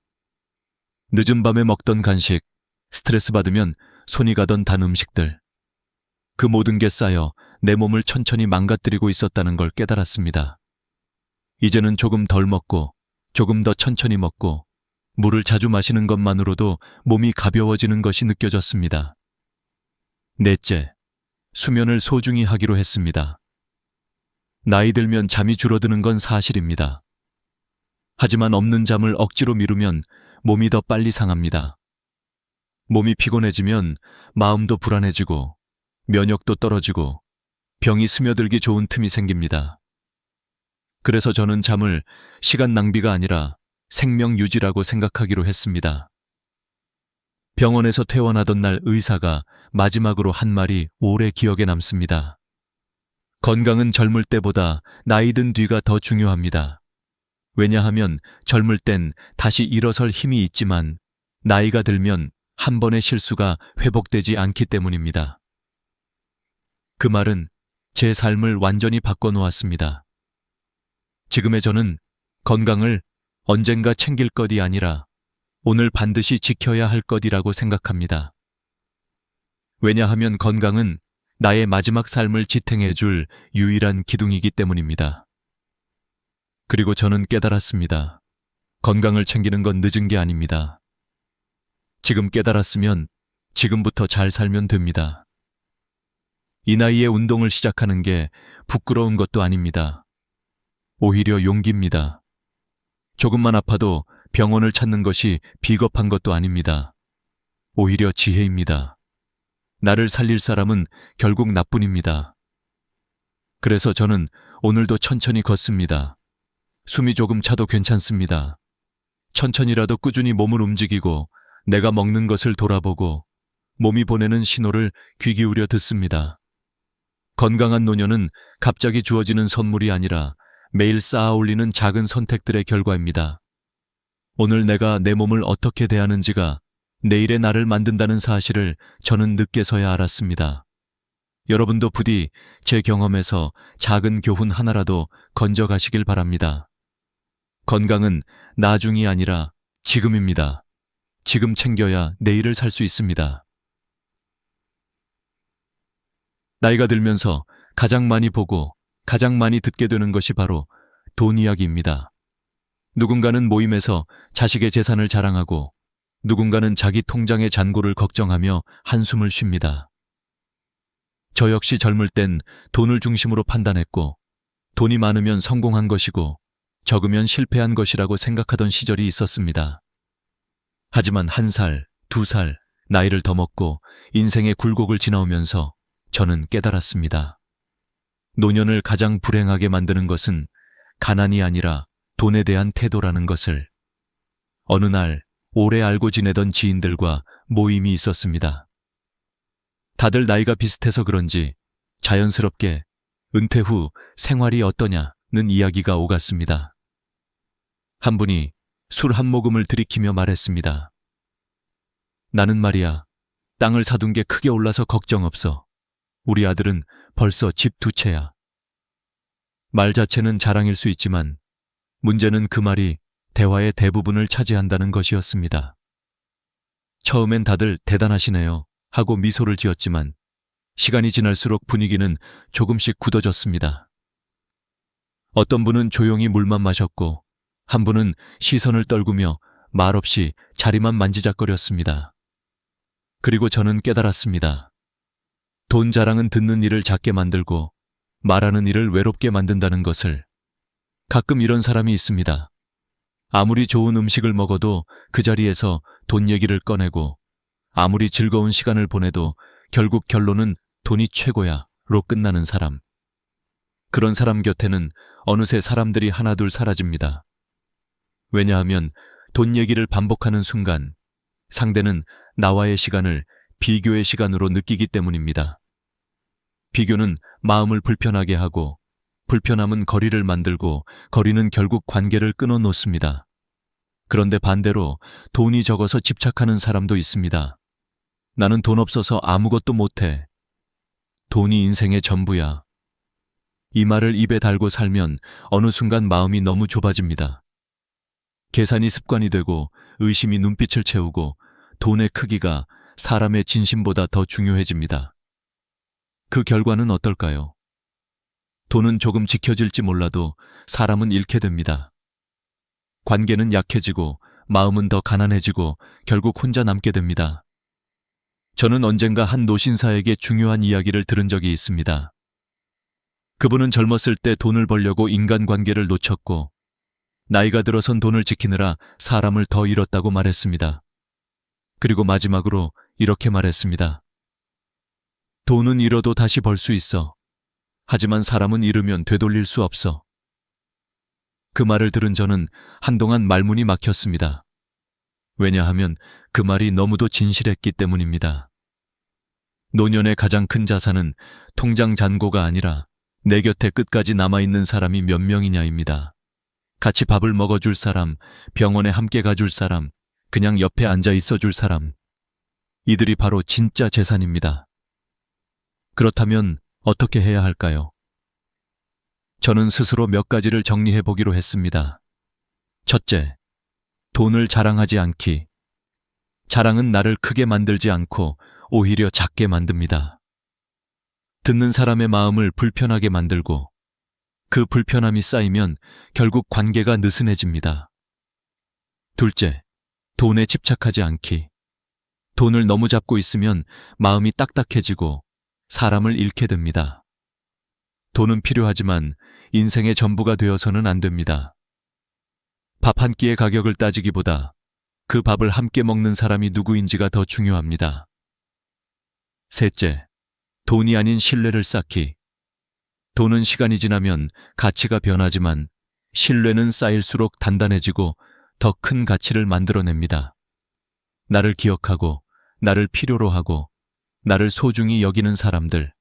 늦은 밤에 먹던 간식, 스트레스 받으면 손이 가던 단 음식들, 그 모든 게 쌓여 내 몸을 천천히 망가뜨리고 있었다는 걸 깨달았습니다. 이제는 조금 덜 먹고 조금 더 천천히 먹고 물을 자주 마시는 것만으로도 몸이 가벼워지는 것이 느껴졌습니다. 넷째, 수면을 소중히 하기로 했습니다. 나이 들면 잠이 줄어드는 건 사실입니다. 하지만 없는 잠을 억지로 미루면 몸이 더 빨리 상합니다. 몸이 피곤해지면 마음도 불안해지고 면역도 떨어지고 병이 스며들기 좋은 틈이 생깁니다. 그래서 저는 잠을 시간 낭비가 아니라 생명 유지라고 생각하기로 했습니다. 병원에서 퇴원하던 날 의사가 마지막으로 한 말이 오래 기억에 남습니다. 건강은 젊을 때보다 나이 든 뒤가 더 중요합니다. 왜냐하면 젊을 땐 다시 일어설 힘이 있지만 나이가 들면 한 번의 실수가 회복되지 않기 때문입니다. 그 말은 제 삶을 완전히 바꿔놓았습니다. 지금의 저는 건강을 언젠가 챙길 것이 아니라 오늘 반드시 지켜야 할 것이라고 생각합니다. 왜냐하면 건강은 나의 마지막 삶을 지탱해 줄 유일한 기둥이기 때문입니다. 그리고 저는 깨달았습니다. 건강을 챙기는 건 늦은 게 아닙니다. 지금 깨달았으면 지금부터 잘 살면 됩니다. 이 나이에 운동을 시작하는 게 부끄러운 것도 아닙니다. 오히려 용기입니다. 조금만 아파도 병원을 찾는 것이 비겁한 것도 아닙니다. 오히려 지혜입니다. 나를 살릴 사람은 결국 나뿐입니다. 그래서 저는 오늘도 천천히 걷습니다. 숨이 조금 차도 괜찮습니다. 천천히라도 꾸준히 몸을 움직이고 내가 먹는 것을 돌아보고 몸이 보내는 신호를 귀 기울여 듣습니다. 건강한 노년은 갑자기 주어지는 선물이 아니라 매일 쌓아 올리는 작은 선택들의 결과입니다. 오늘 내가 내 몸을 어떻게 대하는지가 내일의 나를 만든다는 사실을 저는 늦게서야 알았습니다. 여러분도 부디 제 경험에서 작은 교훈 하나라도 건져가시길 바랍니다. 건강은 나중이 아니라 지금입니다. 지금 챙겨야 내일을 살 수 있습니다. 나이가 들면서 가장 많이 보고 가장 많이 듣게 되는 것이 바로 돈 이야기입니다. 누군가는 모임에서 자식의 재산을 자랑하고 누군가는 자기 통장의 잔고를 걱정하며 한숨을 쉽니다. 저 역시 젊을 땐 돈을 중심으로 판단했고 돈이 많으면 성공한 것이고 적으면 실패한 것이라고 생각하던 시절이 있었습니다. 하지만 1살, 2살 나이를 더 먹고 인생의 굴곡을 지나오면서 저는 깨달았습니다. 노년을 가장 불행하게 만드는 것은 가난이 아니라 돈에 대한 태도라는 것을. 어느 날 오래 알고 지내던 지인들과 모임이 있었습니다. 다들 나이가 비슷해서 그런지 자연스럽게 은퇴 후 생활이 어떠냐는 이야기가 오갔습니다. 한 분이 술 한 모금을 들이키며 말했습니다. 나는 말이야, 땅을 사둔 게 크게 올라서 걱정 없어. 우리 아들은 벌써 집 2채야. 말 자체는 자랑일 수 있지만 문제는 그 말이 대화의 대부분을 차지한다는 것이었습니다. 처음엔 다들 대단하시네요 하고 미소를 지었지만 시간이 지날수록 분위기는 조금씩 굳어졌습니다. 어떤 분은 조용히 물만 마셨고 한 분은 시선을 떨구며 말없이 자리만 만지작거렸습니다. 그리고 저는 깨달았습니다. 돈 자랑은 듣는 이를 작게 만들고 말하는 이를 외롭게 만든다는 것을. 가끔 이런 사람이 있습니다. 아무리 좋은 음식을 먹어도 그 자리에서 돈 얘기를 꺼내고 아무리 즐거운 시간을 보내도 결국 결론은 돈이 최고야로 끝나는 사람. 그런 사람 곁에는 어느새 사람들이 하나둘 사라집니다. 왜냐하면 돈 얘기를 반복하는 순간 상대는 나와의 시간을 비교의 시간으로 느끼기 때문입니다. 비교는 마음을 불편하게 하고 불편함은 거리를 만들고 거리는 결국 관계를 끊어놓습니다. 그런데 반대로 돈이 적어서 집착하는 사람도 있습니다. 나는 돈 없어서 아무것도 못해. 돈이 인생의 전부야. 이 말을 입에 달고 살면 어느 순간 마음이 너무 좁아집니다. 계산이 습관이 되고 의심이 눈빛을 채우고 돈의 크기가 사람의 진심보다 더 중요해집니다. 그 결과는 어떨까요? 돈은 조금 지켜질지 몰라도 사람은 잃게 됩니다. 관계는 약해지고 마음은 더 가난해지고 결국 혼자 남게 됩니다. 저는 언젠가 한 노신사에게 중요한 이야기를 들은 적이 있습니다. 그분은 젊었을 때 돈을 벌려고 인간관계를 놓쳤고 나이가 들어선 돈을 지키느라 사람을 더 잃었다고 말했습니다. 그리고 마지막으로 이렇게 말했습니다. 돈은 잃어도 다시 벌 수 있어. 하지만 사람은 잃으면 되돌릴 수 없어. 그 말을 들은 저는 한동안 말문이 막혔습니다. 왜냐하면 그 말이 너무도 진실했기 때문입니다. 노년의 가장 큰 자산은 통장 잔고가 아니라 내 곁에 끝까지 남아있는 사람이 몇 명이냐입니다. 같이 밥을 먹어줄 사람, 병원에 함께 가줄 사람, 그냥 옆에 앉아 있어줄 사람. 이들이 바로 진짜 재산입니다. 그렇다면 어떻게 해야 할까요? 저는 스스로 몇 가지를 정리해 보기로 했습니다. 첫째, 돈을 자랑하지 않기. 자랑은 나를 크게 만들지 않고 오히려 작게 만듭니다. 듣는 사람의 마음을 불편하게 만들고 그 불편함이 쌓이면 결국 관계가 느슨해집니다. 둘째, 돈에 집착하지 않기. 돈을 너무 잡고 있으면 마음이 딱딱해지고 사람을 잃게 됩니다. 돈은 필요하지만 인생의 전부가 되어서는 안 됩니다. 밥 한 끼의 가격을 따지기보다 그 밥을 함께 먹는 사람이 누구인지가 더 중요합니다. 셋째, 돈이 아닌 신뢰를 쌓기. 돈은 시간이 지나면 가치가 변하지만 신뢰는 쌓일수록 단단해지고 더 큰 가치를 만들어냅니다. 나를 기억하고 나를 필요로 하고 나를 소중히 여기는 사람들.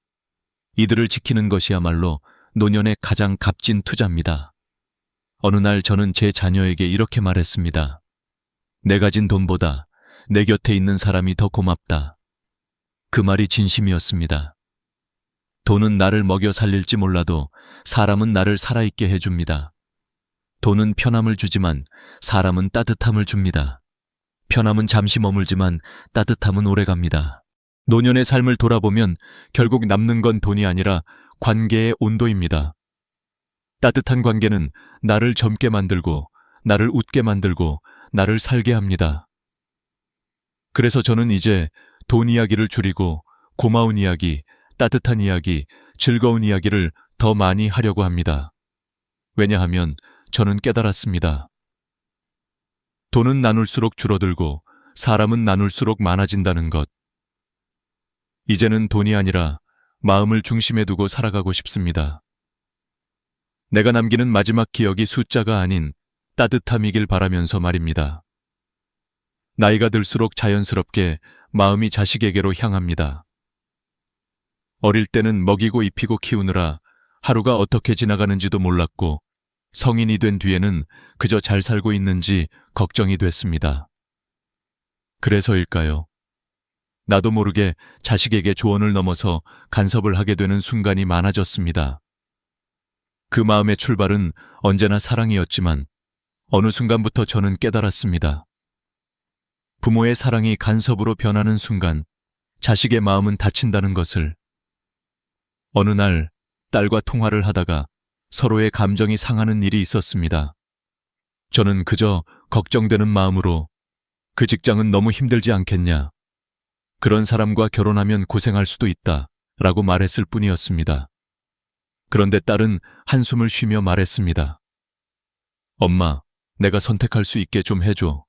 이들을 지키는 것이야말로 노년의 가장 값진 투자입니다. 어느 날 저는 제 자녀에게 이렇게 말했습니다. 내 가진 돈보다 내 곁에 있는 사람이 더 고맙다. 그 말이 진심이었습니다. 돈은 나를 먹여 살릴지 몰라도 사람은 나를 살아있게 해줍니다. 돈은 편함을 주지만 사람은 따뜻함을 줍니다. 편함은 잠시 머물지만 따뜻함은 오래갑니다. 노년의 삶을 돌아보면 결국 남는 건 돈이 아니라 관계의 온도입니다. 따뜻한 관계는 나를 젊게 만들고 나를 웃게 만들고 나를 살게 합니다. 그래서 저는 이제 돈 이야기를 줄이고 고마운 이야기, 따뜻한 이야기, 즐거운 이야기를 더 많이 하려고 합니다. 왜냐하면 저는 깨달았습니다. 돈은 나눌수록 줄어들고 사람은 나눌수록 많아진다는 것. 이제는 돈이 아니라 마음을 중심에 두고 살아가고 싶습니다. 내가 남기는 마지막 기억이 숫자가 아닌 따뜻함이길 바라면서 말입니다. 나이가 들수록 자연스럽게 마음이 자식에게로 향합니다. 어릴 때는 먹이고 입히고 키우느라 하루가 어떻게 지나가는지도 몰랐고 성인이 된 뒤에는 그저 잘 살고 있는지 걱정이 됐습니다. 그래서일까요? 나도 모르게 자식에게 조언을 넘어서 간섭을 하게 되는 순간이 많아졌습니다. 그 마음의 출발은 언제나 사랑이었지만 어느 순간부터 저는 깨달았습니다. 부모의 사랑이 간섭으로 변하는 순간 자식의 마음은 다친다는 것을. 어느 날 딸과 통화를 하다가 서로의 감정이 상하는 일이 있었습니다. 저는 그저 걱정되는 마음으로 그 직장은 너무 힘들지 않겠냐? 그런 사람과 결혼하면 고생할 수도 있다 라고 말했을 뿐이었습니다. 그런데 딸은 한숨을 쉬며 말했습니다. 엄마, 내가 선택할 수 있게 좀 해줘.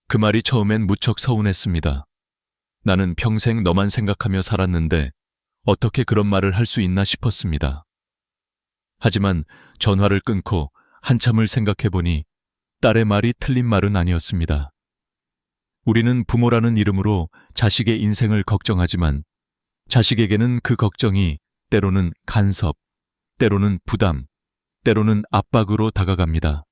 그 말이 처음엔 무척 서운했습니다. 나는 평생 너만 생각하며 살았는데 어떻게 그런 말을 할 수 있나 싶었습니다. 하지만 전화를 끊고 한참을 생각해보니 딸의 말이 틀린 말은 아니었습니다. 우리는 부모라는 이름으로 자식의 인생을 걱정하지만 자식에게는 그 걱정이 때로는 간섭, 때로는 부담, 때로는 압박으로 다가갑니다.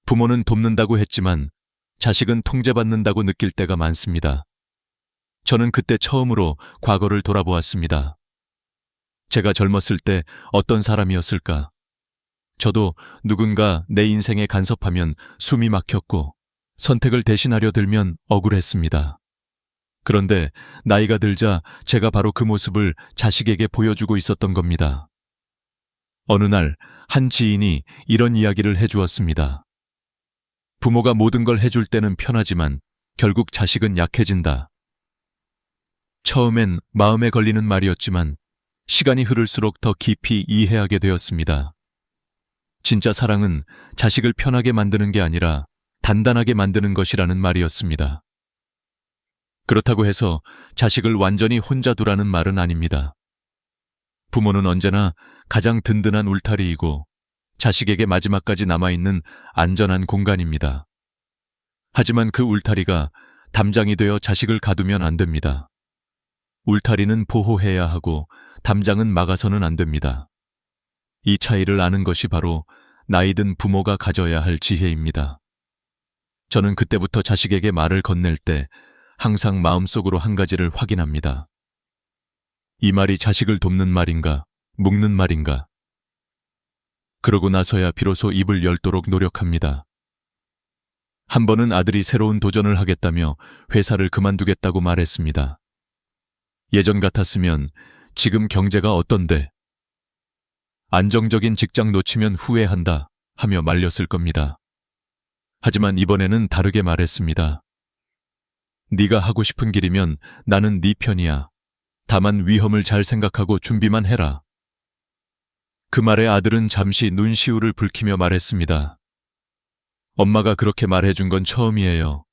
부모는 돕는다고 했지만 자식은 통제받는다고 느낄 때가 많습니다. 저는 그때 처음으로 과거를 돌아보았습니다. 제가 젊었을 때 어떤 사람이었을까? 저도 누군가 내 인생에 간섭하면 숨이 막혔고 선택을 대신하려 들면 억울했습니다. 그런데 나이가 들자 제가 바로 그 모습을 자식에게 보여주고 있었던 겁니다. 어느 날 한 지인이 이런 이야기를 해주었습니다. 부모가 모든 걸 해줄 때는 편하지만 결국 자식은 약해진다. 처음엔 마음에 걸리는 말이었지만 시간이 흐를수록 더 깊이 이해하게 되었습니다. 진짜 사랑은 자식을 편하게 만드는 게 아니라 단단하게 만드는 것이라는 말이었습니다. 그렇다고 해서 자식을 완전히 혼자 두라는 말은 아닙니다. 부모는 언제나 가장 든든한 울타리이고 자식에게 마지막까지 남아있는 안전한 공간입니다. 하지만 그 울타리가 담장이 되어 자식을 가두면 안 됩니다. 울타리는 보호해야 하고 담장은 막아서는 안 됩니다. 이 차이를 아는 것이 바로 나이든 부모가 가져야 할 지혜입니다. 저는 그때부터 자식에게 말을 건넬 때 항상 마음속으로 한 가지를 확인합니다. 이 말이 자식을 돕는 말인가, 묶는 말인가. 그러고 나서야 비로소 입을 열도록 노력합니다. 한 번은 아들이 새로운 도전을 하겠다며 회사를 그만두겠다고 말했습니다. 예전 같았으면 지금 경제가 어떤데? 안정적인 직장 놓치면 후회한다 하며 말렸을 겁니다. 하지만 이번에는 다르게 말했습니다. 네가 하고 싶은 길이면 나는 네 편이야. 다만 위험을 잘 생각하고 준비만 해라. 그 말에 아들은 잠시 눈시울을 붉히며 말했습니다. 엄마가 그렇게 말해준 건 처음이에요.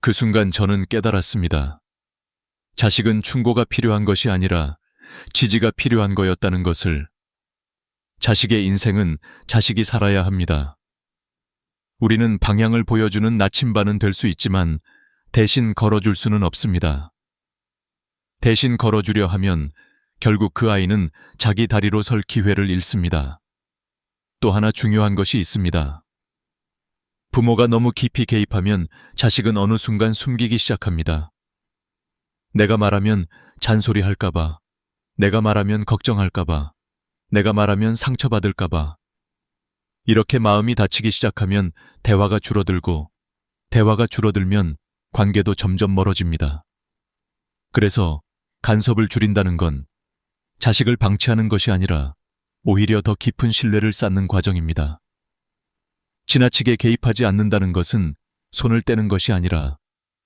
그 순간 저는 깨달았습니다. 자식은 충고가 필요한 것이 아니라 지지가 필요한 거였다는 것을. 자식의 인생은 자식이 살아야 합니다. 우리는 방향을 보여주는 나침반은 될 수 있지만 대신 걸어줄 수는 없습니다. 대신 걸어주려 하면 결국 그 아이는 자기 다리로 설 기회를 잃습니다. 또 하나 중요한 것이 있습니다. 부모가 너무 깊이 개입하면 자식은 어느 순간 숨기기 시작합니다. 내가 말하면 잔소리할까봐, 내가 말하면 걱정할까봐, 내가 말하면 상처받을까봐. 이렇게 마음이 다치기 시작하면 대화가 줄어들고, 대화가 줄어들면 관계도 점점 멀어집니다. 그래서 간섭을 줄인다는 건 자식을 방치하는 것이 아니라 오히려 더 깊은 신뢰를 쌓는 과정입니다. 지나치게 개입하지 않는다는 것은 손을 떼는 것이 아니라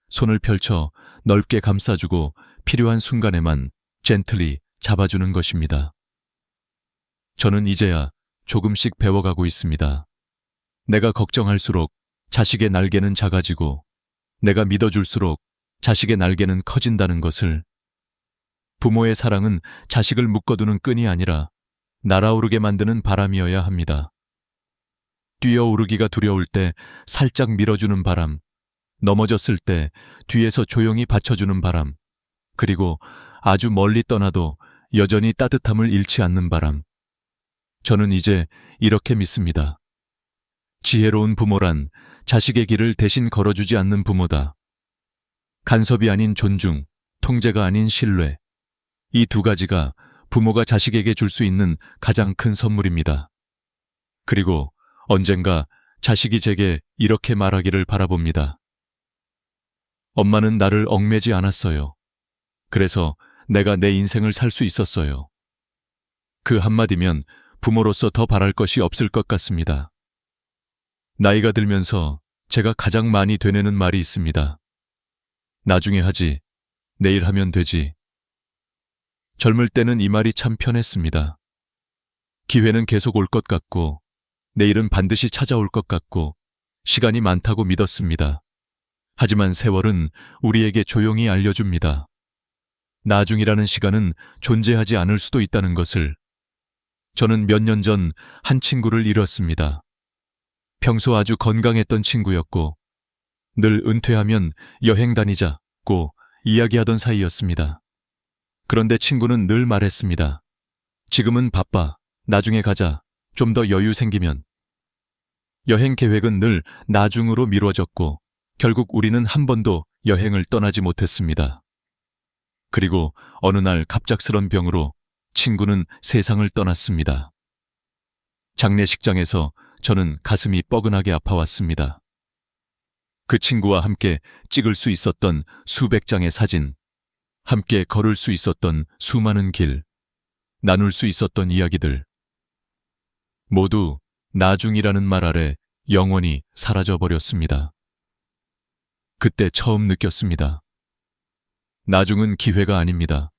손을 펼쳐 넓게 감싸주고 필요한 순간에만 젠틀리 잡아주는 것입니다. 저는 이제야 조금씩 배워가고 있습니다. 내가 걱정할수록 자식의 날개는 작아지고 내가 믿어줄수록 자식의 날개는 커진다는 것을. 부모의 사랑은 자식을 묶어두는 끈이 아니라 날아오르게 만드는 바람이어야 합니다. 뛰어오르기가 두려울 때 살짝 밀어주는 바람, 넘어졌을 때 뒤에서 조용히 받쳐주는 바람, 그리고 아주 멀리 떠나도 여전히 따뜻함을 잃지 않는 바람. 저는 이제 이렇게 믿습니다. 지혜로운 부모란 자식의 길을 대신 걸어주지 않는 부모다. 간섭이 아닌 존중, 통제가 아닌 신뢰. 이 두 가지가 부모가 자식에게 줄 수 있는 가장 큰 선물입니다. 그리고 언젠가 자식이 제게 이렇게 말하기를 바라봅니다. 엄마는 나를 얽매지 않았어요. 그래서 내가 내 인생을 살 수 있었어요. 그 한마디면 부모로서 더 바랄 것이 없을 것 같습니다. 나이가 들면서 제가 가장 많이 되뇌는 말이 있습니다. 나중에 하지. 내일 하면 되지. 젊을 때는 이 말이 참 편했습니다. 기회는 계속 올 것 같고, 내일은 반드시 찾아올 것 같고, 시간이 많다고 믿었습니다. 하지만 세월은 우리에게 조용히 알려줍니다. 나중이라는 시간은 존재하지 않을 수도 있다는 것을. 저는 몇 년 전 한 친구를 잃었습니다. 평소 아주 건강했던 친구였고, 늘 은퇴하면 여행 다니자고 이야기하던 사이였습니다. 그런데 친구는 늘 말했습니다. 지금은 바빠. 나중에 가자. 좀 더 여유 생기면. 여행 계획은 늘 나중으로 미뤄졌고, 결국 우리는 한 번도 여행을 떠나지 못했습니다. 그리고 어느 날 갑작스런 병으로 친구는 세상을 떠났습니다. 장례식장에서 저는 가슴이 뻐근하게 아파왔습니다. 그 친구와 함께 찍을 수 있었던 수백 장의 사진, 함께 걸을 수 있었던 수많은 길, 나눌 수 있었던 이야기들, 모두 나중이라는 말 아래 영원히 사라져버렸습니다. 그때 처음 느꼈습니다. 나중은 기회가 아닙니다.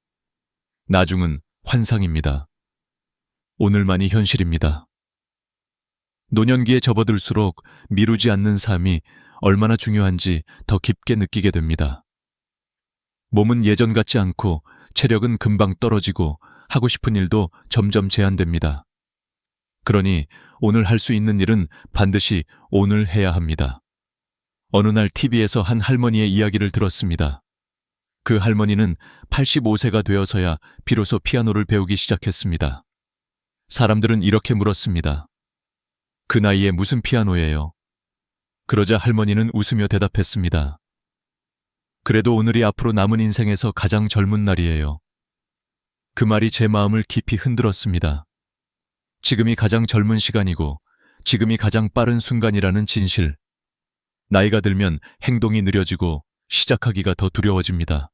나중은 환상입니다. 오늘만이 현실입니다. 노년기에 접어들수록 미루지 않는 삶이 얼마나 중요한지 더 깊게 느끼게 됩니다. 몸은 예전 같지 않고 체력은 금방 떨어지고 하고 싶은 일도 점점 제한됩니다. 그러니 오늘 할 수 있는 일은 반드시 오늘 해야 합니다. 어느 날 TV에서 한 할머니의 이야기를 들었습니다. 그 할머니는 85세가 되어서야 비로소 피아노를 배우기 시작했습니다. 사람들은 이렇게 물었습니다. 그 나이에 무슨 피아노예요? 그러자 할머니는 웃으며 대답했습니다. 그래도 오늘이 앞으로 남은 인생에서 가장 젊은 날이에요. 그 말이 제 마음을 깊이 흔들었습니다. 지금이 가장 젊은 시간이고 지금이 가장 빠른 순간이라는 진실. 나이가 들면 행동이 느려지고 시작하기가 더 두려워집니다.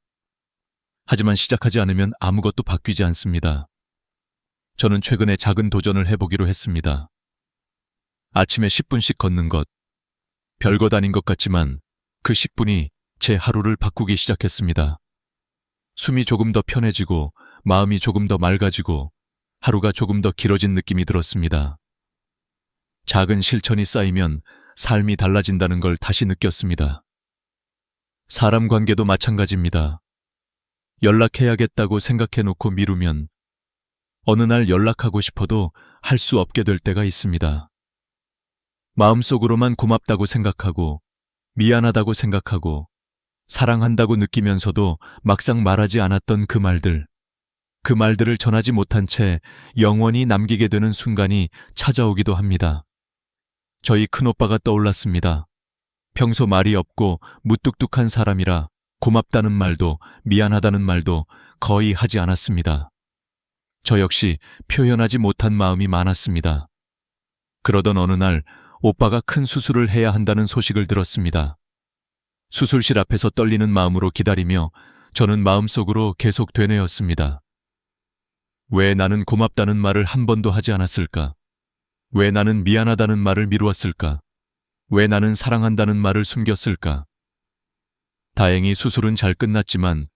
하지만 시작하지 않으면 아무것도 바뀌지 않습니다. 저는 최근에 작은 도전을 해보기로 했습니다. 아침에 10분씩 걷는 것. 별것 아닌 것 같지만 그 10분이 제 하루를 바꾸기 시작했습니다. 숨이 조금 더 편해지고 마음이 조금 더 맑아지고 하루가 조금 더 길어진 느낌이 들었습니다. 작은 실천이 쌓이면 삶이 달라진다는 걸 다시 느꼈습니다. 사람 관계도 마찬가지입니다. 연락해야겠다고 생각해놓고 미루면 어느 날 연락하고 싶어도 할 수 없게 될 때가 있습니다. 마음속으로만 고맙다고 생각하고 미안하다고 생각하고 사랑한다고 느끼면서도 막상 말하지 않았던 그 말들을 전하지 못한 채 영원히 남기게 되는 순간이 찾아오기도 합니다. 저희 큰오빠가 떠올랐습니다. 평소 말이 없고 무뚝뚝한 사람이라 고맙다는 말도 미안하다는 말도 거의 하지 않았습니다. 저 역시 표현하지 못한 마음이 많았습니다. 그러던 어느 날 오빠가 큰 수술을 해야 한다는 소식을 들었습니다. 수술실 앞에서 떨리는 마음으로 기다리며 저는 마음속으로 계속 되뇌었습니다. 왜 나는 고맙다는 말을 한 번도 하지 않았을까? 왜 나는 미안하다는 말을 미루었을까? 왜 나는 사랑한다는 말을 숨겼을까? 다행히 수술은 잘 끝났지만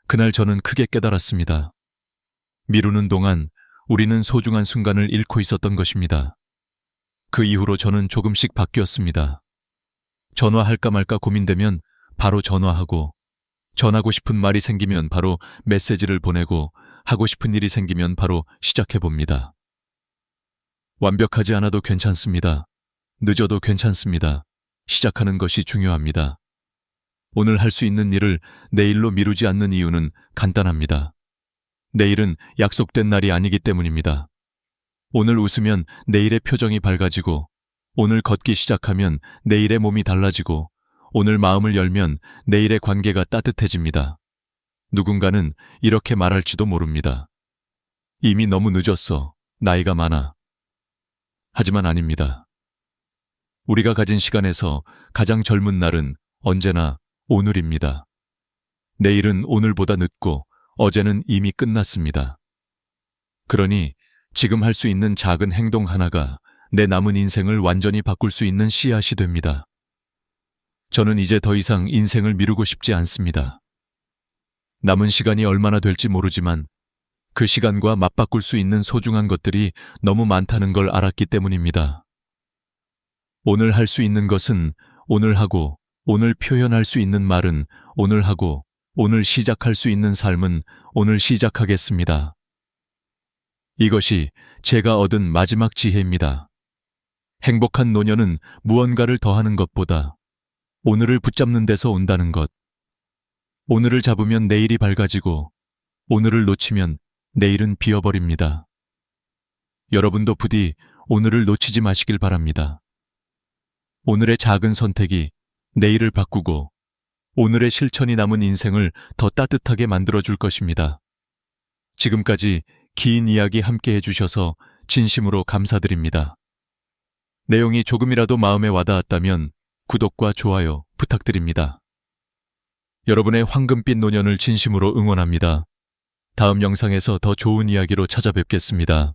그날 저는 크게 깨달았습니다. 미루는 동안 우리는 소중한 순간을 잃고 있었던 것입니다. 그 이후로 저는 조금씩 바뀌었습니다. 전화할까 말까 고민되면 바로 전화하고, 전하고 싶은 말이 생기면 바로 메시지를 보내고, 하고 싶은 일이 생기면 바로 시작해봅니다. 완벽하지 않아도 괜찮습니다. 늦어도 괜찮습니다. 시작하는 것이 중요합니다. 오늘 할 수 있는 일을 내일로 미루지 않는 이유는 간단합니다. 내일은 약속된 날이 아니기 때문입니다. 오늘 웃으면 내일의 표정이 밝아지고, 오늘 걷기 시작하면 내일의 몸이 달라지고, 오늘 마음을 열면 내일의 관계가 따뜻해집니다. 누군가는 이렇게 말할지도 모릅니다. 이미 너무 늦었어. 나이가 많아. 하지만 아닙니다. 우리가 가진 시간에서 가장 젊은 날은 언제나 오늘입니다. 내일은 오늘보다 늦고 어제는 이미 끝났습니다. 그러니 지금 할 수 있는 작은 행동 하나가 내 남은 인생을 완전히 바꿀 수 있는 씨앗이 됩니다. 저는 이제 더 이상 인생을 미루고 싶지 않습니다. 남은 시간이 얼마나 될지 모르지만 그 시간과 맞바꿀 수 있는 소중한 것들이 너무 많다는 걸 알았기 때문입니다. 오늘 할 수 있는 것은 오늘 하고, 오늘 표현할 수 있는 말은 오늘 하고, 오늘 시작할 수 있는 삶은 오늘 시작하겠습니다. 이것이 제가 얻은 마지막 지혜입니다. 행복한 노년은 무언가를 더하는 것보다 오늘을 붙잡는 데서 온다는 것. 오늘을 잡으면 내일이 밝아지고, 오늘을 놓치면 내일은 비어버립니다. 여러분도 부디 오늘을 놓치지 마시길 바랍니다. 오늘의 작은 선택이 내일을 바꾸고 오늘의 실천이 남은 인생을 더 따뜻하게 만들어줄 것입니다. 지금까지 긴 이야기 함께 해주셔서 진심으로 감사드립니다. 내용이 조금이라도 마음에 와닿았다면 구독과 좋아요 부탁드립니다. 여러분의 황금빛 노년을 진심으로 응원합니다. 다음 영상에서 더 좋은 이야기로 찾아뵙겠습니다.